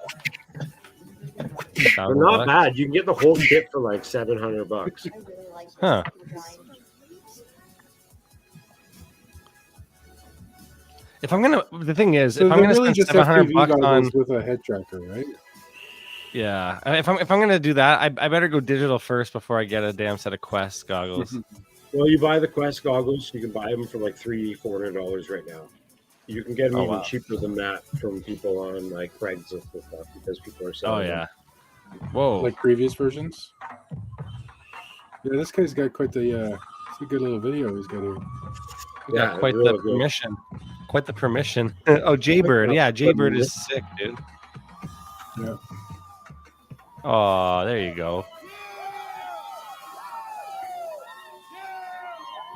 They're not bad. You can get the whole kit for like $700. Huh. If I'm gonna, the thing is, if I'm gonna spend $700 on with a head tracker, right? Yeah. If I'm gonna do that, I better go digital first before I get a damn set of Quest goggles. Well, you buy the Quest goggles, you can buy them for like $300-$400 right now. You can get them even cheaper than that from people on like Craigslist and stuff because people are selling. Oh yeah. Whoa. Like previous versions. Yeah, this guy's got quite the it's a good little video he's got here. Yeah, quite the permission. Quite the permission. Oh, Jaybird. Yeah, Jaybird is sick, dude. Yeah. Oh, there you go.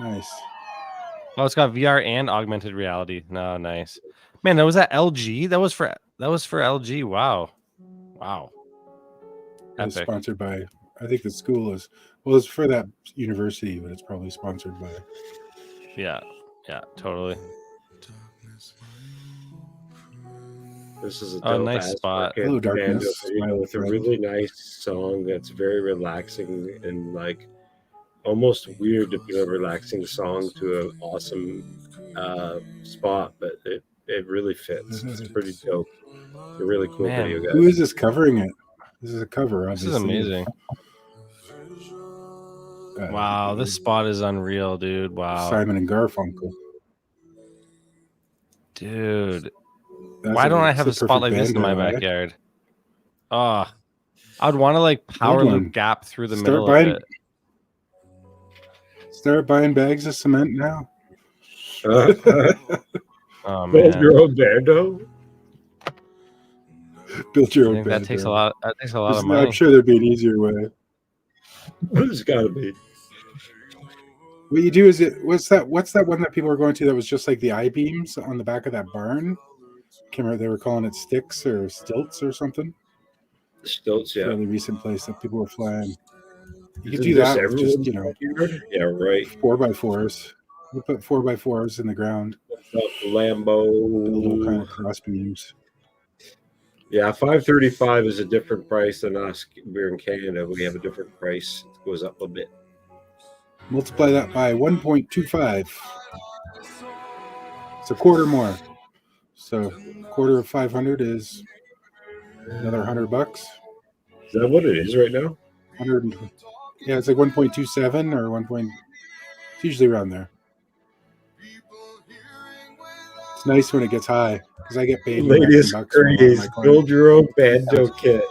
Nice. Oh, it's got VR and augmented reality. No, nice. Man, that was at LG. That was for LG. Wow. Wow. It's sponsored by, I think the school is, well, it's for that university, but it's probably sponsored by. Yeah, totally. This is a nice spot. Hello, darkness. With a really nice song that's very relaxing and like almost weird to put a relaxing song to an awesome spot, but it really fits. It's pretty dope. It's a really cool video, guys. Who is this covering it? This is a cover, obviously. This is amazing. Wow, this spot is unreal, dude. Wow. Simon and Garfunkel. Dude. Why don't I have a spot like this in my backyard? Oh, I'd want to like power loop gap through the middle of it. Start buying bags of cement now. Oh, man. Build your own bando. Build your own bando. That takes a lot of money. I'm sure there'd be an easier way. There's got to be. What you do is what's that one that people were going to that was just like the I-beams on the back of that barn? Can't remember, they were calling it sticks or stilts or something. Stilts, yeah. Fairly recent place that people were flying. You could Isn't do this that with just, you know, everyone's backyard? Yeah, right. 4x4s. You put 4x4s in the ground. Lambo. Build all kind of cross beams. Yeah, 535 is a different price than us. We're in Canada. We have a different price. It goes up a bit. Multiply that by 1.25. It's a quarter more. So quarter of 500 is another $100. Is that what it is right now? 100. Yeah, it's like 1.27 or 1. It's usually around there. It's nice when it gets high because I get paid. Latest craze, build your own bando kit.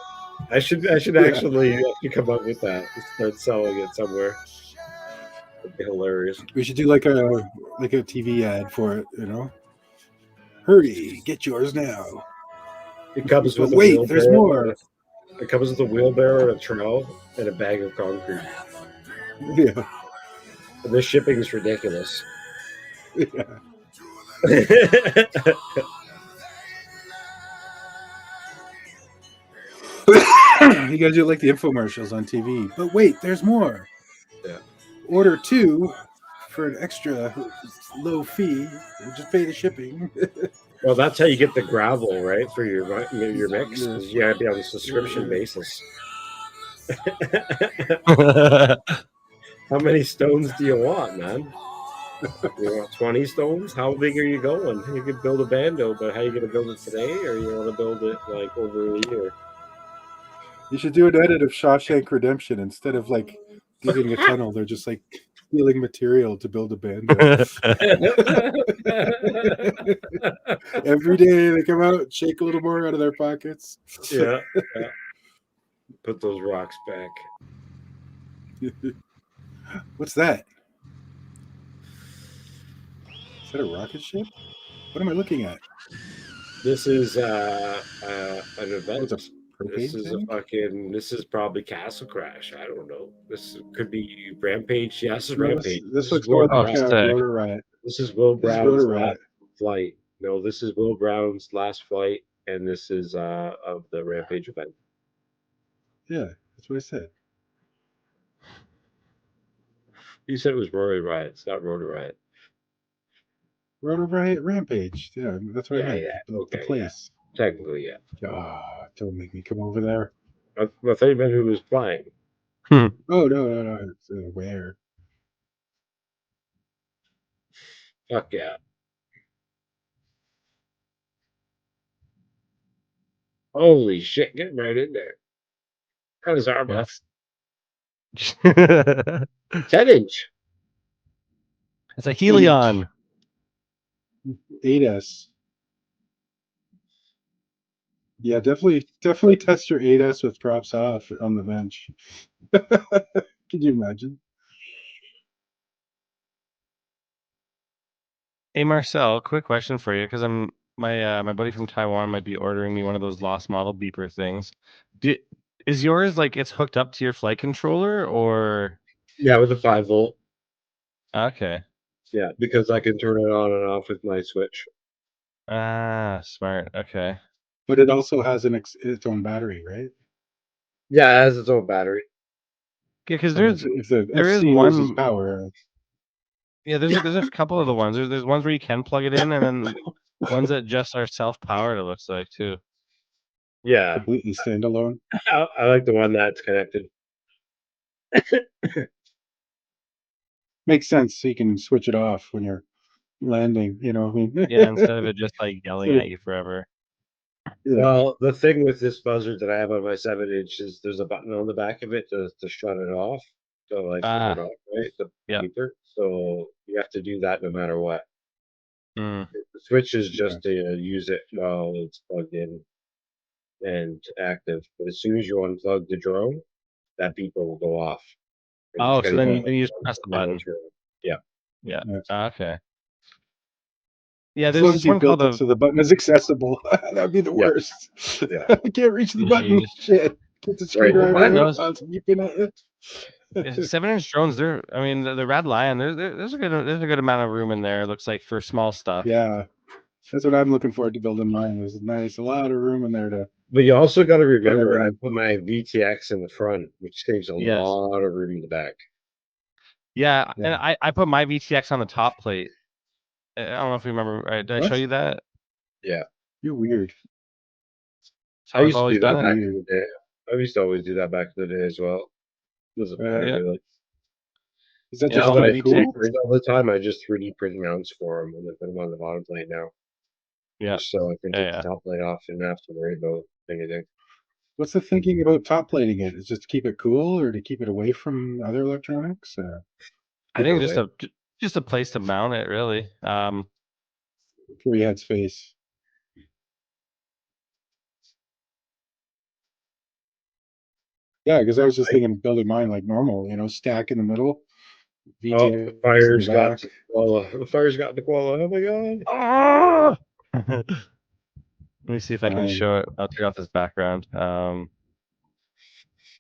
I should actually come up with that. Start selling it somewhere. That'd be hilarious. We should do like a TV ad for it, you know. Hurry, get yours now. It comes with wait, there's more. It comes with a wheelbarrow and a trowel and a bag of concrete. Yeah. And the shipping is ridiculous. Yeah. You gotta do like the infomercials on TV. But wait, there's more. Yeah. Order 2 for an extra low fee. Just pay the shipping. Well, that's how you get the gravel, right, for your mix. Yeah. You gotta be on a subscription basis. How many stones do you want, man? You want 20 stones? How big are you going? You could build a bando, but how are you going to build it today, or you want to build it like over a year? You should do an edit of Shawshank Redemption. Instead of like digging a tunnel, they're just like stealing material to build a bando. Every day they come out, shake a little more out of their pockets. Yeah. Put those rocks back. What's that? Is that a rocket ship? What am I looking at? This is an event. This is probably Castle Crash. I don't know. This could be Rampage. Yes, this is Rampage. This looks more like Rotor Riot. This is Will Brown's last flight. No, this is Will Brown's last flight, and this is of the Rampage event. Yeah, that's what I said. You said it was Rotor Riot. It's not Rotor Riot. Rotor Riot Rampage. Yeah, that's what I meant. Yeah. The place. Yeah. Technically, yeah. Oh, don't make me come over there. I thought you meant who was flying. Oh, no. It's where? Fuck yeah. Holy shit, getting right in there. Cut his arm off. 10-inch. It's a Helion. 8S. Yeah, definitely test your 8S with props off on the bench. Can you imagine? Hey Marcel, quick question for you, because my buddy from Taiwan might be ordering me one of those lost model beeper things. Is yours like it's hooked up to your flight controller or? Yeah, with a 5-volt. Okay. Yeah, because I can turn it on and off with my switch. Ah, smart. Okay. But it also has its own battery, right? Yeah, it has its own battery. Yeah, because there is one power. Yeah, there's a couple of the ones. There's ones where you can plug it in, and then ones that just are self-powered. It looks like too. Yeah, completely standalone. I like the one that's connected. Makes sense. So you can switch it off when you're landing. You know what I mean? Yeah, instead of it just like yelling at you forever. Yeah. Well, the thing with this buzzer that I have on my 7-inch is there's a button on the back of it to shut it off. So like turn it off, right? The beeper. So you have to do that no matter what. The switch is just to use it while it's plugged in and active. But as soon as you unplug the drone, that beeper will go off. Oh, so then you just press the button. Yeah. Okay. Yeah, there's this one called so the button is accessible. That'd be the worst. Yeah. I can't reach the button. Shit. Get the screwdriver out. Beeping at it. 7-inch drones. I mean, the Red Lion. There's a good amount of room in there. It looks like for small stuff. Yeah, that's what I'm looking forward to building mine. There's a lot of room in there to. But you also got to remember, I put my VTX in the front, which saves a Yes. lot of room in the back. Yeah, and I put my VTX on the top plate. I don't know if you remember. Right? Did I show you that? Yeah. You're weird. I used to do that back in the day. I used to always do that back in the day as well. Doesn't matter really. Is that just all really cool? All the time, I just 3D print mounts for them and then put them on the bottom plate now. Yeah. Just so I can take the top plate off and not have to worry about anything. What's the thinking about top plating it? Is just to keep it cool or to keep it away from other electronics? I think just a place to mount it, really. Where you had space. Yeah, because I was just thinking of building mine like normal, stack in the middle. VTX the fire's got the koala. The fire's got the koala. Oh my god. Oh! Let me see if I can show it. I'll turn off this background. I've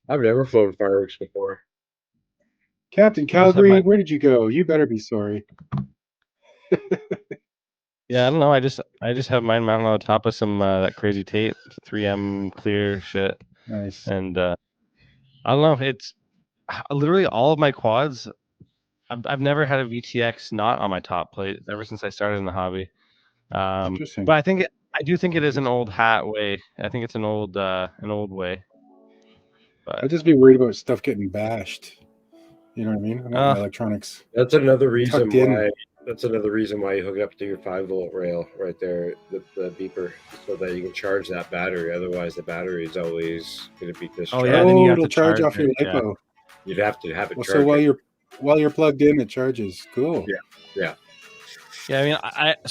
never flown fireworks before. Captain Calgary, where did you go? You better be sorry. Yeah, I don't know. I just have mine mounted on the top of some that crazy tape, 3M clear shit. Nice. And I don't know. It's literally all of my quads. I've never had a VTX not on my top plate ever since I started in the hobby. Interesting. But I do think it is an old hat way. I think it's an old way. But I'd just be worried about stuff getting bashed. You know what I mean? I want my electronics. That's another reason in. why. That's another reason why you hook it up to your 5-volt rail right there, the beeper, so that you can charge that battery. Otherwise, the battery is always going to be discharged. Oh yeah, then you have it'll to charge off your LiPo. Yeah. You'd have to have it charged. So while you're plugged in, it charges. Cool. Yeah. Yeah, I mean,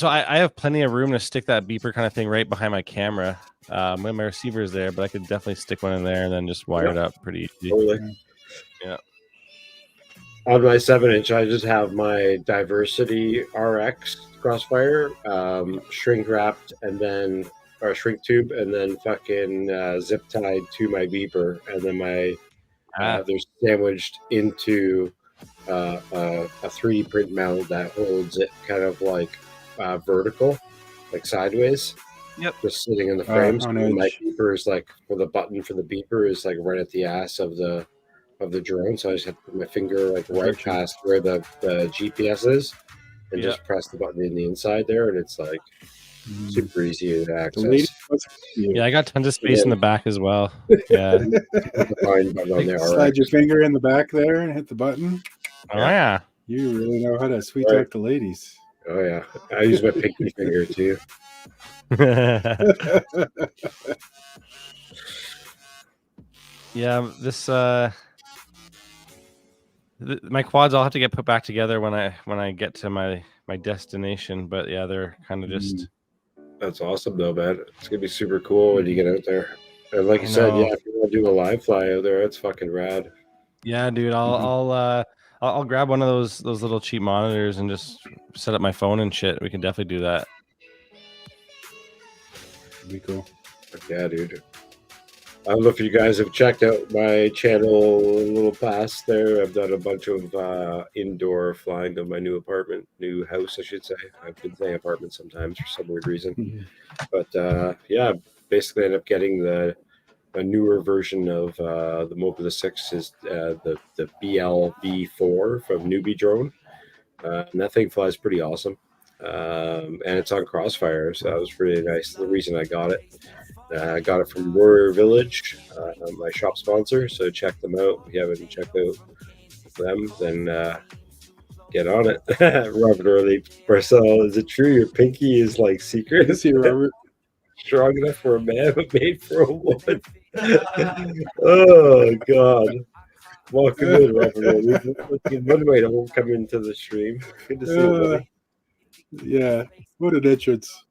I have plenty of room to stick that beeper kind of thing right behind my camera. When my receiver is there, but I could definitely stick one in there and then just wire it up pretty easy. Totally. Yeah. On my 7-inch, I just have my Diversity RX Crossfire, shrink wrapped, and then shrink tube, and then fucking zip tied to my beeper, and then my they're sandwiched into a 3D print mount that holds it kind of like vertical, like sideways. Yep. Just sitting in the frame. So my beeper is like, the button for the beeper is like right at the ass of the drone. So I just have to put my finger like right past where the GPS is and just press the button in the inside there, and it's like super easy to access. Yeah, I got tons of space in the back as well. Yeah. Slide your finger in the back there and hit the button. Oh yeah. You really know how to sweet talk the ladies. Oh yeah. I use my pinky finger too. Yeah, this my quads I'll have to get put back together when I get to my destination, but yeah, they're kind of just That's awesome though, man. It's gonna be super cool when you get out there. And like you said, if you want to do a live fly out there, it's fucking rad. Yeah, dude, I'll grab one of those little cheap monitors and just set up my phone and shit. We can definitely do that. That'd be cool. Yeah, dude. I don't know if you guys have checked out my channel a little past there. I've done a bunch of indoor flying to my new house, I should say. I've been saying apartment sometimes for some weird reason. But yeah, basically ended up getting a newer version of the Mobile 6 is the BLV4 from Newbie Drone. And that thing flies pretty awesome. And it's on Crossfire, so that was really nice. The reason I got it. I got it from Warrior Village, my shop sponsor, so check them out. If you haven't checked out them, then get on it. Robert Early, Marcel, is it true your pinky is like secret? Is he, Robert? Strong enough for a man, but made for a woman. Oh, God. Welcome in, Robert Early. One way to come into the stream. Good to see you, buddy. Yeah, what an entrance.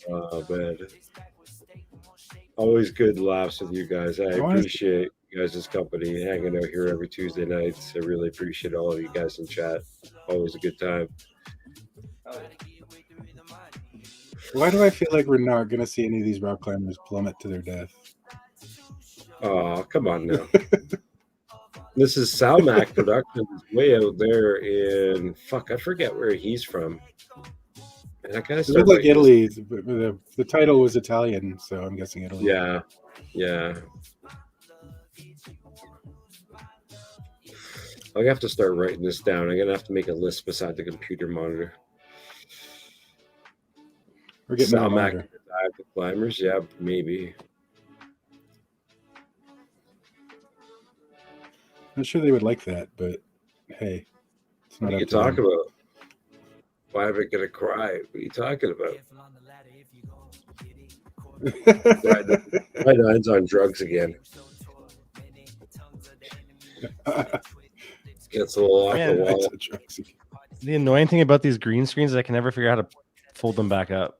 Oh man, always good laughs with you guys. I appreciate you guys' company, hanging out here every Tuesday nights. I really appreciate all of you guys in chat. Always a good time. Why do I feel like we're not going to see any of these rock climbers plummet to their death? Oh, come on now. This is Salmac Productions, way out there in I forget where he's from. And that guy It looked like Italy. The title was Italian, so I'm guessing Italy. Yeah, yeah. I have to start writing this down. I'm gonna have to make a list beside the computer monitor. We're getting a monitor. The climbers, yeah, maybe. I'm sure they would like that, but hey, it's not What are you up to them. talking about? Why am I gonna cry? What are you talking about? My nine's on drugs again. Gets a little off the wall. The annoying thing about these green screens is I can never figure out how to fold them back up.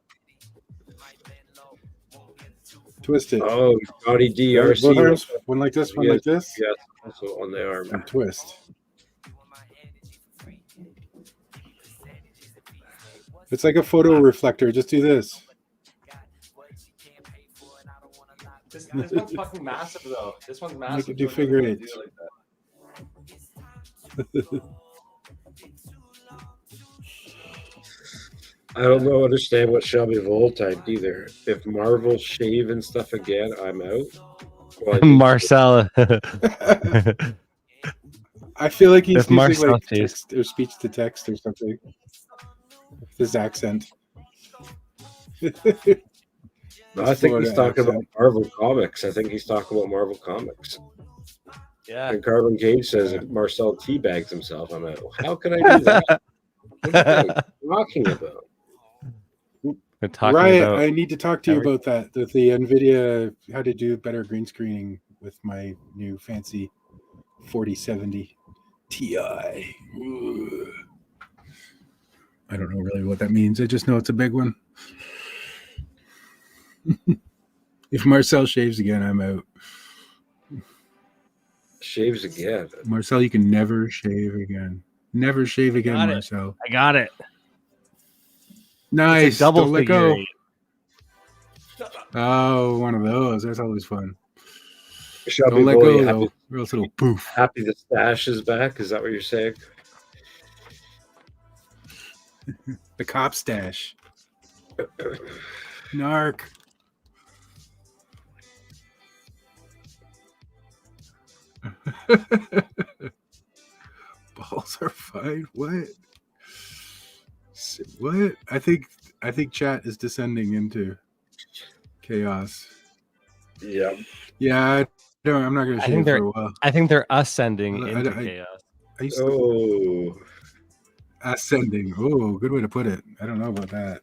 Twist it. Oh, Johnny DRC. Both arms, one like this, one like this. Yes, also on the arm. And twist. It's like a photo reflector. Just do this. This one's fucking massive, though. This one's massive. You can do figure eights. I don't understand what Shelby Vol typed either. If Marvel shave and stuff again, I'm out. Well, Marcel. I feel like he's If using Marcel like shaves. text or speech to text or something. His accent. No, I think he's talking about Marvel Comics. I think he's talking about Marvel Comics. Yeah. And Carbon Cage says if Marcel teabags himself, I'm out. How can I do that? What are you talking about? Right, I need to talk to you about that. The NVIDIA, how to do better green screening with my new fancy 4070 Ti. Ooh. I don't know really what that means. I just know it's a big one. If Marcel shaves again, I'm out. Shaves again. Marcel, you can never shave again. Never shave again, Marcel. I got it. Nice. It's a double Don't let figure go. eight. Oh, one of those. That's always fun. Shelby Don't let Boy, go, happy, though. Real little poof. Happy the stash is back. Is that what you're saying? The cop stash. Narc. Balls are fine. What? What? I think chat is descending into chaos. Yeah. Yeah. I'm not going to shave for a while. I think they're ascending into chaos. Ascending. Oh, good way to put it. I don't know about that.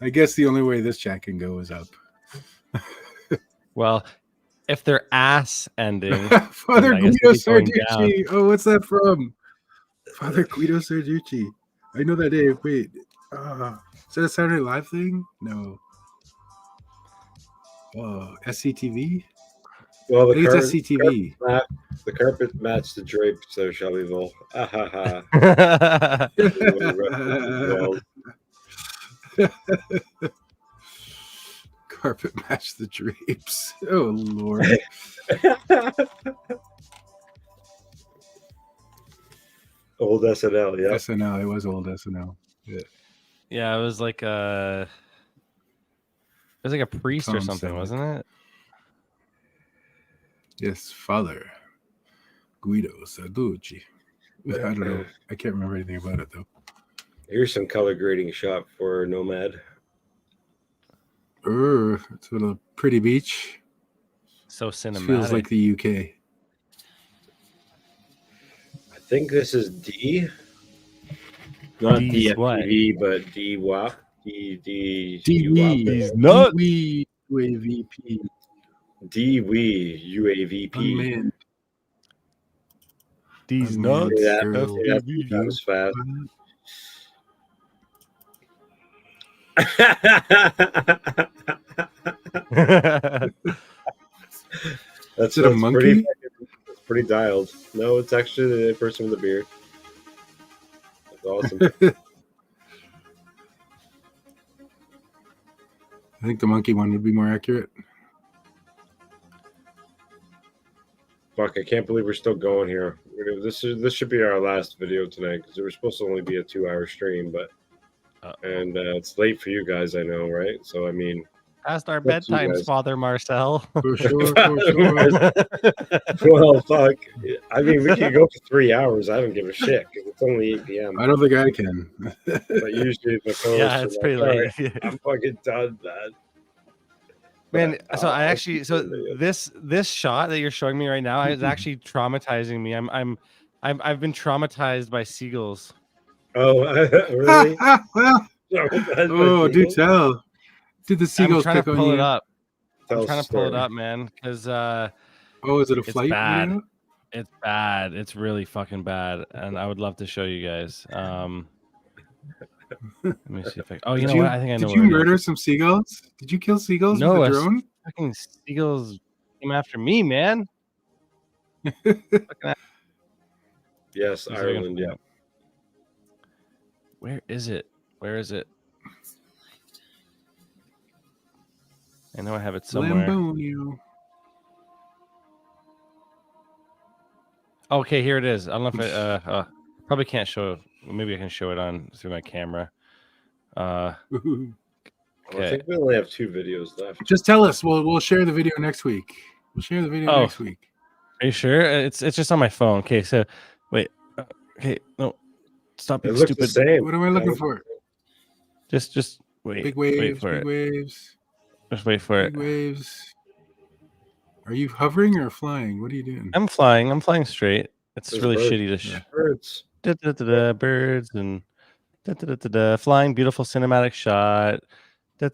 I guess the only way this chat can go is up. Well, if they're ass ending, Father Guido Sarducci. Oh, what's that from? Father Guido Sarducci. I know that name. Wait. Is that a Saturday Night Live thing? No. Oh, SCTV? Well, I think it's SCTV. The carpet matched the drapes, so Shelby Vol. Ah, ha, ha. Carpet matched the drapes. Oh, Lord. Old SNL, yeah. SNL. It was old SNL. Yeah. Yeah, it was like a priest or something, wasn't it? Yes, Father Guido Sarducci. I don't know. I can't remember anything about it though. Here's some color grading shot for Nomad. It's a pretty beach. So cinematic. Feels like the UK. I think this is D. Not D's DFPV, but D WAP. D's nuts. UAVP. UAVP. Unmanned. D's nuts. Yeah, that was fast. That's it. A monkey? Pretty dialed. No, it's actually the person with the beard. That's awesome. I think the monkey one would be more accurate. Fuck, I can't believe we're still going here. This should be our last video tonight because it was supposed to only be a 2-hour stream, but and it's late for you guys, I know, right? So I mean, past our bedtimes, Father Marcel. For sure, for sure. Well, fuck. I mean, we can go for 3 hours. I don't give a shit because it's only 8 p.m. I don't think I can. But usually the co Yeah, it's pretty late. Right, I'm fucking done, man. Man, so I actually, so this shot that you're showing me right now is actually traumatizing me. I've been traumatized by seagulls. Oh, really? Oh, do tell. Did the seagulls I'm trying to pick pull on it you? up. Tell I'm trying us to pull it story. up, man, because Oh, is it a it's flight bad. video? It's bad. It's really fucking bad, and I would love to show you guys. Let me see if I. Oh, you know what? I think I know. Did you murder some seagulls? Did you kill seagulls No, with a drone? fucking seagulls came after me, man. Yes, Ireland. Yeah. Where is it? Where is it? I know I have it somewhere. Lambonio. Okay, here it is. I don't know if I probably can't show. Maybe I can show it on through my camera. I Okay. think we only have 2 videos left. Just tell us. We'll share the video next week. We'll share the video Oh. next week. Are you sure? It's just on my phone. Okay, so wait. Okay, no, stop It being looks the stupid. same. What am I looking for? Just wait. Big waves. Wait for Big it. waves. Just wait for Big it. waves. Are you hovering or flying? What are you doing? I'm flying. I'm flying straight. It's There's really birds. shitty to Birds. birds and flying, beautiful cinematic shot. Oh!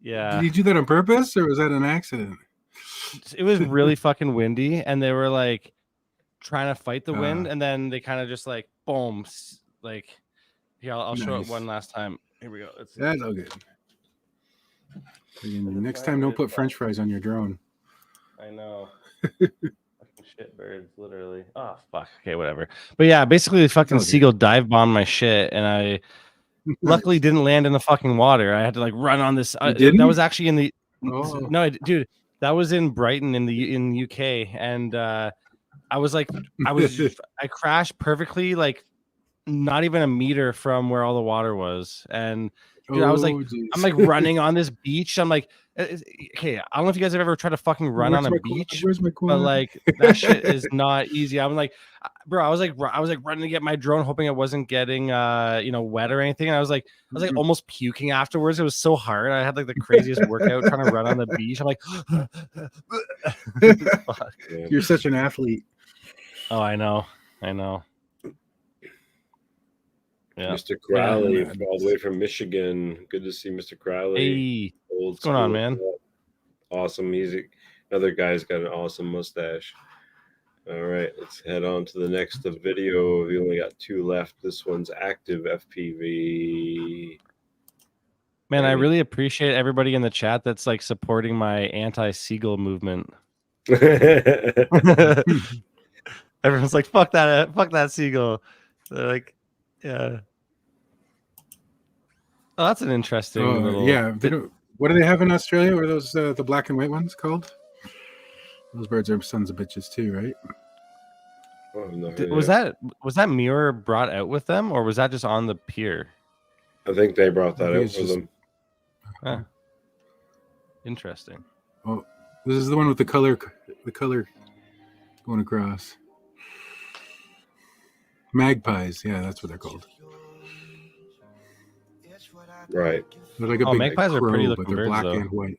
Yeah. Did you do that on purpose or was that an accident? It was really fucking windy, and they were like trying to fight the wind, and then they kind of just like boom, like here. I'll show it one last time. Here we go. That's all good. Next time, don't put French fries on your drone. I know. Shit birds, literally. Oh fuck. Okay, whatever. But yeah, basically the fucking seagull dive bombed my shit, and I luckily didn't land in the fucking water. I had to like run on this. That was actually in the. Oh. No, dude, that was in Brighton in UK, and I crashed perfectly, like not even a meter from where all the water was, and dude, I was like, I'm like running on this beach. I'm like, okay, I don't know if you guys have ever tried to fucking run on a beach, but like that shit is not easy. I'm like, bro, I was like running to get my drone, hoping it wasn't getting wet or anything. And I was like almost puking afterwards. It was so hard. I had like the craziest workout trying to run on the beach. I'm like, fuck. You're such an athlete. Oh, I know. Yeah. Mr. Crowley, all the way from Michigan. Good to see Mr. Crowley. Hey, what's going on, man? Awesome music. Another guy's got an awesome mustache. All right, let's head on to the next video. We only got 2 left. This one's active FPV. Man, I really appreciate everybody in the chat that's like supporting my anti-seagull movement. Everyone's like, fuck that seagull. They're like, yeah. Oh, that's an interesting little. Yeah. What do they have in Australia? What are those the black and white ones called? Those birds are sons of bitches too, right? Oh, no, was that mirror brought out with them, or was that just on the pier? I think they brought that out for them. Huh. Interesting. Oh, this is the one with the color going across. Magpies, yeah, that's what they're called. Right. They're like a big magpies are pretty looking but they're birds, black though. and white.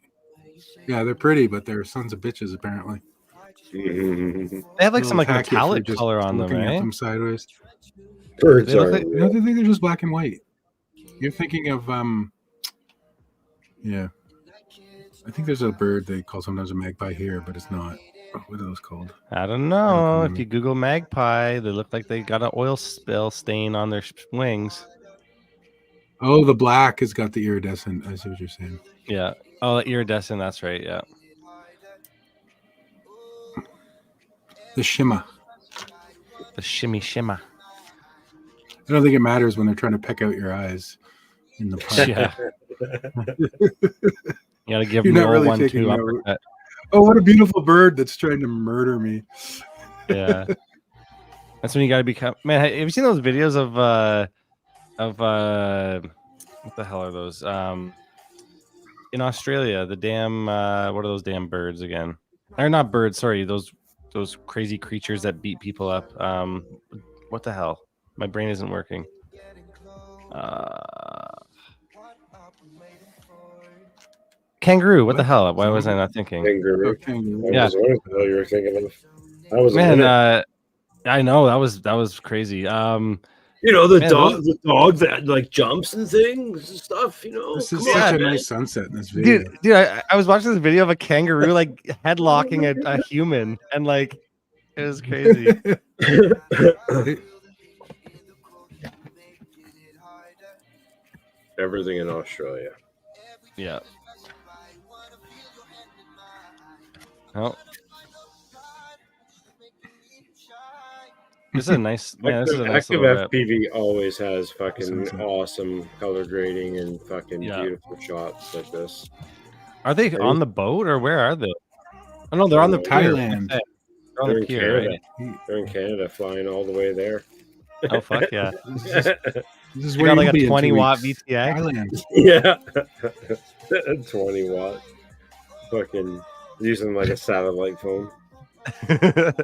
Yeah, they're pretty, but they're sons of bitches apparently. They have like some like metallic color on them, looking right? at them sideways. Birds are. I think they're just black and white. You're thinking of yeah. I think there's a bird they call sometimes a magpie here, but it's not. What are those called? I don't know. If you Google magpie, they look like they got an oil spill stain on their wings. Oh, the black has got the iridescent. I see what you're saying. Yeah. Oh, iridescent. That's right. Yeah. The shimmer. The shimmy shimmer. I don't think it matters when they're trying to peck out your eyes. in the park. Yeah. You gotta give You're them not the really 1-2 taking note. uppercut. Oh, what a beautiful bird that's trying to murder me. Yeah. That's when you gotta become, man. Have you seen those videos of what the hell are those? In Australia, the damn what are those damn birds again? Or not birds, sorry, those crazy creatures that beat people up. What the hell? My brain isn't working. Kangaroo, what the hell? Why was I not thinking? Kangaroo. Yeah. I was wondering what you were thinking of. That was Man, I know that was crazy. You know, the dog that like jumps and things and stuff, you know. This is such a nice sunset in this video. Dude, I was watching this video of a kangaroo like headlocking a human, and like it was crazy. Everything in Australia. Yeah. Oh. This is a nice, man. This is a nice Active little FPV always has fucking awesome color grading and fucking beautiful shots like this. Are they on the boat or where are they? Oh no, they're on the pier. Thailand. They're on the pier, Canada. right? They're in Canada, flying all the way there. Oh fuck yeah! This is You where got you'll like be a in 20 2 watt weeks. VTX. Thailand. Yeah, 20 watt. Fucking using like a satellite phone.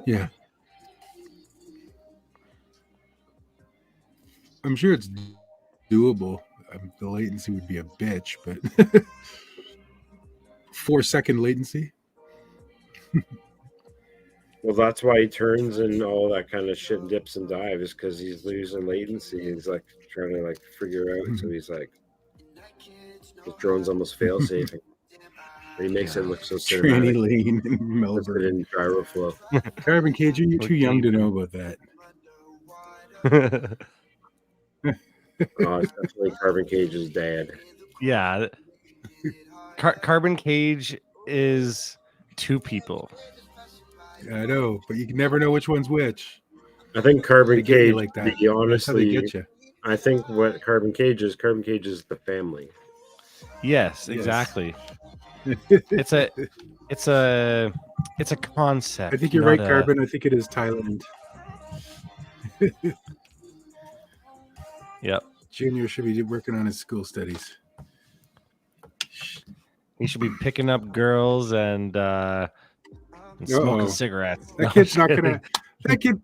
Yeah. I'm sure it's doable. The latency would be a bitch, but 4-second latency. Well, that's why he turns and all that kind of shit, dips and dives, because he's losing latency. He's like trying to like figure out. So he's like, his drone's almost fail safing. He makes it look so Tranny cinematic. lane in Melbourne. In gyro flow. Carbon Cage, you're too young to know about that. Oh, it's definitely Carbon Cage's dad. Yeah. Carbon Cage is 2 people. Yeah, I know, but you can never know which one's which. I think Carbon Cage, like that. honestly, That's how they get you. I think what Carbon Cage is the family. Yes, exactly. it's a concept. I think you're right, Carbon. I think it is Thailand. Yep. Junior should be working on his school studies. He should be picking up girls and smoking cigarettes. That kid's not gonna. That kid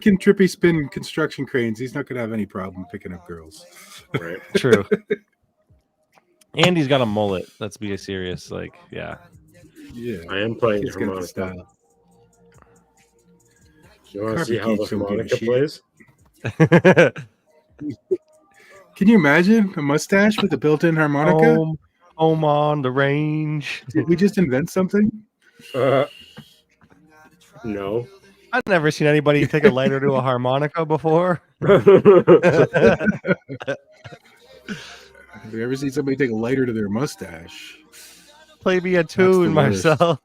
can trippy spin construction cranes. He's not gonna have any problem picking up girls. Right. True. And he's got a mullet. Let's be serious. Like, yeah. Yeah. I am playing harmonica. You want to see how the harmonica plays? Can you imagine a mustache with a built-in harmonica? Home on the range. Did we just invent something? No. I've never seen anybody take a lighter to a harmonica before. Have you ever seen somebody take a lighter to their mustache? Play me a tune, Marcel.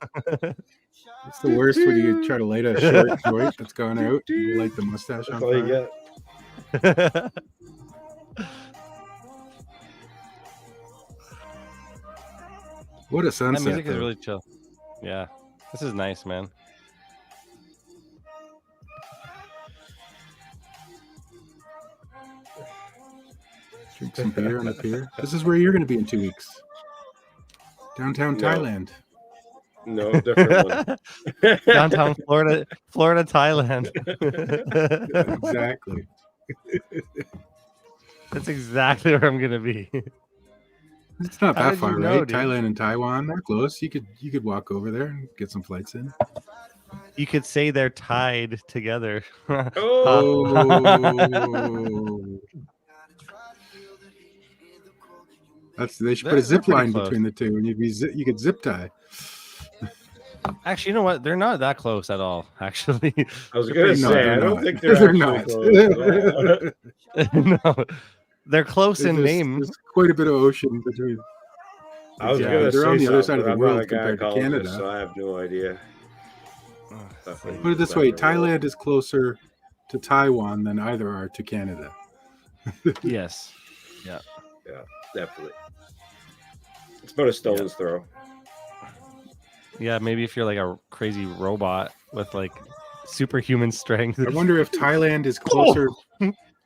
It's the worst when you try to light a short joint that's gone out. You light the mustache on fire. All you get. What a sunset. That music is really chill. Yeah. This is nice, man. Drink some beer on the pier. This is where you're going to be in 2 weeks. Downtown Thailand. No, different one. Downtown Florida, Thailand. Exactly. That's exactly where I'm going to be. It's not that far, right? Dude? Thailand and Taiwan, they're close. You could walk over there and get some flights in. You could say they're tied together. They should put a zip line between the two, and you could zip tie. Actually, you know what? They're not that close at all. Actually, I was going to say I don't think they're not. Close. No, they're close in name. There's quite a bit of ocean between. I was going to say they're on the other side of the I'm world not a compared to Canada. So I have no idea. Put it this way: Thailand is closer to Taiwan than either are to Canada. Yes. Yeah. Yeah, definitely. It's about a stone's throw. Yeah, maybe if you're like a crazy robot with like superhuman strength. I wonder if Thailand is closer.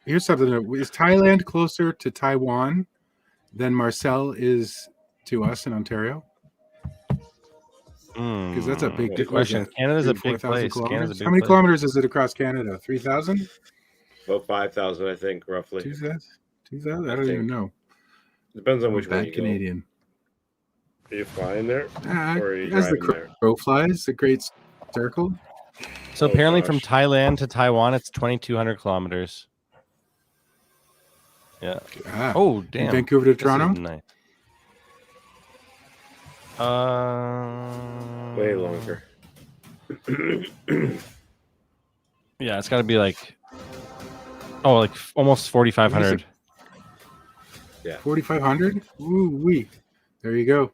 Here's something. Is Thailand closer to Taiwan than Marcel is to us in Ontario? Because that's a big question. Canada's a big 4,000 place. kilometers. Canada's a big How many place. kilometers is it across Canada? 3,000? About 5,000, I think, roughly. 2,000? I don't even know. Depends on which way bad you Canadian. Go. Are you flying there? Or are you as the driving there? crow flies, the Great Circle. So apparently from Thailand to Taiwan, it's 2,200 kilometers. Yeah. Oh, damn. In Vancouver to Toronto? Nice. Way longer. Yeah, it's got to be like, like almost 4,500. Yeah. 4,500? Ooh wee. There you go.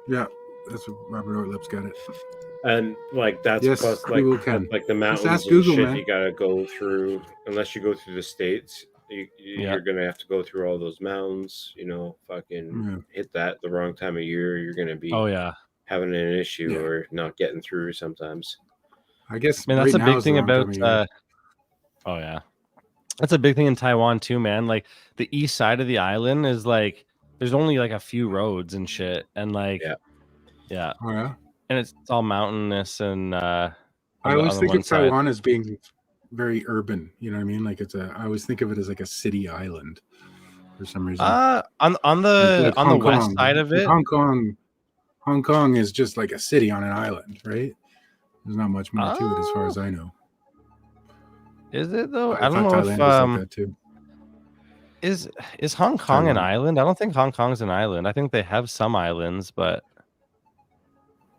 Yeah, that's what Robert Ortlip's got it. And like that's yes, plus Google can. like the mountains ask and Google, shit man. you gotta go through. Unless you go through the States, you're gonna have to go through all those mountains. You know, fucking hit that the wrong time of year, you're gonna be having an issue or not getting through sometimes. I guess that's a big thing about. That's a big thing in Taiwan too, man. Like the east side of the island is like there's only like a few roads and shit, and like and it's all mountainous and. I always think of Taiwan as being very urban. You know what I mean? Like I always think of it as like a city island for some reason. On the west side of it, Hong Kong is just like a city on an island, right? There's not much more to it as far as I know. Is it though? I don't know Thailand if like that too. Is Hong Kong an island? I don't think Hong Kong's an island. I think they have some islands, but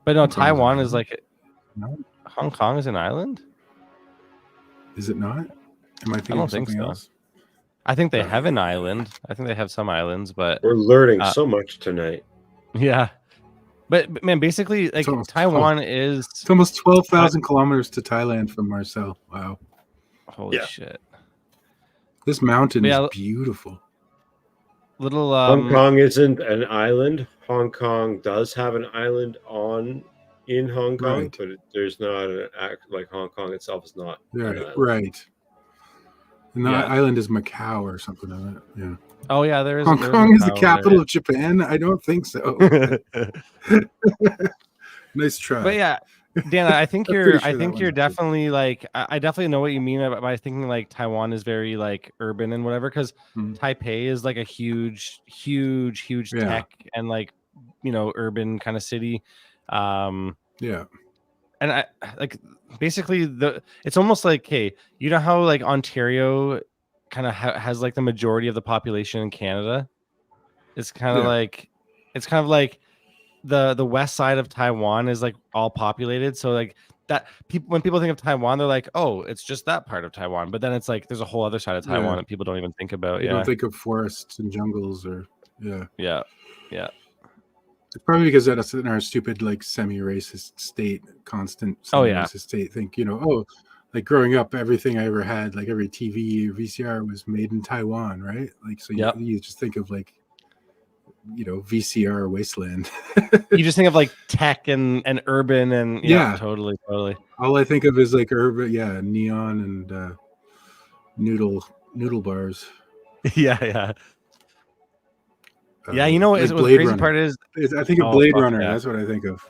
no, Taiwan is like Hong Kong is an island. Is it not? Am I thinking I don't of something think so. else? I think they have an island. I think they have some islands, but we're learning so much tonight. Yeah, but man, basically, like Taiwan is it's almost 12,000 kilometers to Thailand from Marcel. Wow, holy shit! This mountain is beautiful. Little Hong Kong isn't an island. Hong Kong does have an island in Hong Kong, but there's not an act like Hong Kong itself is not. Right. And the island is Macau or something like that. Yeah. Oh yeah, there is. Hong Kong is the capital of Japan. I don't think so. Nice try. But yeah, Dan, I think you're definitely like I definitely know what you mean by thinking like Taiwan is very like urban and whatever, because Taipei is like a huge tech and like urban kind of city. And I like basically it's almost like, hey, you know how like Ontario kind of has like the majority of the population in Canada. It's kind of like the west side of Taiwan is like all populated, so like that when people think of Taiwan, they're like, oh, it's just that part of Taiwan, but then it's like there's a whole other side of Taiwan that people don't even think about. You don't think of forests and jungles or yeah. It's probably because that's in our stupid like semi-racist state, constant racist state. Think like growing up, everything I ever had, like every TV or VCR was made in Taiwan, right? Like so, you just think of like VCR wasteland. You just think of like tech and urban and totally. All I think of is like urban, neon and noodle bars. Yeah. You know what? Like the crazy part is, I think of Blade Runner. Yeah. That's what I think of.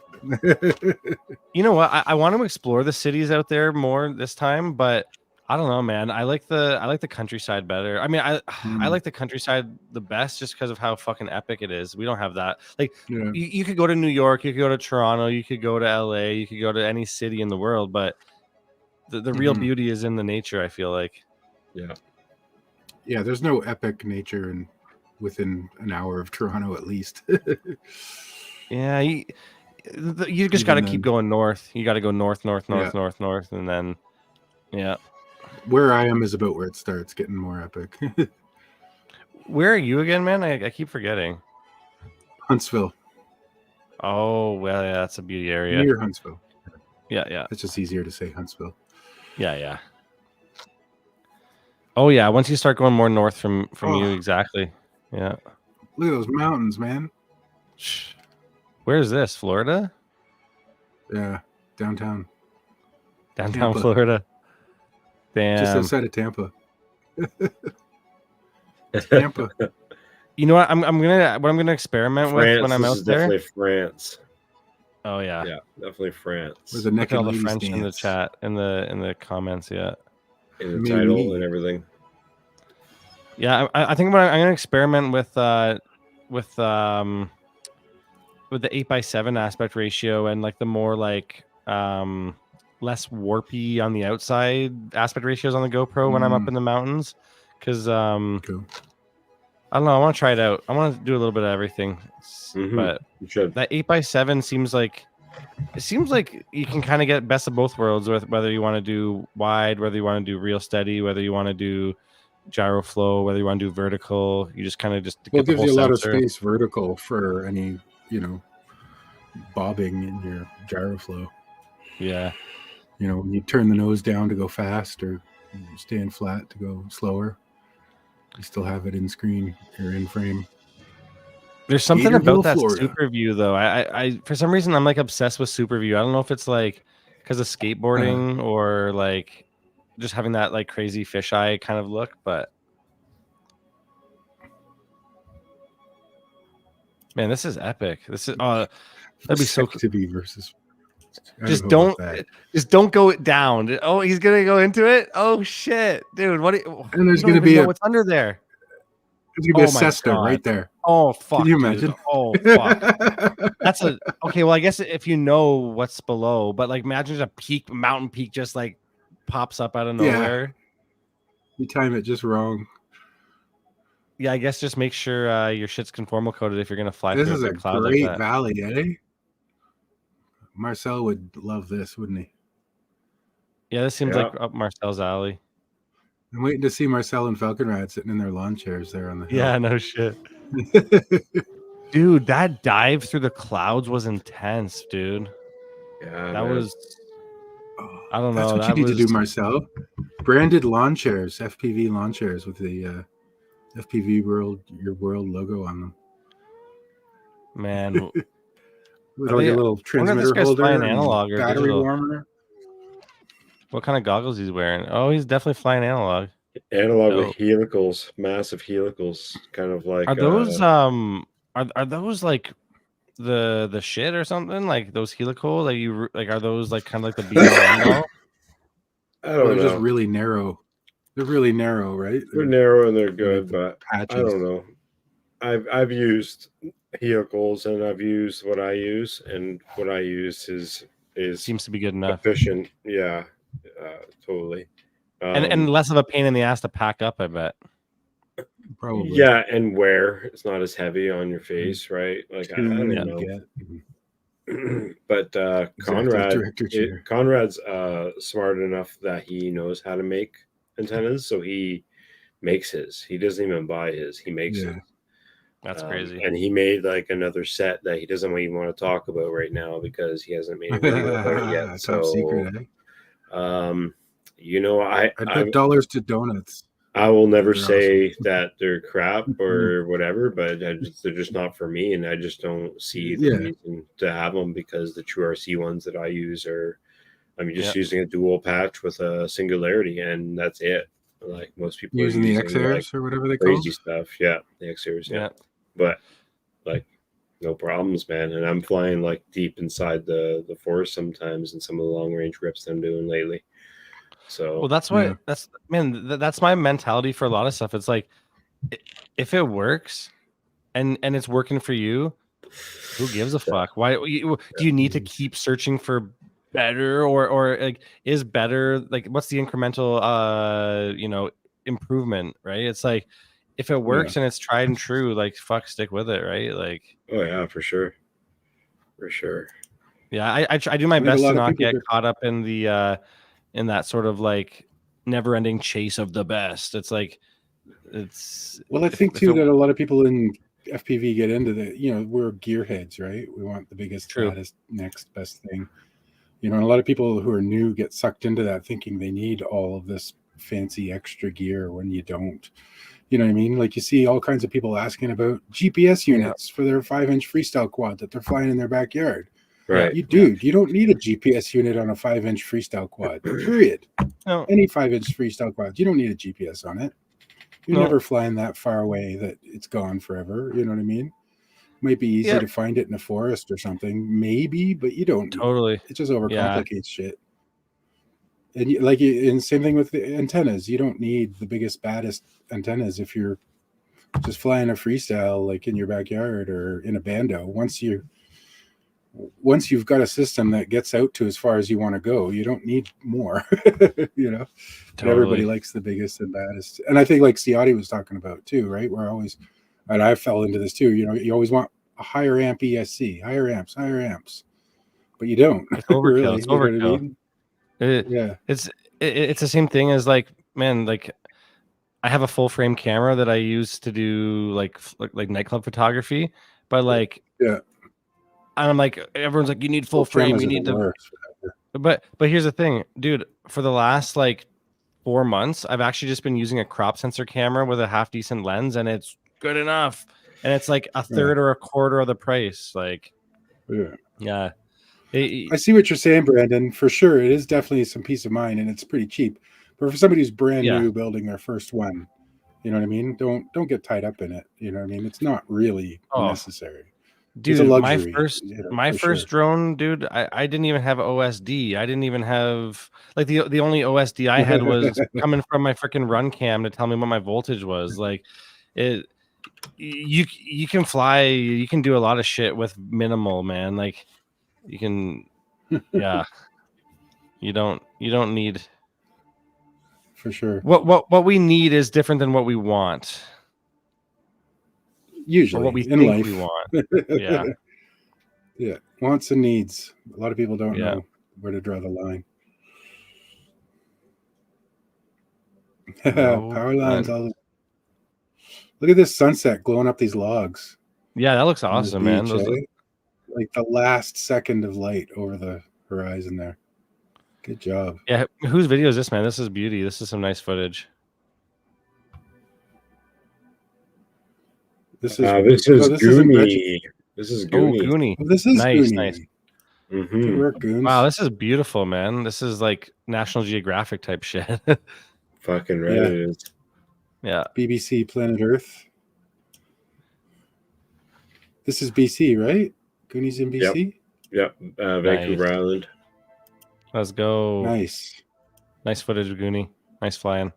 You know what? I want to explore the cities out there more this time, but I don't know, man. I like the countryside better. I mean, I like the countryside the best just because of how fucking epic it is. We don't have that. Like, you could go to New York, you could go to Toronto, you could go to LA, you could go to any city in the world, but the real beauty is in the nature. I feel like. Yeah. There's no epic nature within an hour of Toronto, at least. Yeah, you just got to keep going north. You got to go north, and then where I am is about where it starts getting more epic. Where are you again, man? I keep forgetting. Huntsville. Oh well, yeah, that's a beauty area. Near Huntsville. Yeah. It's just easier to say Huntsville. Yeah. Oh yeah, once you start going more north from you, exactly. Yeah. Look at those mountains, man. Where is this? Florida? Yeah, downtown. Downtown Tampa. Florida. Damn. Just outside of Tampa. Tampa. You know what? I'm gonna experiment with when I'm out there. Definitely France. Oh yeah. Yeah, definitely France. With the Look neck at all and the ladies French in the dance. chat, in the comments. Yeah. In the title and everything. Yeah, I think I'm gonna experiment with the 8:7 aspect ratio and like the more like less warpy on the outside aspect ratios on the GoPro when I'm up in the mountains, because Cool. I don't know, I want to try it out. I want to do a little bit of everything, but that 8:7 seems like you can kind of get best of both worlds with whether you want to do wide, whether you want to do real steady, whether you want to do gyro flow, whether you want to do vertical. You just kind of Well, get it gives the you a whole lot of sensor. space vertical for any, bobbing in your gyro flow. Yeah. When you turn the nose down to go fast or stand flat to go slower, you still have it in screen or in frame. There's something about that Florida. super view though. I for some reason I'm like obsessed with super view. I don't know if it's like because of skateboarding or like just having that like crazy fisheye kind of look, but man, this is epic. This is that'd be so cool. Versus. Just don't go it down. Oh, he's gonna go into it. Oh shit, dude! And there's gonna be what's under there. There's gonna be a Cessna right there. Oh fuck! Can you imagine? Dude. Oh fuck! That's okay. Well, I guess if you know what's below, but like imagine a mountain peak just like pops up out of nowhere. Yeah. You time it just wrong. Yeah, I guess just make sure your shit's conformal coded if you're gonna fly This through is a cloud great like that. valley, eh? Marcel would love this, wouldn't he? Yeah, this seems like up Marcel's alley. I'm waiting to see Marcel and Falconrad sitting in their lawn chairs there on the hill. Yeah, no shit. Dude, that dive through the clouds was intense, dude. Yeah, that was. I don't know. That's what you need to do, Marcel. Branded lawn chairs, FPV lawn chairs with the FPV Your World logo on them. Man. With like a little transmitter holder, analog or battery digital warmer. What kind of goggles he's wearing? Oh, he's definitely flying analog. Analog with helicals, massive helicals, kind of like. Are those are those like the shit or something? Like those helical? Like are those like kind of like the be all end all? I don't know. They're just really narrow. They're really narrow, right? They're narrow and they're good, but patches. I don't know. I've used helicals and I've used what I use, and what I use is seems to be good enough. Efficient, yeah, totally. And less of a pain in the ass to pack up, I bet. Probably. Yeah, and wear it's not as heavy on your face, right? Like I don't know. But Conrad's smart enough that he knows how to make antennas, so he makes his. He doesn't even buy his; he makes it. That's crazy. And he made like another set that he doesn't even want to talk about right now because he hasn't made a video about it yet. Top secret, eh? I put dollars to donuts. I will never say that they're crap or whatever, but they're just not for me, and I just don't see the reason to have them because the True RC ones that I use are, just using a dual patch with a singularity, and that's it. Like most people using the X-Airs or whatever they call crazy stuff. Yeah, the X-Airs. Yeah, but like no problems, man. And I'm flying like deep inside the forest sometimes in some of the long range rips that I'm doing lately. So well, that's why that's my mentality for a lot of stuff. It's like if it works and it's working for you, who gives a fuck? Why do you need to keep searching for better or like is better like what's the incremental improvement, right? It's like if it works and it's tried and true, like fuck, stick with it, right? Like oh yeah, for sure. Yeah, I do my best to not get caught up in the in that sort of like never-ending chase of the best. It's like I think too that a lot of people in FPV get into we're gearheads, right? We want the biggest, fattest, next best thing. And a lot of people who are new get sucked into that thinking they need all of this fancy extra gear when you don't. You know what I mean? Like you see all kinds of people asking about GPS units for their 5-inch freestyle quad that they're flying in their backyard. Right. You don't need a GPS unit on a 5-inch freestyle quad. Period. No. Any 5-inch freestyle quad, you don't need a GPS on it. You're never flying that far away that it's gone forever. You know what I mean? Might be easy to find it in a forest or something, maybe, but you don't. Totally. It just overcomplicates shit. And same thing with the antennas. You don't need the biggest, baddest antennas if you're just flying a freestyle like in your backyard or in a bando. Once you've got a system that gets out to as far as you want to go, you don't need more. You know, everybody likes the biggest and baddest. And I think like Ciotti was talking about too, right? And I fell into this too. You know, you always want a higher amp ESC, higher amps, but you don't. It's overkill. Really, it's overkill. You know what I mean? It's the same thing as like, man, like I have a full frame camera that I use to do like nightclub photography, but like, and I'm like, everyone's like, you need full frame, you need the, but here's the thing, dude, for the last like 4 months, I've actually just been using a crop sensor camera with a half decent lens, and it's good enough. And it's like a third or a quarter of the price. Like, I see what you're saying, Brandon. For sure, it is definitely some peace of mind, and it's pretty cheap. But for somebody who's brand new building their first one, you know what I mean? Don't get tied up in it. You know what I mean? It's not really necessary. Dude, it's a luxury, my first drone, dude, I didn't even have OSD. I didn't even have like the only OSD I had was coming from my freaking run cam to tell me what my voltage was. Like it. You can fly, you can do a lot of shit with minimal, man. Like you can, you don't need, for sure. What we need is different than what we want. Usually, or what we in think life. we want. Yeah, wants and needs. A lot of people don't know where to draw the line. Power lines all the. Look at this sunset glowing up these logs. Yeah, that looks awesome, man. Those like the last second of light over the horizon there. Good job. Yeah, whose video is this, man? This is beauty. This is some nice footage. This is Goonie. This is Goonie. Oh, Goonie. Oh, this is nice, Goonie. nice. Good work, Goons. Wow, this is beautiful, man. This is like National Geographic type shit. Fucking right, it is. Yeah. BBC Planet Earth. This is BC, right? Goonies in BC? Yep. Vancouver Island. Let's go. Nice. Nice footage of Goonie. Nice flying.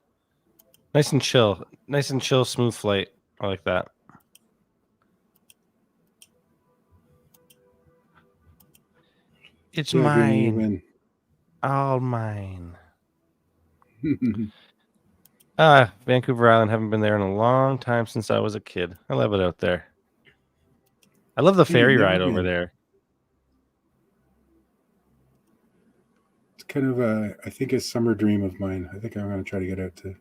Nice and chill. Nice and chill, smooth flight. I like that. It's mine. All mine. Vancouver Island. Haven't been there in a long time since I was a kid. I love it out there. I love the ferry ride over there. It's kind of I think a summer dream of mine. I think I'm going to try to get out to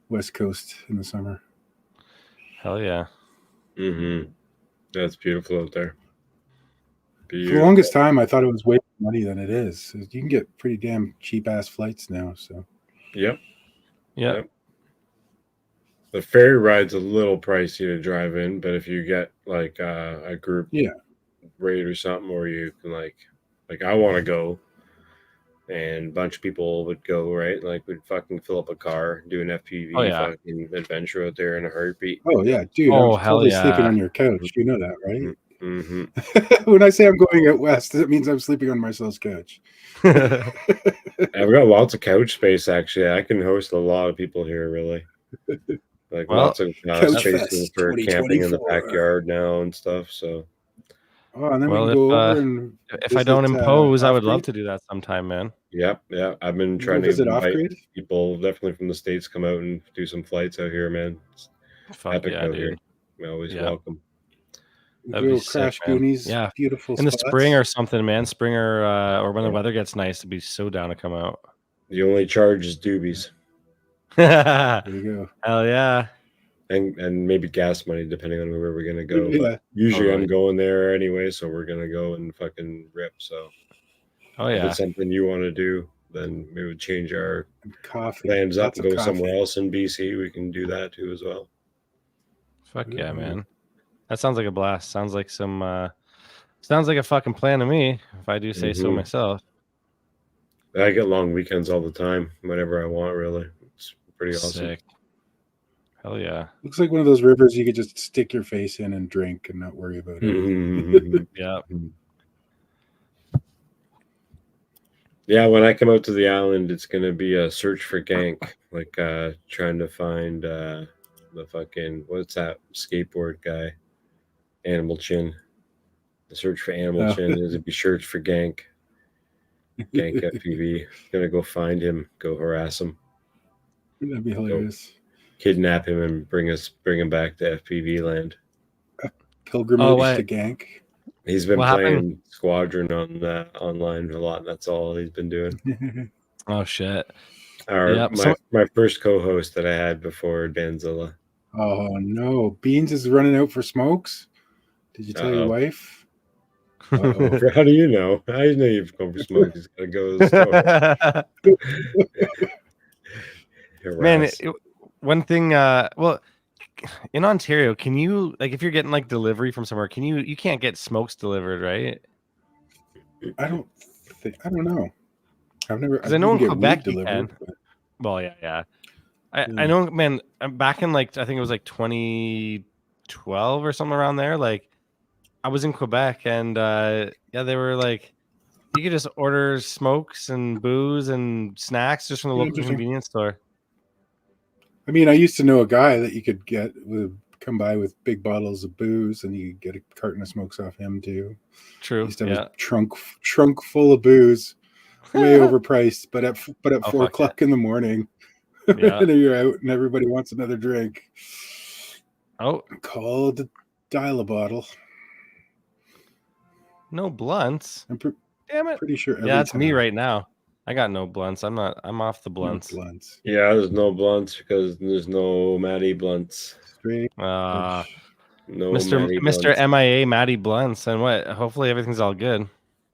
West Coast in the summer. Hell yeah. That's beautiful out there. For the longest time, I thought it was way more money than it is. You can get pretty damn cheap ass flights now. So. Yep. The ferry ride's a little pricey to drive in, but if you get like a group rate or something, or you can like I want to go, and a bunch of people would go, right? Like we'd fucking fill up a car, do an FPV fucking adventure out there in a heartbeat. Oh yeah, dude! Oh, I'm totally sleeping on your couch. You know that, right? Mm-hmm. When I say I'm going out west, it means I'm sleeping on Marcel's couch. I've got lots of couch space. Actually, I can host a lot of people here. Really. Like lots of spaces for camping in the backyard now and stuff. So, and then we can go over and if I don't impose, I would love to do that sometime, man. Yep. I've been trying to invite people, definitely from the States, come out and do some flights out here, man. It's epic out here. We're always welcome. That'd be crash sick, man. Goonies, yeah, beautiful in the spring or something, man. Spring or when the weather gets nice, to be so down to come out. The only charge is doobies. There you go. Hell yeah. And maybe gas money, depending on where we're gonna go. But usually I'm going there anyway, so we're gonna go and fucking rip. So if it's something you want to do, then we would change our coffee plans up Lots and of go coffee. somewhere else in BC. We can do that too as well. Fuck yeah, man. That sounds like a blast. Sounds like some sounds like a fucking plan to me, if I do say so myself. I get long weekends all the time, whenever I want, really. It's pretty awesome. Sick. Hell yeah. Looks like one of those rivers you could just stick your face in and drink and not worry about it. Yeah. Yeah, when I come out to the island, it's going to be a search for gank, like trying to find the fucking, what's that skateboard guy? Animal Chin. The search for Animal Chin is to be search for gank. Gank FPV. Gonna go find him, go harass him. That'd be hilarious. Go kidnap him and bring him back to FPV land. Pilgrimage to gank. He's been playing Squadron on online a lot. That's all he's been doing. Oh shit! My first co-host that I had before Danzilla. Oh no, Beans is running out for smokes. Did you tell your wife? How do you know? I know you've gone for smokes. He's gotta go to the store. Man, one thing. Well, in Ontario, can you, like, if you're getting like delivery from somewhere, you can't get smokes delivered, right? I don't know. I've never. Because I know in Quebec you can. Well, yeah. I know, man. Back in like I think it was like 2012 or something around there. Like, I was in Quebec and they were like, you could just order smokes and booze and snacks just from the local convenience store. I mean, I used to know a guy that you could come by with big bottles of booze, and you could get a carton of smokes off him too. True. He used to have a trunk full of booze, way overpriced, but at 4 o'clock in the morning, and you're out, and everybody wants another drink. Oh, call to dial a bottle. No blunts. Damn it! Pretty sure. Yeah, it's me right now. I got no blunts. I'm off the blunts. No blunts. Yeah, there's no blunts because there's no Matty Bluntz. No Mr. MIA Matty Bluntz, and what? Hopefully everything's all good.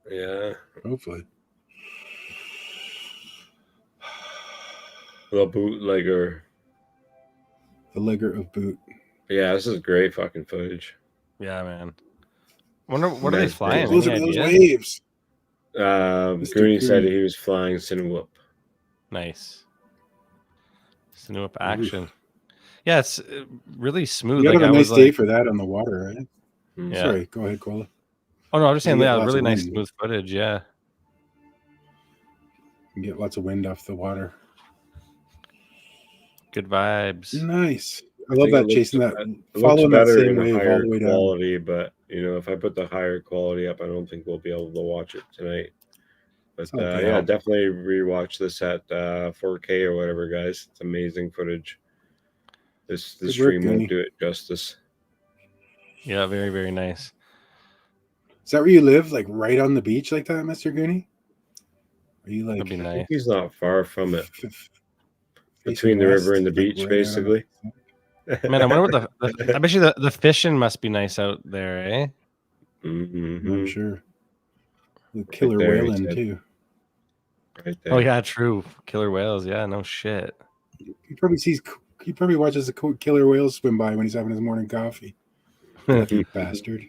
Yeah. Hopefully. The bootlegger. The legger of boot. Yeah, this is great fucking footage. Yeah, man. Wonder what are they flying? Those are those waves. Gooney said he was flying Sinwhoop. Nice. Sinwhoop action. Yeah, it's really smooth. You have a nice day for that on the water, right? Yeah. Sorry, go ahead, Koala. Oh no, I'm just saying, yeah, really nice smooth footage. Yeah. You get lots of wind off the water. Good vibes. Nice. I love that chasing that, following that same wave all the way down. Quality, but if I put the higher quality up, I don't think we'll be able to watch it tonight. But yeah, definitely rewatch this at 4K or whatever, guys. It's amazing footage. This stream won't do it justice. Yeah, very, very nice. Is that where you live? Like right on the beach like that, Mr. Gooney? Are you like? That'd be nice. He's not far from it. Between the river and the beach, basically. Man, I wonder what I bet you the fishing must be nice out there, eh? Mm-hmm. I'm sure. The killer whaling too. Right there. Oh yeah, true. Killer whales. Yeah, no shit. He probably watches the killer whales swim by when he's having his morning coffee. Lucky bastard.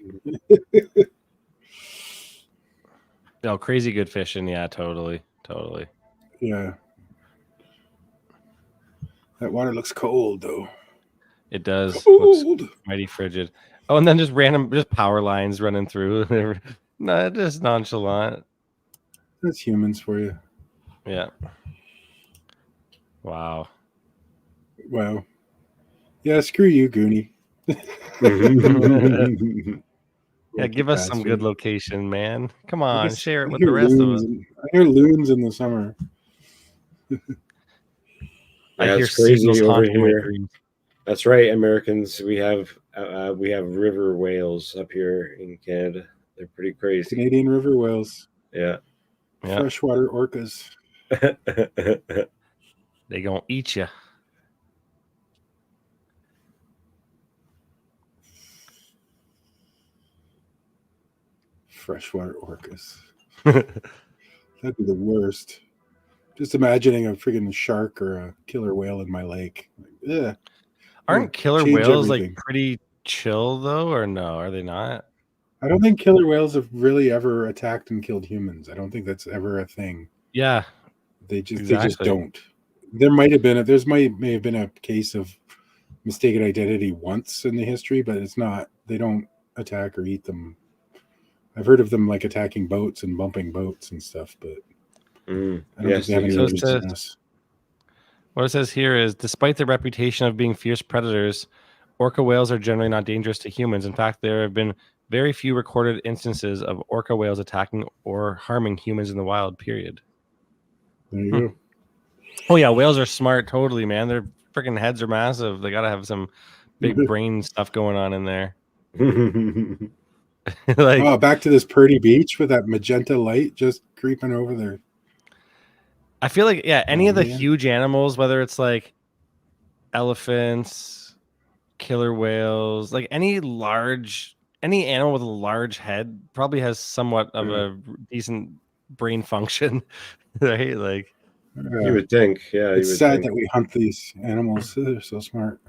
Oh, crazy good fishing. Yeah, totally. Yeah. That water looks cold though. It does. Looks mighty frigid. Oh, and then just power lines running through. No, just nonchalant. That's humans for you. Yeah. Wow. Yeah, screw you, Goonie. Yeah, give us some good location, man. Come on, share it with the rest of us. I hear loons in the summer. I hear crazy over here. That's right, Americans. We have river whales up here in Canada. They're pretty crazy. Canadian river whales. Yeah. Freshwater orcas. They gonna eat you. Freshwater orcas. That'd be the worst. Just imagining a friggin' shark or a killer whale in my lake. Yeah. Aren't killer Change whales everything. like pretty chill though, or no? Are they not? I don't think killer whales have really ever attacked and killed humans. I don't think that's ever a thing. Yeah, They just exactly. don't. There might have been may have been a case of mistaken identity once in the history, but it's not. They don't attack or eat them. I've heard of them like attacking boats and bumping boats and stuff, but I don't think they have any interest in us. What it says here is, despite their reputation of being fierce predators, orca whales are generally not dangerous to humans. In fact, there have been very few recorded instances of orca whales attacking or harming humans in the wild, period. There you go. Oh, yeah, whales are smart, totally, man. Their freaking heads are massive. They got to have some big brain stuff going on in there. Like, back to this pretty beach with that magenta light just creeping over there. I feel like, yeah, any of the huge animals, whether it's like elephants, killer whales, like any animal with a large head probably has somewhat of a decent brain function, right? Like, you would think, yeah. It's sad that we hunt these animals. They're so smart.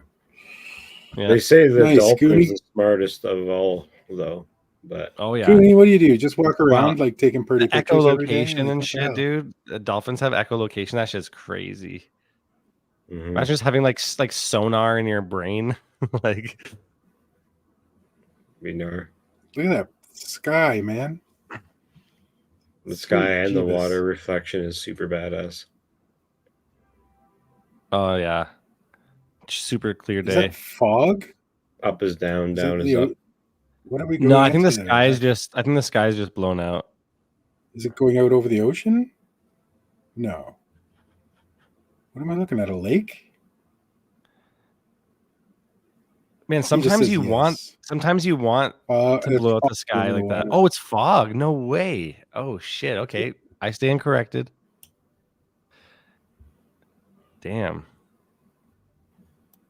Yeah. They say the dolphin's the smartest of all, though. But oh yeah, Goody, what do you do? Just walk around like taking pretty pictures every day? Echolocation and shit, dude. Dolphins have echolocation. That shit's crazy. Imagine just having like sonar in your brain, like. Look at that sky, man. The sky and the water reflection is super badass. Oh yeah, super clear day. Is that fog? Up is down, down is up. What are we going? No, I think the sky is just. I think the sky is just blown out. Is it going out over the ocean? No. What am I looking at? A lake? Man, sometimes you want to blow out the sky like that. Oh, it's fog. No way. Oh shit. Okay, I stand corrected. Damn.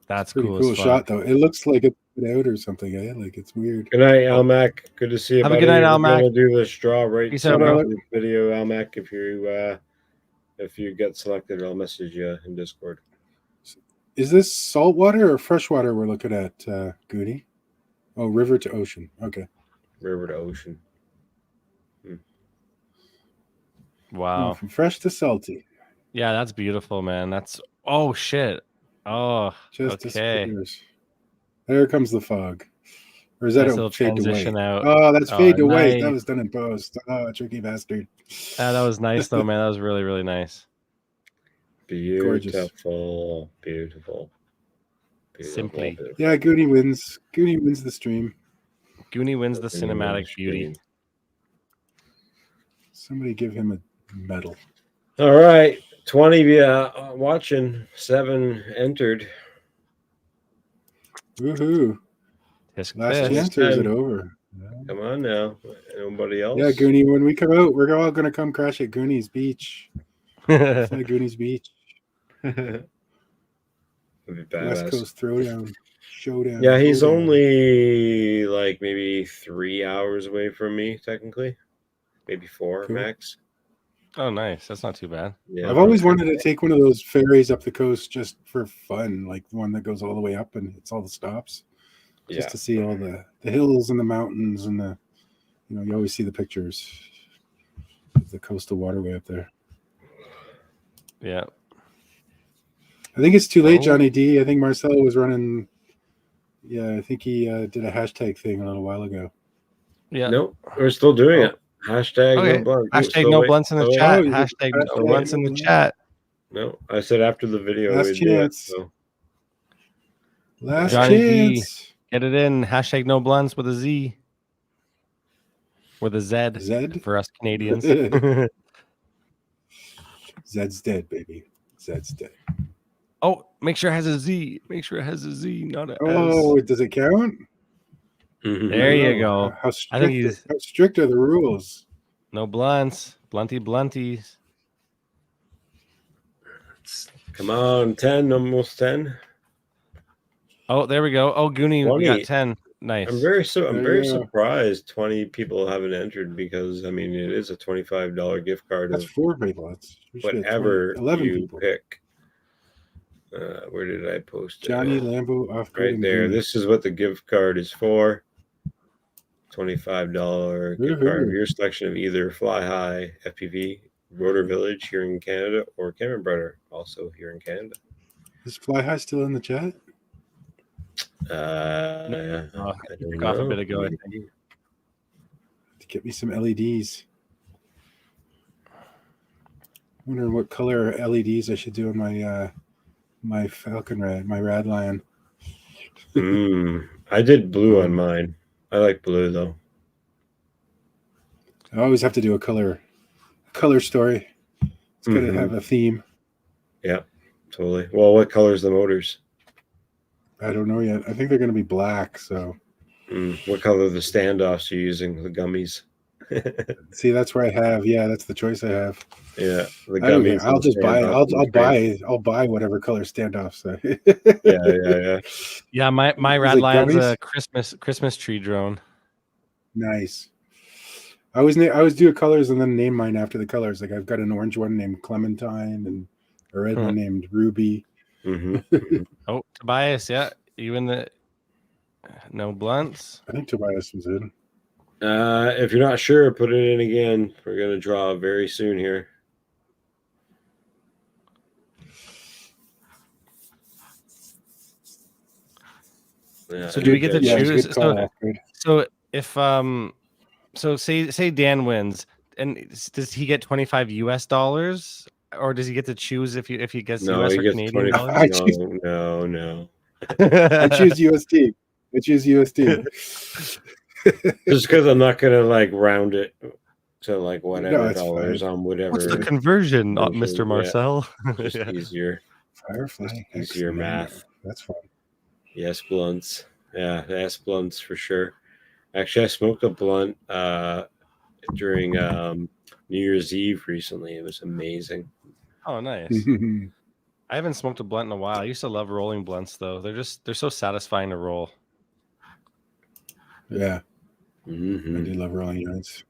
That's cool shot though. It looks like it's out or something, eh? Like it's weird. Good night, Almac. Good to see you. Have a good night, Almac. We'll do the straw right now. Video, Almac. If you get selected, I'll message you in Discord. Is this saltwater or freshwater we're looking at, Goody? Oh, river to ocean. Okay. River to ocean. Wow. From fresh to salty. Yeah, that's beautiful, man. That's oh shit. Oh, just okay. Disappears. There comes the fog. Or is that a fade to white? Out. Oh, that's fade to white. That was done in post. Oh, tricky bastard. That was nice though, man. That was really, really nice. Beautiful, beautiful. Simply. Beautiful. Yeah, Goody wins. Goody wins the stream. Goody wins the cinematic beauty. Somebody give him a medal. All right. 20 watching, 7 entered. Woohoo. Last chance, or is it over? Come on now. Nobody else? Yeah, Goonie, when we come out, we're all going to come crash at Goonies Beach. Goonies Beach. West Coast Throwdown. Showdown. Yeah, he's only like maybe 3 hours away from me, technically. Maybe 4 max. Oh, nice. That's not too bad. Yeah, I've always wanted to take one of those ferries up the coast just for fun, like the one that goes all the way up and hits all the stops. Just to see all the hills and the mountains and the, you always see the pictures of the coastal waterway up there. Yeah. I think it's too late, Johnny D. I think Marcelo was running. Yeah, I think he did a hashtag thing a little while ago. Yeah. Nope, we're still doing it. Hashtag no blunts. Hashtag no blunts in the chat. Hashtag no blunts in the chat. No, I said after the video. Last chance. Last Johnny chance. D, get it in. Hashtag no blunts with a Z. With a Z. Z? For us Canadians. Zed's dead, baby. Zed's dead. Oh, make sure it has a Z. Make sure it has a Z, not a S. Oh, does it count? There you go. How strict are the rules? No blunts. Blunties. Come on, 10, almost 10. Oh, there we go. Oh, Goonie, we got 10. Nice. I'm very surprised 20 people haven't entered, because I mean it is a $25 gift card. That's of 4 people. That's whatever 11 you people. pick. Where did I post it? Johnny Lambo off grid. Right there. This is what the gift card is for. $25 gift card of your selection of either Fly High, FPV, Rotor Village here in Canada, or Cameron Brother, also here in Canada. Is Fly High still in the chat? I took off a bit ago, I think. To get me some LEDs. Wondering what color LEDs I should do in my my Falcon Rad, my Rad Lion. I did blue on mine. I like blue though. I always have to do a color story. It's got to have a theme. Yeah, totally. Well, what color is the motors? I don't know yet. I think they're going to be black. So, what color are the standoffs you're using? The gummies. See, that's where I have. Yeah, that's the choice I have. Yeah, the gummies. I'll just buy. I'll buy whatever color standoffs. Yeah. My Rad Lion's a Christmas tree drone. Nice. I always do colors and then name mine after the colors. Like I've got an orange one named Clementine and a red one named Ruby. Oh, Tobias, yeah, you in the no blunts? I think Tobias was in. If you're not sure, put it in again. We're gonna draw very soon here. Yeah, so do we get to choose? So if so say Dan wins, and does he get $25 or does he get to choose if he gets US or Canadian dollars? No. I choose USD. Just because I'm not gonna like round it to like whatever dollars on whatever. What's the conversion, Mr. Marcel? Just easier. Firefly. Easier math. That's fine. Yes, blunts. Yeah, yes, blunts for sure. Actually, I smoked a blunt during New Year's Eve recently. It was amazing. Oh, nice. I haven't smoked a blunt in a while. I used to love rolling blunts though. They're so satisfying to roll. Yeah. I do love rolling joints.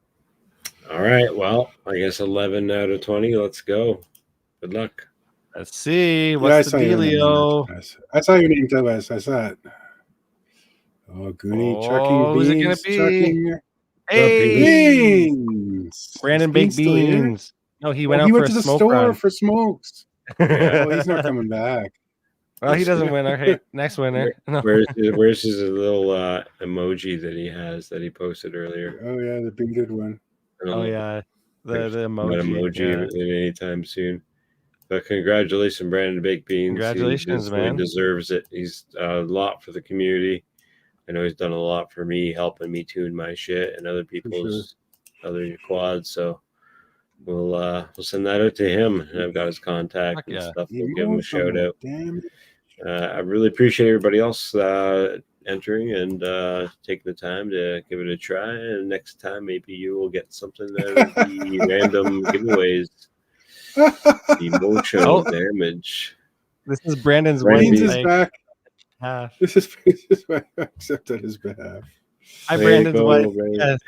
All right. Well, I guess 11 out of 20. Let's go. Good luck. Let's see. What's the dealio? I saw your name, Tobias. I saw it. Oh, Goonie chucking beans. Who's it going to be? Hey! Beans. Brandon baked beans. No, he went out for a smoke store run. for smokes. Oh, he's not coming back. Well, he doesn't win. Hey, next winner. No. Where's his little emoji that he has that he posted earlier? Oh yeah, the bearded one. Oh yeah, the emoji. Not emoji anytime soon. But congratulations, Brandon Baked Beans. Congratulations, man. He deserves it. He's a lot for the community. I know he's done a lot for me, helping me tune my shit and other people's other quads. So we'll send that out to him. And I've got his contact and stuff. We'll give him a shout out. I really appreciate everybody else entering and taking the time to give it a try. And next time, maybe you will get something out of the random giveaways. Emotional damage. This is Brandon's Beans is back. This is why I accept on his behalf. Hi, Brandon's wife. Yes.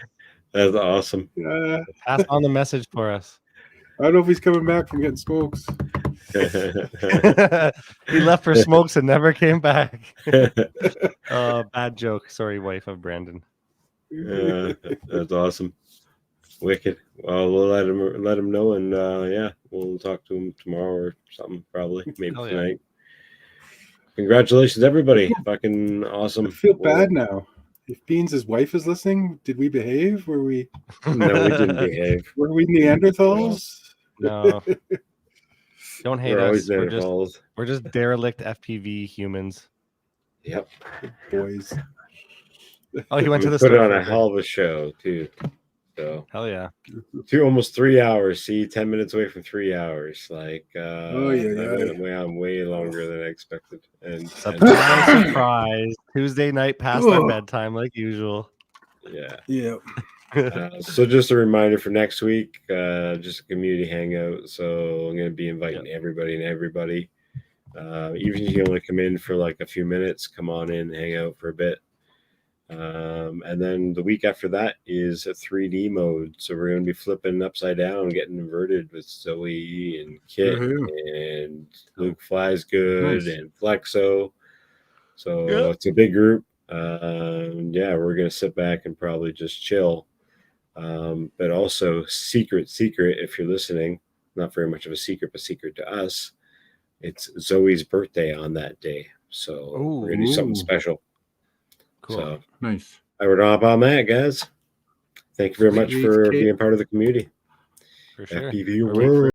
That's awesome. Pass on the message for us. I don't know if he's coming back from getting smokes. He left for smokes and never came back. Bad joke. Sorry, wife of Brandon. That's awesome. Wicked. Well, we'll let him know, and we'll talk to him tomorrow or something, probably maybe tonight. Congratulations, everybody! Fucking awesome. I feel bad now. If Beans' wife is listening, did we behave? Were we? No, we didn't behave. Were we Neanderthals? No. Don't hate us. We're just derelict FPV humans. Yep. Boys. Oh, he went to the store. Put on a hell of a show too. So hell yeah. Almost 3 hours. See, 10 minutes away from 3 hours. Like I'm way longer than I expected. And surprise. Tuesday night past our bedtime like usual. Yeah. So just a reminder for next week, just a community hangout. So I'm going to be inviting everybody. Even if you only come in for like a few minutes, come on in, hang out for a bit. And then the week after that is a 3D mode. So we're going to be flipping upside down, getting inverted with Zoe and Kit and Luke Flies Good and Flexo. So it's a big group. Yeah, we're going to sit back and probably just chill. But also secret, if you're listening, not very much of a secret, but secret to us, it's Zoe's birthday on that day. So we're going to do something special. Cool. So nice. I would hop on that, guys. Thank you very much for being part of the community. For sure. FPV World.